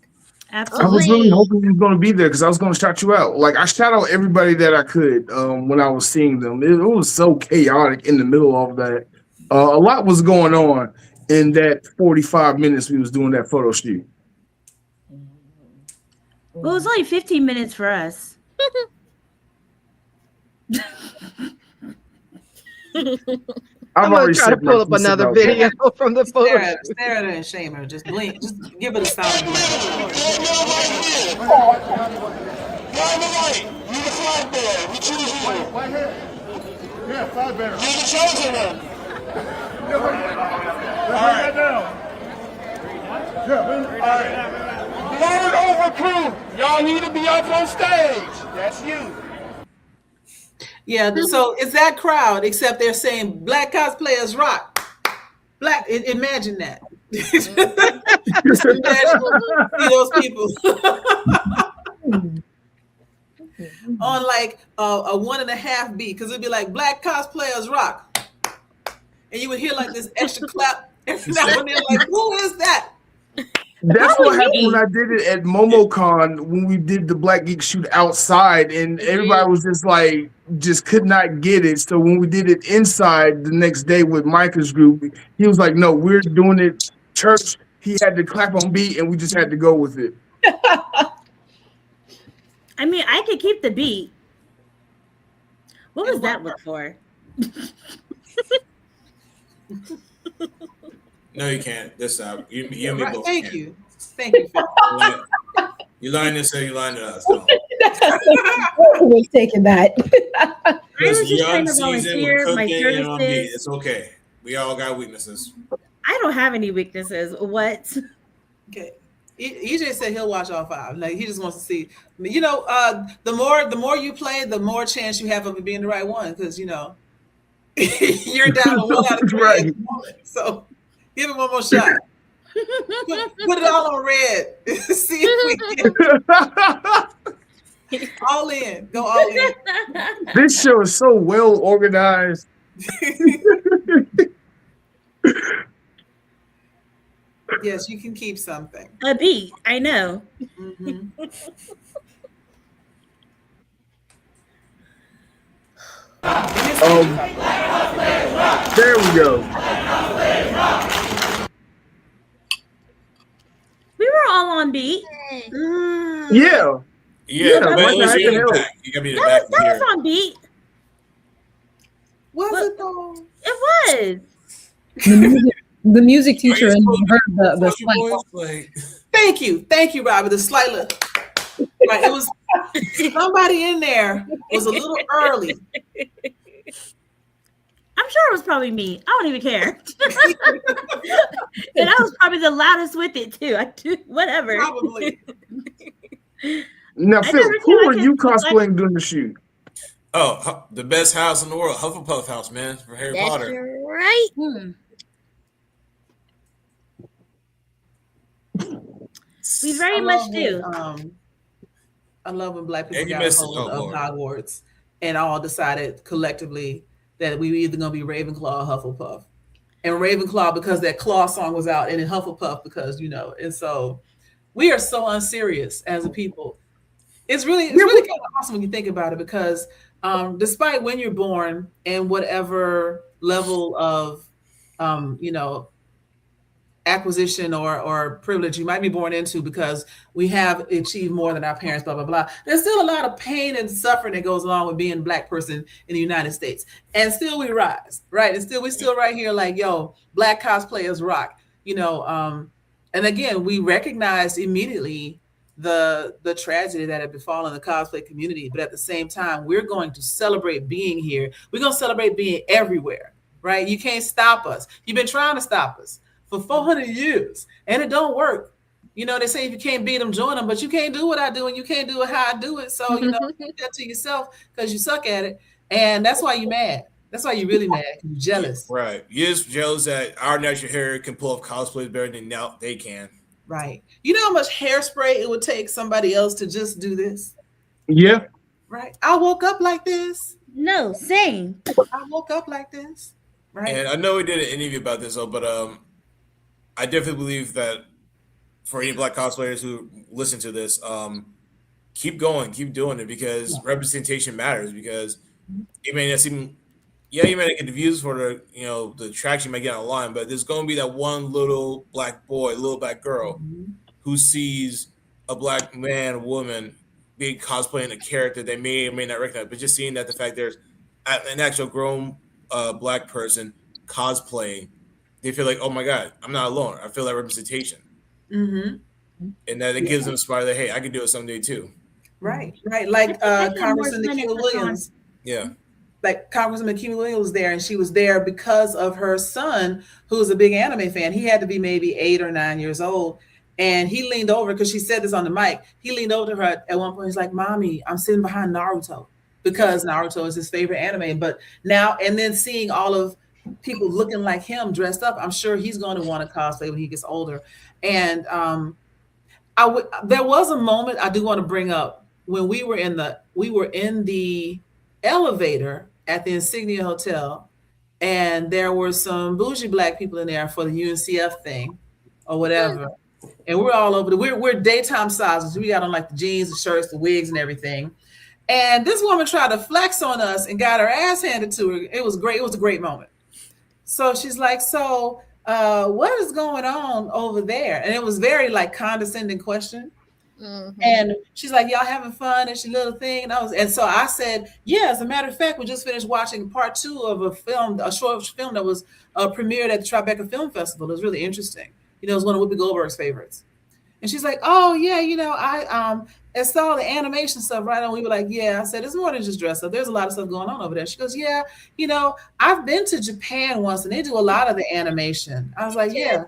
I Absolutely. was really hoping you was going to be there because I was going to shout you out. Like I shout out everybody that I could when I was seeing them. It was so chaotic in the middle of that. A lot was going on in that 45 minutes we was doing that photo shoot. Well, it was only 15 minutes for us. I'm gonna try to said my pull up piece another about that. video from the photo Stare at shoot. her and shame her. Just blink. Just give it a silent blink. Fly the light. You the flag bearer. We choose you. Right here. Yeah, flag bearer. You're the chosen one. All right. Blerd over crew. Y'all need to be up on stage. That's you. Yeah, so it's that crowd, except they're saying Black cosplayers rock. Black, imagine that. See those people on like a 1.5 beat, because it'd be like black cosplayers rock, and you would hear like this extra clap every now and then, like, who is that? That's what happened when I did it at MomoCon, when we did the Black Geek shoot outside, and everybody was just like, just could not get it. So when we did it inside the next day with Micah's group, he was like, no, we're doing it church. He had to clap on beat, and we just had to go with it. I mean, I could keep the beat. What was that look for? No, you can't. This out. You and me Right. both. Thank can't. you. Thank you, Phil. You lying to say you lying to us. No. We're taking that. I was just trying to Unseasoned, volunteer we're my cooking, and on meat. services. It's okay. We all got weaknesses. I don't have any weaknesses. What? Okay. EJ said he'll watch all 5. Like, he just wants to see. You know, the more you play, the more chance you have of it being the right one, because you know you're down to 1 out of 3 Right. at the moment. So give it one more shot. Put it all on red. See if we can all in. Go all in. This show is so well organized. Yes, you can keep something. A beat. I know. Mhm. There we go. We were all on beat. Yeah. Yeah, but why at least not? you're in Hell. the back. You gotta be in the That back was, that was here. on beat. Was What? it though? It was. The music Are teacher you and supposed heard the Fuck you, slight. boys. Like, Thank you, Robbie. The slight look. Right, it was somebody in there was a little early. I'm sure it was probably me. I don't even care. And I was probably the loudest with it too. I do whatever. Probably. Now, I Phil, never who said I are you could select- cosplaying during the shoot? oh, the best house in the world, Hufflepuff house, man, for Harry That's Potter. right. We very I much love do. when, I love when Black people And you got a missed it. hold Oh, of Lord. Hogwarts and all decided collectively that we were either going to be Ravenclaw or Hufflepuff. And Ravenclaw because that Claw song was out, and then Hufflepuff because, you know, and so we are so unserious as a people. It's really kind of awesome when you think about it, because despite when you're born and whatever level of, you know, acquisition or privilege you might be born into, because we have achieved more than our parents, blah, blah, blah. There's still a lot of pain and suffering that goes along with being a Black person in the United States. And still we rise, right? And we're still right here like, yo, Black cosplayers rock, you know. And again, we recognize immediately the tragedy that had befallen the cosplay community. But at the same time, we're going to celebrate being here. We're going to celebrate being everywhere, right? You can't stop us. You've been trying to stop us for 400 years, and it don't work. You know, they say if you can't beat them, join them, but you can't do what I do, and you can't do it how I do it. So, you know, keep that to yourself because you suck at it. And that's why you're mad. That's why you're really mad. You're jealous. Right. You're just jealous that our natural hair can pull off cosplays better than now they can. Right. You know how much hairspray it would take somebody else to just do this? Yeah. Right. I woke up like this. No, same. I woke up like this. Right. And I know we did an interview about this, though, but I definitely believe that for any Black cosplayers who listen to this, keep going, keep doing it, because representation matters. Because it may not seem, you may not get the views for the, you know, the traction you might get online, but there's going to be that one little Black boy, little Black girl who sees a Black man, woman being cosplaying a character they may or may not recognize, but just seeing that the fact there's an actual grown Black person cosplaying, they feel like, oh my God, I'm not alone. I feel that representation. And that it gives them inspired that, hey, I can do it someday too. Right. Like Congressman Nikema Williams. Yeah. Like Congressman Nikema Williams was there, and she was there because of her son, who was a big anime fan. He had to be maybe 8 or 9 years old. And he leaned over, because she said this on the mic. He leaned over to her at one point. He's like, Mommy, I'm sitting behind Naruto, because Naruto is his favorite anime. But now, and then seeing all of people looking like him dressed up. I'm sure he's going to want to cosplay when he gets older. And there was a moment I do want to bring up when we were in the elevator at the Insignia Hotel, and there were some bougie black people in there for the UNCF thing or whatever. And we're all over we're daytime sizes. We got on like the jeans, the shirts, the wigs, and everything. And this woman tried to flex on us and got her ass handed to her. It was great. It was a great moment. So she's like, so what is going on over there? And it was very like condescending question. Mm-hmm. And she's like, y'all having fun? And she little thing. And so I said, yeah, as a matter of fact, we just finished watching part 2 of a short film that was premiered at the Tribeca Film Festival. It was really interesting. You know, it was one of Whoopi Goldberg's favorites. And she's like, oh yeah, you know, I saw the animation stuff, right? And we were like, yeah. I said, it's more than just dress up. There's a lot of stuff going on over there. She goes, yeah, you know, I've been to Japan once and they do a lot of the animation. I was like, yeah.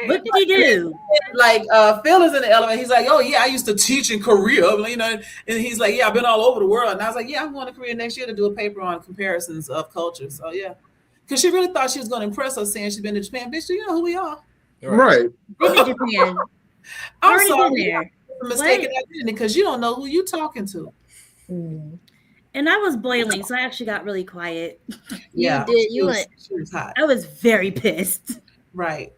What did he do? Like Phil is in the elevator. He's like, oh yeah, I used to teach in Korea, you know. And he's like, yeah, I've been all over the world. And I was like, yeah, I'm going to Korea next year to do a paper on comparisons of cultures. So yeah, because she really thought she was going to impress us saying she's been to Japan. Bitch, do you know who we are? Right. Been to Japan. I'm sorry, mistaken identity because you don't know who you talking to. And I was boiling, so I actually got really quiet. Yeah, you did. She was hot. I was very pissed. Right.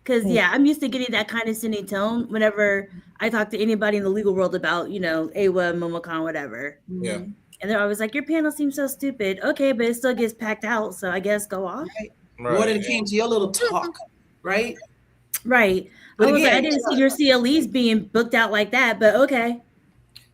Because, yeah, I'm used to getting that condescending tone whenever I talk to anybody in the legal world about, you know, AWA, MomoCon, whatever. Yeah. And they're always like, your panel seems so stupid. Okay, but it still gets packed out, so I guess go off. Right. More than it came to your little talk, right? Right. But I didn't see your CLEs being booked out like that, but okay.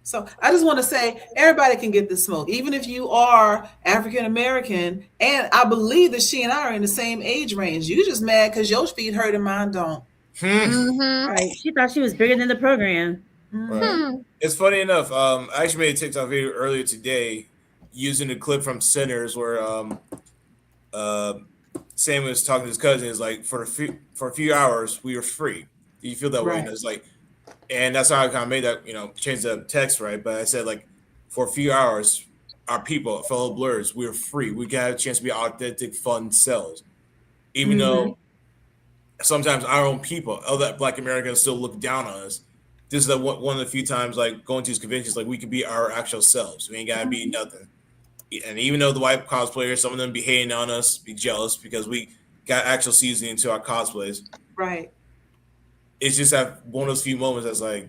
So I just want to say everybody can get this smoke, even if you are African American. And I believe that she and I are in the same age range. You just mad because your feet hurt and mine don't. Right. She thought she was bigger than the program. Right. It's funny enough. I actually made a TikTok video earlier today using a clip from Sinners where Sam was talking to his cousin. Is like for a few hours we were free. Do you feel that way? And it's like. And that's how I kind of made that, you know, change the text, right? But I said, like, for a few hours, our people, fellow Blurs, we were free. We got a chance to be authentic, fun selves. Even though sometimes our own people, other Black Americans still look down on us. This is one of the few times, like, going to these conventions, like, we could be our actual selves. We ain't got to be nothing. And even though the white cosplayers, some of them be hating on us, be jealous because we got actual seasoning to our cosplays. Right. It's just that one of those few moments that's like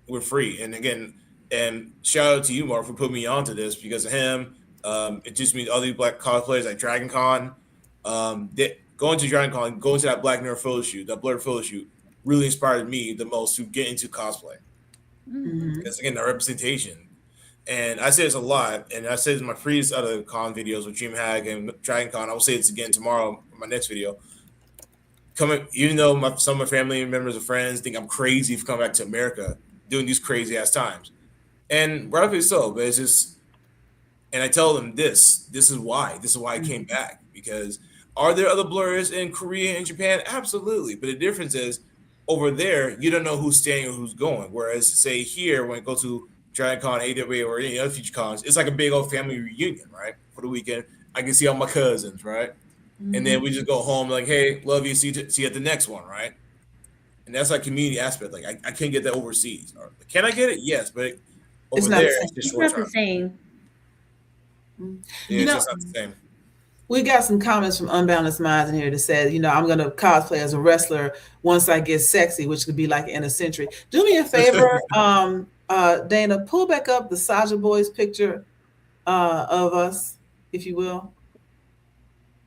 we're free. And again, and shout out to you, Marc, for putting me onto this because of him. It just means other Black cosplayers like Dragon Con. Going to Dragon Con, going to that Black Nerd photo shoot, that Blerd photo shoot, really inspired me the most to get into cosplay. Because again, the representation. And I say this a lot, and I said this in my previous other con videos with DreamHack and Dragon Con. I will say this again tomorrow in my next video. Even though some of my family members and friends think I'm crazy for coming back to America doing these crazy ass times, and rightfully so, but it's just, and I tell them this is why I came back, because are there other blurs in Korea and Japan? Absolutely, but the difference is over there you don't know who's staying or who's going, whereas say here when I go to Dragon Con, AWA, or any other future cons, it's like a big old family reunion, right? For the weekend, I can see all my cousins, right? And then we just go home like, hey, love you, see you at the next one, right? And that's like community aspect. Like I can't get that overseas. Can I get it? Yes, but over there, it's not the same. Yeah, it's just not the same. We got some comments from Unboundless Minds in here that said, you know, I'm going to cosplay as a wrestler once I get sexy, which could be like in a century. Do me a favor, Dana, pull back up the Saja Boys picture of us, if you will.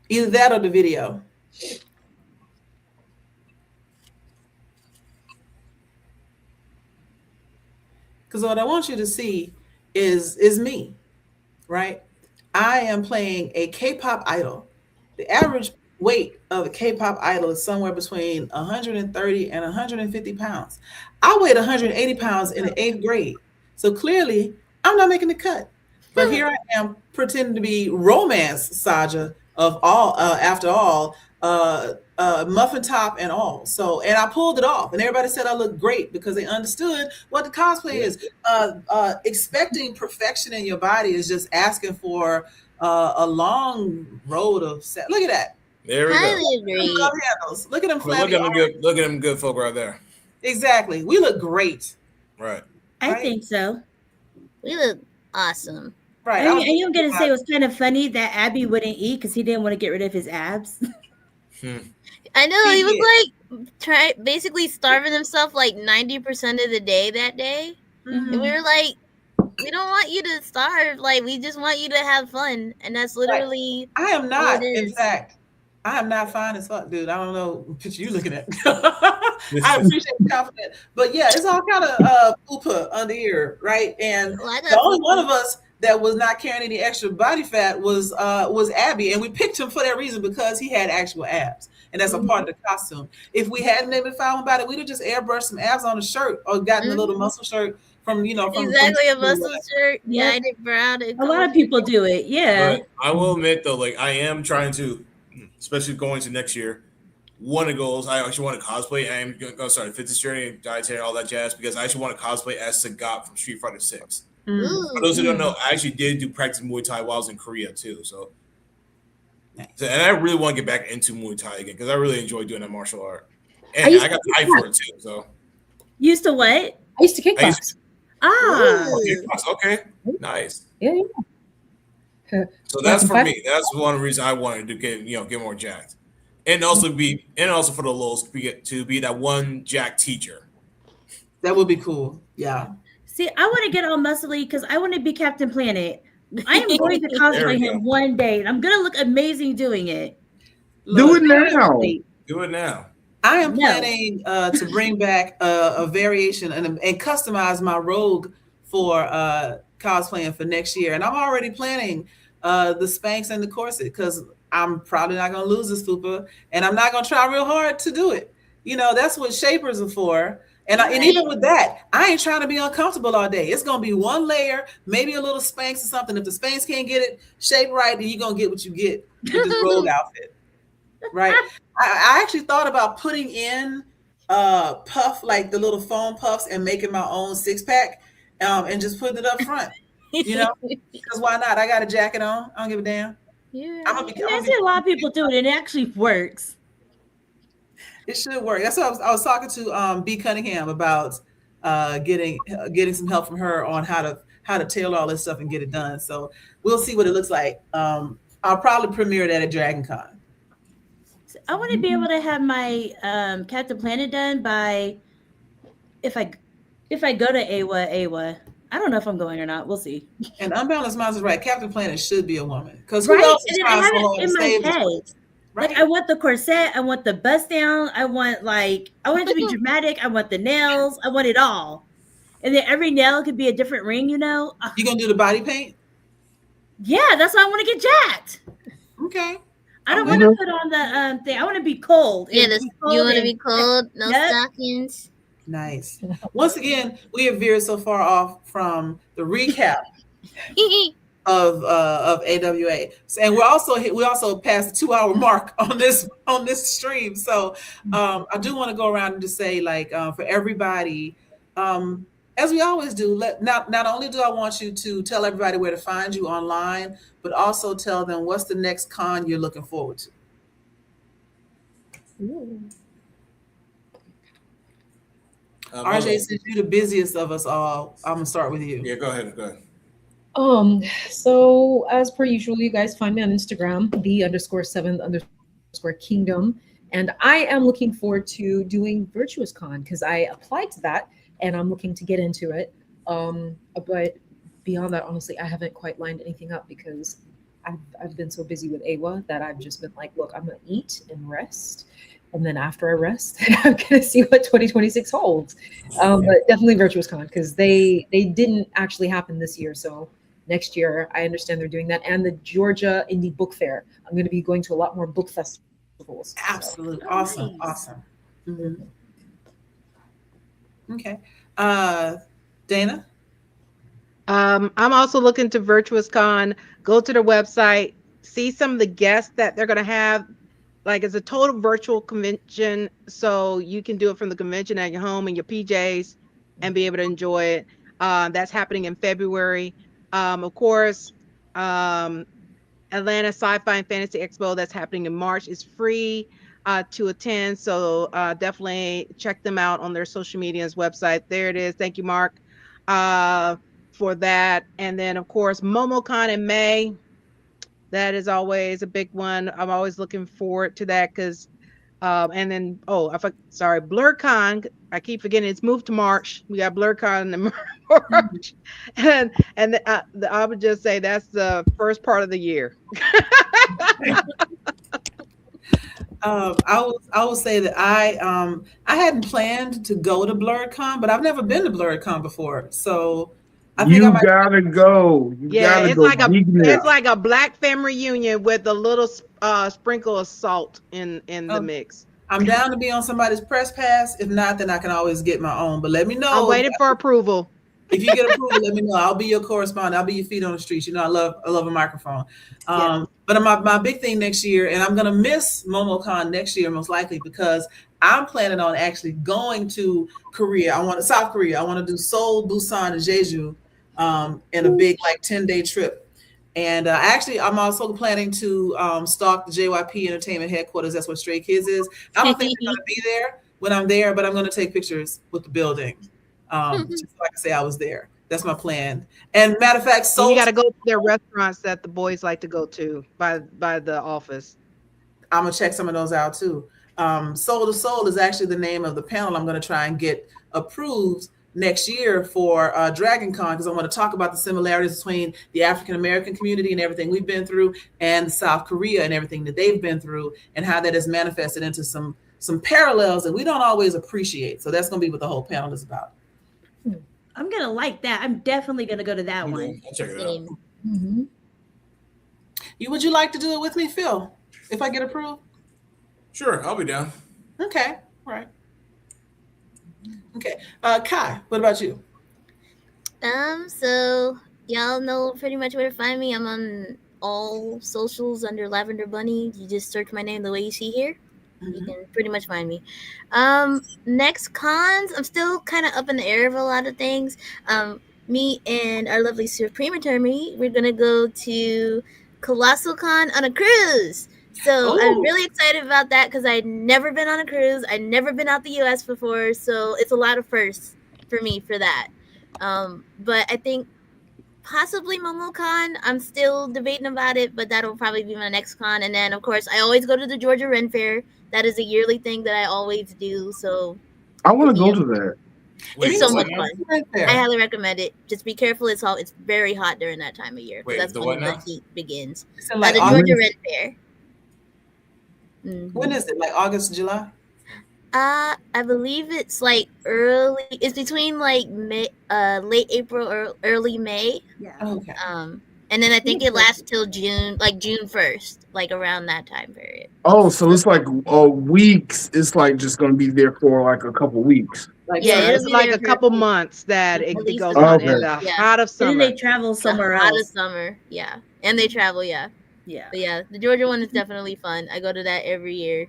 Either that or the video. Because what I want you to see is me, right? I am playing a K-pop idol. The average weight of a K-pop idol is somewhere between 130 and 150 pounds. I weighed 180 pounds in the 8th grade. So clearly, I'm not making the cut. But here I am pretending to be romance Saja of all, after all, muffin top and all. So, and I pulled it off, and everybody said I looked great because they understood what the cosplay is. Expecting perfection in your body is just asking for a long road of set. Look at that. There we go. Highly agree. Love handles. Look at them Look flabby at them arms. good. Look at them good folk right there. Exactly. We look great. Right. I Right? think so. We look awesome. Right. I am going to say it was kind of funny that Abby wouldn't eat because he didn't want to get rid of his abs. I know he He was like basically starving himself like 90% of the day that day. Mhm. And we were like, we don't want you to starve. Like, we just want you to have fun. And that's literally I am all not. it In is. fact, I am not fine as fuck, dude. I don't know what picture you looking at. I appreciate the compliment, but yeah, it's all kind of poo-poo under here, right? And Oh, I got the only poo-poo. one of us that was not carrying any extra body fat was Abby, and we picked him for that reason because he had actual abs, and that's a part of the costume. If we hadn't been able to find about it, we'd have just airbrushed some abs on the shirt or gotten a little muscle shirt from exactly a muscle shirt, Yep. dyed it brown. And A lot of people do it. Yeah. But I will admit though, like I am trying to, especially going to next year. One of the goals I actually want to cosplay. I am going to start a fitness journey, dietary, all that jazz, because I actually want to cosplay as Sagat from Street Fighter 6. For those who don't know, I actually did do practice Muay Thai while I was in Korea too. So and I really want to get back into Muay Thai again because I really enjoy doing that martial art, and I got the eye for it too. So Used to what? I used to kickbox. Okay, nice. Yeah. So that's for me. That's one reason I wanted to get more jacked, and also for the lows to be that one jack teacher. That would be cool. Yeah. See, I want to get all muscly because I want to be Captain Planet. I am going to There cosplay we him go. one day, and I'm going to look amazing doing it. Do it now. Do it now. I am planning to bring back a variation and customize my rogue for cosplaying for next year. And I'm already planning the Spanx and the corset because I'm probably not going to lose this fupa, and I'm not going to try real hard to do it. That's what shapers are for. And even with that, I ain't trying to be uncomfortable all day. It's going to be one layer, maybe a little Spanx or something. If the Spanx can't get it shaped right, then you're going to get what you get with this rogue outfit. Right. I actually thought about putting in puff, like the little foam puffs, and making my own 6-pack and just putting it up front. Because why not? I got a jacket on. I don't give a damn. Yeah. I see a lot of people do it, and it actually works. It should work. That's what I was talking to B Cunningham about getting some help from her on how to tailor all this stuff and get it done. So we'll see what it looks like. I'll probably premiere that at Dragon Con. I want to be able to have my Captain Planet done by if I go to AWA. I don't know if I'm going or not. We'll see. And Unbalanced Minds is right. Captain Planet should be a woman because Right? who else is And I trying have so hard it in to my save this head. place? Right? Like I want the corset, I want the bust down, I want it to be dramatic, I want the nails, I want it all. And then every nail could be a different ring, You gonna do the body paint? Yeah, that's why I want to get jacked. Okay. I don't want to put on the thing. I want to be cold. Yeah, you want to be cold, no stockings. Nice. Once again, we have veered so far off from the recap of AWA, and we also passed the 2-hour mark on this stream. So I do want to go around and just say, like, for everybody, as we always do, not only do I want you to tell everybody where to find you online, but also tell them what's the next con you're looking forward to. RJ, since you're the busiest of us all, I'm gonna start with you. Yeah, go ahead. So as per usual, you guys find me on Instagram, the_7_kingdom. And I am looking forward to doing Virtuous Con because I applied to that and I'm looking to get into it. But beyond that, honestly, I haven't quite lined anything up because I've been so busy with AWA that I've just been like, look, I'm gonna eat and rest. And then after I rest, I'm gonna see what 2026 holds. But definitely Virtuous Con because they didn't actually happen this year. So next year, I understand they're doing that. And the Georgia Indie Book Fair. I'm going to be going to a lot more book festivals. Absolutely. So. Awesome. Nice. Awesome. Mm-hmm. Okay. Dana? I'm also looking to Virtuous Con. Go to their website, see some of the guests that they're going to have. Like, it's a total virtual convention, so you can do it from the convention at your home in your PJs and be able to enjoy it. That's happening in February. Of course, Atlanta Sci-Fi and Fantasy Expo that's happening in March is free to attend. So definitely check them out on their social media's website. There it is. Thank you, Marc, for that. And then, of course, MomoCon in May. That is always a big one. I'm always looking forward to that because, and then, sorry, Blerdcon. I keep forgetting it's moved to March. We got Blerdcon in March, and I would just say that's the first part of the year. I will say that I hadn't planned to go to Blerdcon, but I've never been to Blerdcon before, so I think I You might. gotta go. You Yeah, gotta it's go. like a Geek it it's out. like a black family reunion with a little sprinkle of salt in the Oh, mix. I'm down to be on somebody's press pass. If not, then I can always get my own. But let me I'm know waiting for approval. if you get approval. Let me know. I'll be your correspondent. I'll be your feet on the streets. You know, I love a microphone. Yes. But my big thing next year, and I'm gonna miss MomoCon next year most likely because I'm planning on actually going to Korea. South Korea. I want to do Seoul, Busan, and Jeju in a big like 10-day trip. And actually, I'm also planning to stalk the JYP Entertainment headquarters. That's what Stray Kids is. I don't think they're going to be there when I'm there, but I'm going to take pictures with the building, just so I can say I was there. That's my plan. And matter of fact, And you Seoul. got to go to their restaurants that the boys like to go to by the office. I'm gonna check some of those out too. Soul to Soul is actually the name of the panel I'm going to try and get approved next year for Dragon Con because I want to talk about the similarities between the African American community and everything we've been through, and South Korea and everything that they've been through, and how that has manifested into some parallels that we don't always appreciate. So that's going to be what the whole panel is about. I'm gonna like that. I'm definitely gonna go to that one. I'll check it out. Mm-hmm. Would you like to do it with me, Phil? If I get approved? Sure, I'll be down. Okay, all right. Okay, Khy, what about you? So y'all know pretty much where to find me. I'm on all socials under Lavender Bunny. You just search my name the way you see here. You can pretty much find me. Next cons, I'm still kind of up in the air of a lot of things. Me and our lovely Supreme Attorney, we're gonna go to Colossal Con on a cruise. So I'm really excited about that because I'd never been on a cruise. I'd never been out the U.S. before, so it's a lot of firsts for me for that. But I think possibly MomoCon. I'm still debating about it, but that'll probably be my next con. And then, of course, I always go to the Georgia Ren Fair. That is a yearly thing that I always do. So I want to go to that. it's so much fun. Right there. I highly recommend it. Just be careful. It's very hot during that time of year. Wait, That's the when what the now? heat begins. So like the August, Georgia Ren Fair. when is it? Like August, July? I believe it's like early. It's between like May, late April or early May. Yeah. Okay. And then I think it lasts till June, like June 1st, like around that time period. Oh, so it's like weeks. It's like just going to be there for like a couple weeks. Like, Yeah, Yeah, it'll it's be like there a for couple few- months that at it least goes a on couple in the months, yeah. hot of Then summer. they travel somewhere Out of else. summer, yeah, and they travel, yeah. Yeah. But yeah, the Georgia one is definitely fun. I go to that every year.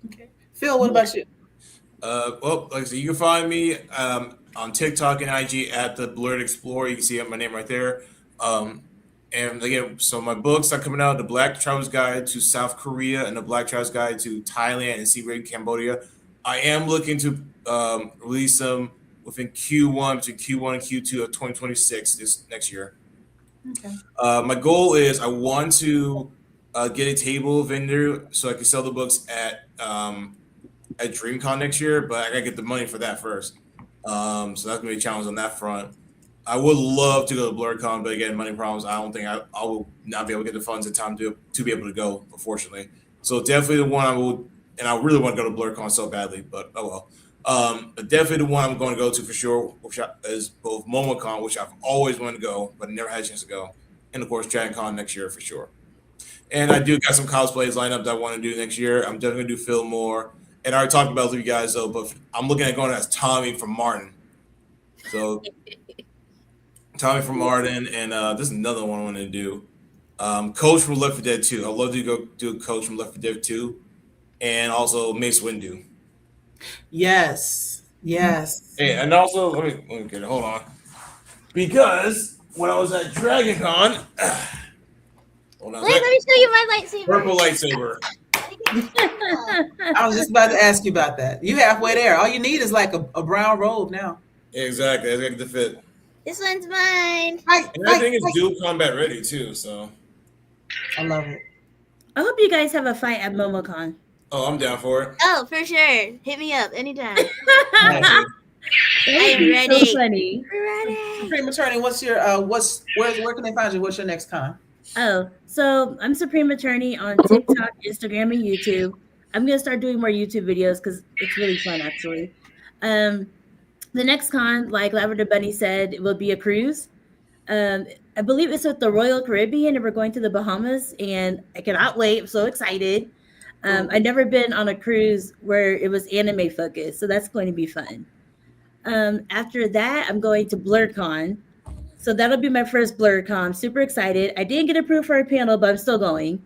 Okay. Phil, what about you? Well, like I said, you can find me on TikTok and IG at the Blerd Explorer. You can see my name right there. And again, so my books are coming out: The Black Traveler's Guide to South Korea and The Black Traveler's Guide to Thailand and Siem Reap, Cambodia. I am looking to release them within Q1 to Q1 and Q2 of 2026 this next year. Okay. My goal is I want to get a table vendor so I can sell the books at DreamCon next year, but I gotta get the money for that first. So that's gonna be a challenge on that front. I would love to go to Blerdcon, but again, money problems. I don't think I will not be able to get the funds in time to be able to go, unfortunately. So definitely the one I will, and I really want to go to Blerdcon so badly, but oh well. But definitely the one I'm going to go to for sure, which is both MomoCon, which I've always wanted to go, but never had a chance to go, and of course DragonCon next year for sure. And I do got some cosplays lined up that I want to do next year. I'm definitely going to do Phil more. And I already talked about you guys though, but I'm looking at going as Tommy from Martin. So Tommy from Martin, and this is another one I want to do. Coach from Left 4 Dead 2. I'd love to go do Coach from Left 4 Dead 2, and also Mace Windu. Yes. Yes. Hey, and also let me get it. Hold on, because when I was at DragonCon, Hold on. Wait, let me show you my lightsaber. Purple lightsaber. I was just about to ask you about that. You halfway there. All you need is like a brown robe now. Exactly. That's got to fit. This one's mine. And I think it's dual combat ready too. So I love it. I hope you guys have a fight at MomoCon. Oh, I'm down for it. Oh, for sure. Hit me up anytime. Nice. I'm ready. So funny. Ready. Supreme Attorney, what's your where can they find you? What's your next con? Oh, so I'm Supreme Attorney on TikTok, Instagram, and YouTube. I'm gonna start doing more YouTube videos because it's really fun, actually. The next con, like Lavender Bunny said, it will be a cruise. I believe it's with the Royal Caribbean, and we're going to the Bahamas, and I cannot wait. I'm so excited. I've never been on a cruise where it was anime focused, so that's going to be fun. After that, I'm going to BlerdCon. So that'll be my first BlerdCon. I'm super excited. I didn't get approved for a panel, but I'm still going.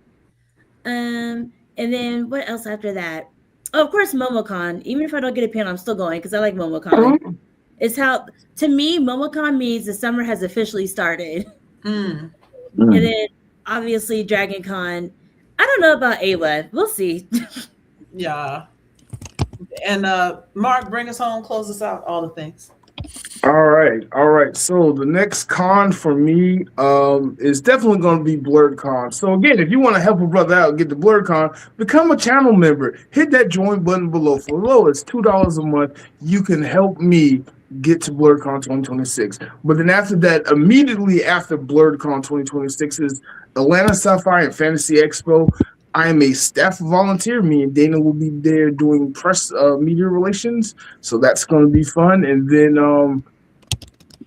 And then what else after that? Oh, of course, MomoCon. Even if I don't get a panel, I'm still going because I like MomoCon. It's how, to me, MomoCon means the summer has officially started. And then obviously DragonCon. I don't know about AWA. We'll see. Yeah. And Marc, bring us home, close us out, all the things. All right. So the next con for me is definitely going to be BlerdCon. So again, if you want to help a brother out, get the BlerdCon, become a channel member. Hit that join button below. For low, it's $2 a month. You can help me get to BlerdCon 2026. But then after that, immediately after BlerdCon 2026 is Atlanta Sci-Fi and Fantasy Expo. I am a staff volunteer. Me and Dana will be there doing press media relations. So that's going to be fun. And then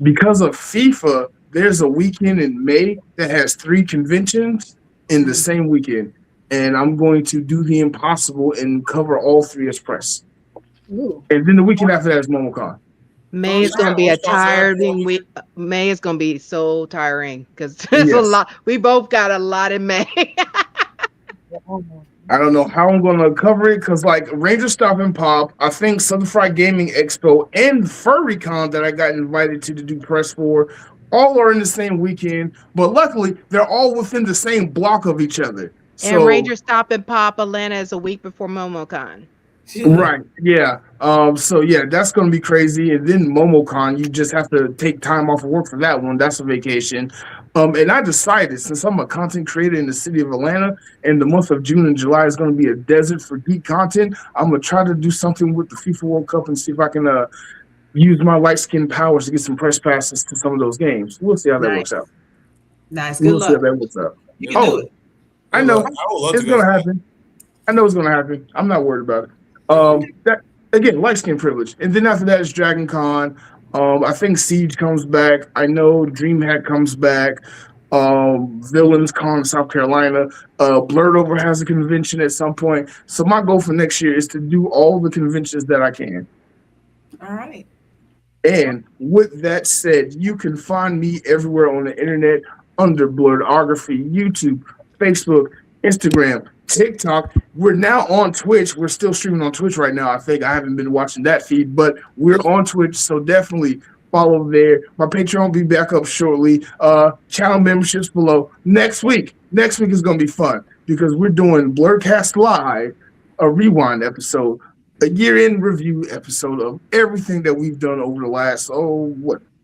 because of FIFA, there's a weekend in May that has 3 conventions in the same weekend. And I'm going to do the impossible and cover all 3 as press. Ooh. And then the weekend after that is MomoCon. May is going to be a tiring week. May is going to be so tiring because there's a lot. We both got a lot in May. I don't know how I'm going to cover it because, like, Ranger Stop and Pop, I think Southern Fried Gaming Expo, and FurryCon that I got invited to do press for, all are in the same weekend. But luckily, they're all within the same block of each other. And Ranger Stop and Pop Atlanta is a week before MomoCon. Right, yeah. So yeah, that's gonna be crazy. And then MomoCon, you just have to take time off of work for that one. That's a vacation. And I decided, since I'm a content creator in the city of Atlanta, and the month of June and July is gonna be a desert for geek content, I'm gonna try to do something with the FIFA World Cup and see if I can use my light skin powers to get some press passes to some of those games. We'll see how that works out. Nice, good luck. See how that works out. You can do it. I know it's gonna happen. I know it's gonna happen. I'm not worried about it. That again, light skin privilege, and then after that is DragonCon. I think Siege comes back. I know DreamHack comes back. Villains Con in South Carolina. Blerdover has a convention at some point. So my goal for next year is to do all the conventions that I can. All right. And with that said, you can find me everywhere on the internet under Blerdography, YouTube, Facebook, Instagram, TikTok. We're now on Twitch. We're still streaming on Twitch right now. I think I haven't been watching that feed, but we're on Twitch, so definitely follow there. My Patreon will be back up shortly. Channel memberships below. Next week is going to be fun because we're doing Blerdkast Live, a rewind episode, a year-end review episode of everything that we've done over the last,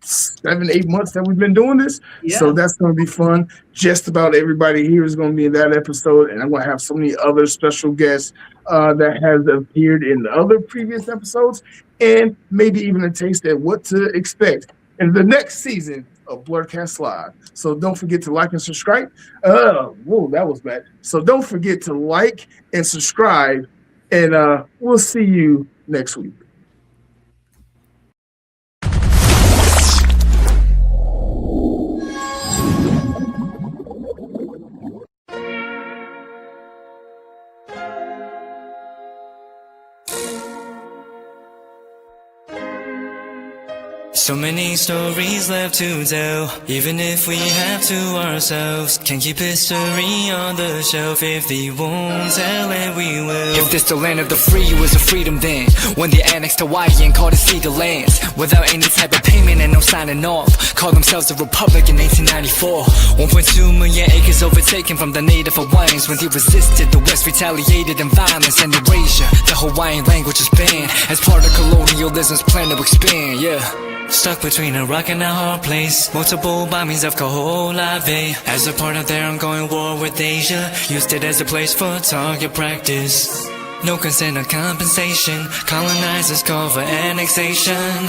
7-8 months that we've been doing this. Yeah. So that's going to be fun. Just about everybody here is going to be in that episode, and I'm going to have so many other special guests that has appeared in the other previous episodes, and maybe even a taste at what to expect in the next season of Blerdkast Live. So don't forget to like and subscribe. Whoa, that was bad. So don't forget to like and subscribe, and we'll see you next week. So many stories left to tell, even if we have to ourselves. Can keep history on the shelf. If they won't tell it, we will. If this the land of the free, it was a freedom then, when they annexed Hawaii and called it Cedar Lands, without any type of payment and no signing off. Called themselves a republic in 1894. 1.2 million acres overtaken from the native Hawaiians. When they resisted, the West retaliated in violence and erasure. The Hawaiian language is banned as part of colonialism's plan to expand, yeah. Stuck between a rock and a hard place. Multiple bombings of Kaho'olawe as a part of their ongoing war with Asia. Used it as a place for target practice. No consent or compensation. Colonizers call for annexation.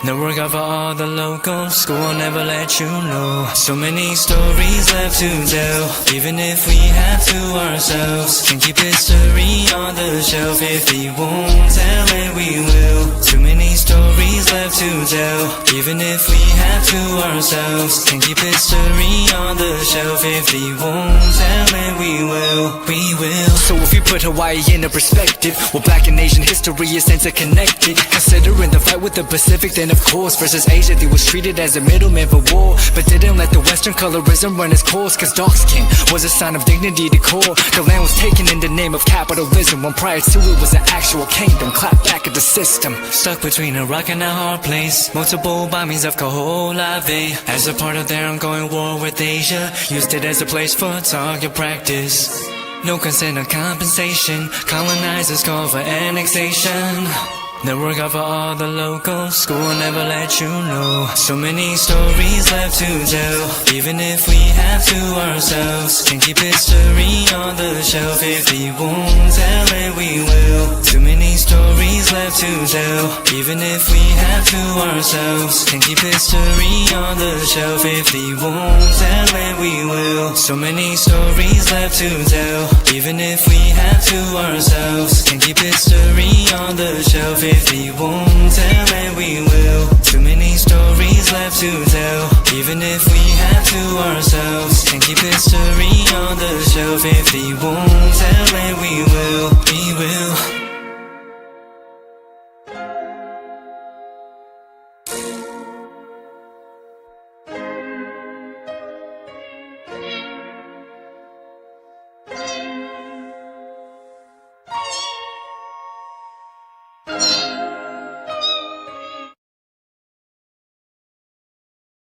No work out for all the locals. School will never let you know. So many stories left to tell, even if we have to ourselves. Can keep history on the shelf. If they won't tell it, we will. Too many stories left to tell, even if we have to ourselves. Can keep history on the shelf. If they won't tell it, we will. We will. So if you put Hawaii in a perspective, well, Black and Asian history is interconnected. Considering the fight with the Pacific, then of course versus Asia, they was treated as a middleman for war, but didn't let the Western colorism run its course. Cause dark skin was a sign of dignity to core. The land was taken in the name of capitalism, when prior to it was an actual kingdom. Clap back at the system. Stuck between a rock and a hard place. Multiple bombings of Kaho'olawe as a part of their ongoing war with Asia. Used it as a place for target practice. No consent or compensation. Colonizers call for annexation. They work out for all the locals. School will never let you know. So many stories left to tell, even if we have to ourselves. Can keep history on the shelf. If they won't tell it, we will. Too many stories left to tell, even if we have to ourselves. Can keep history on the shelf. If they won't tell it, we will. So many stories left to tell, even if we have to ourselves. Can keep history on the shelf. If they won't tell it, we will. Too many stories left to tell, even if we have to ourselves. Can keep history on the shelf. If they won't tell it, we will. We will.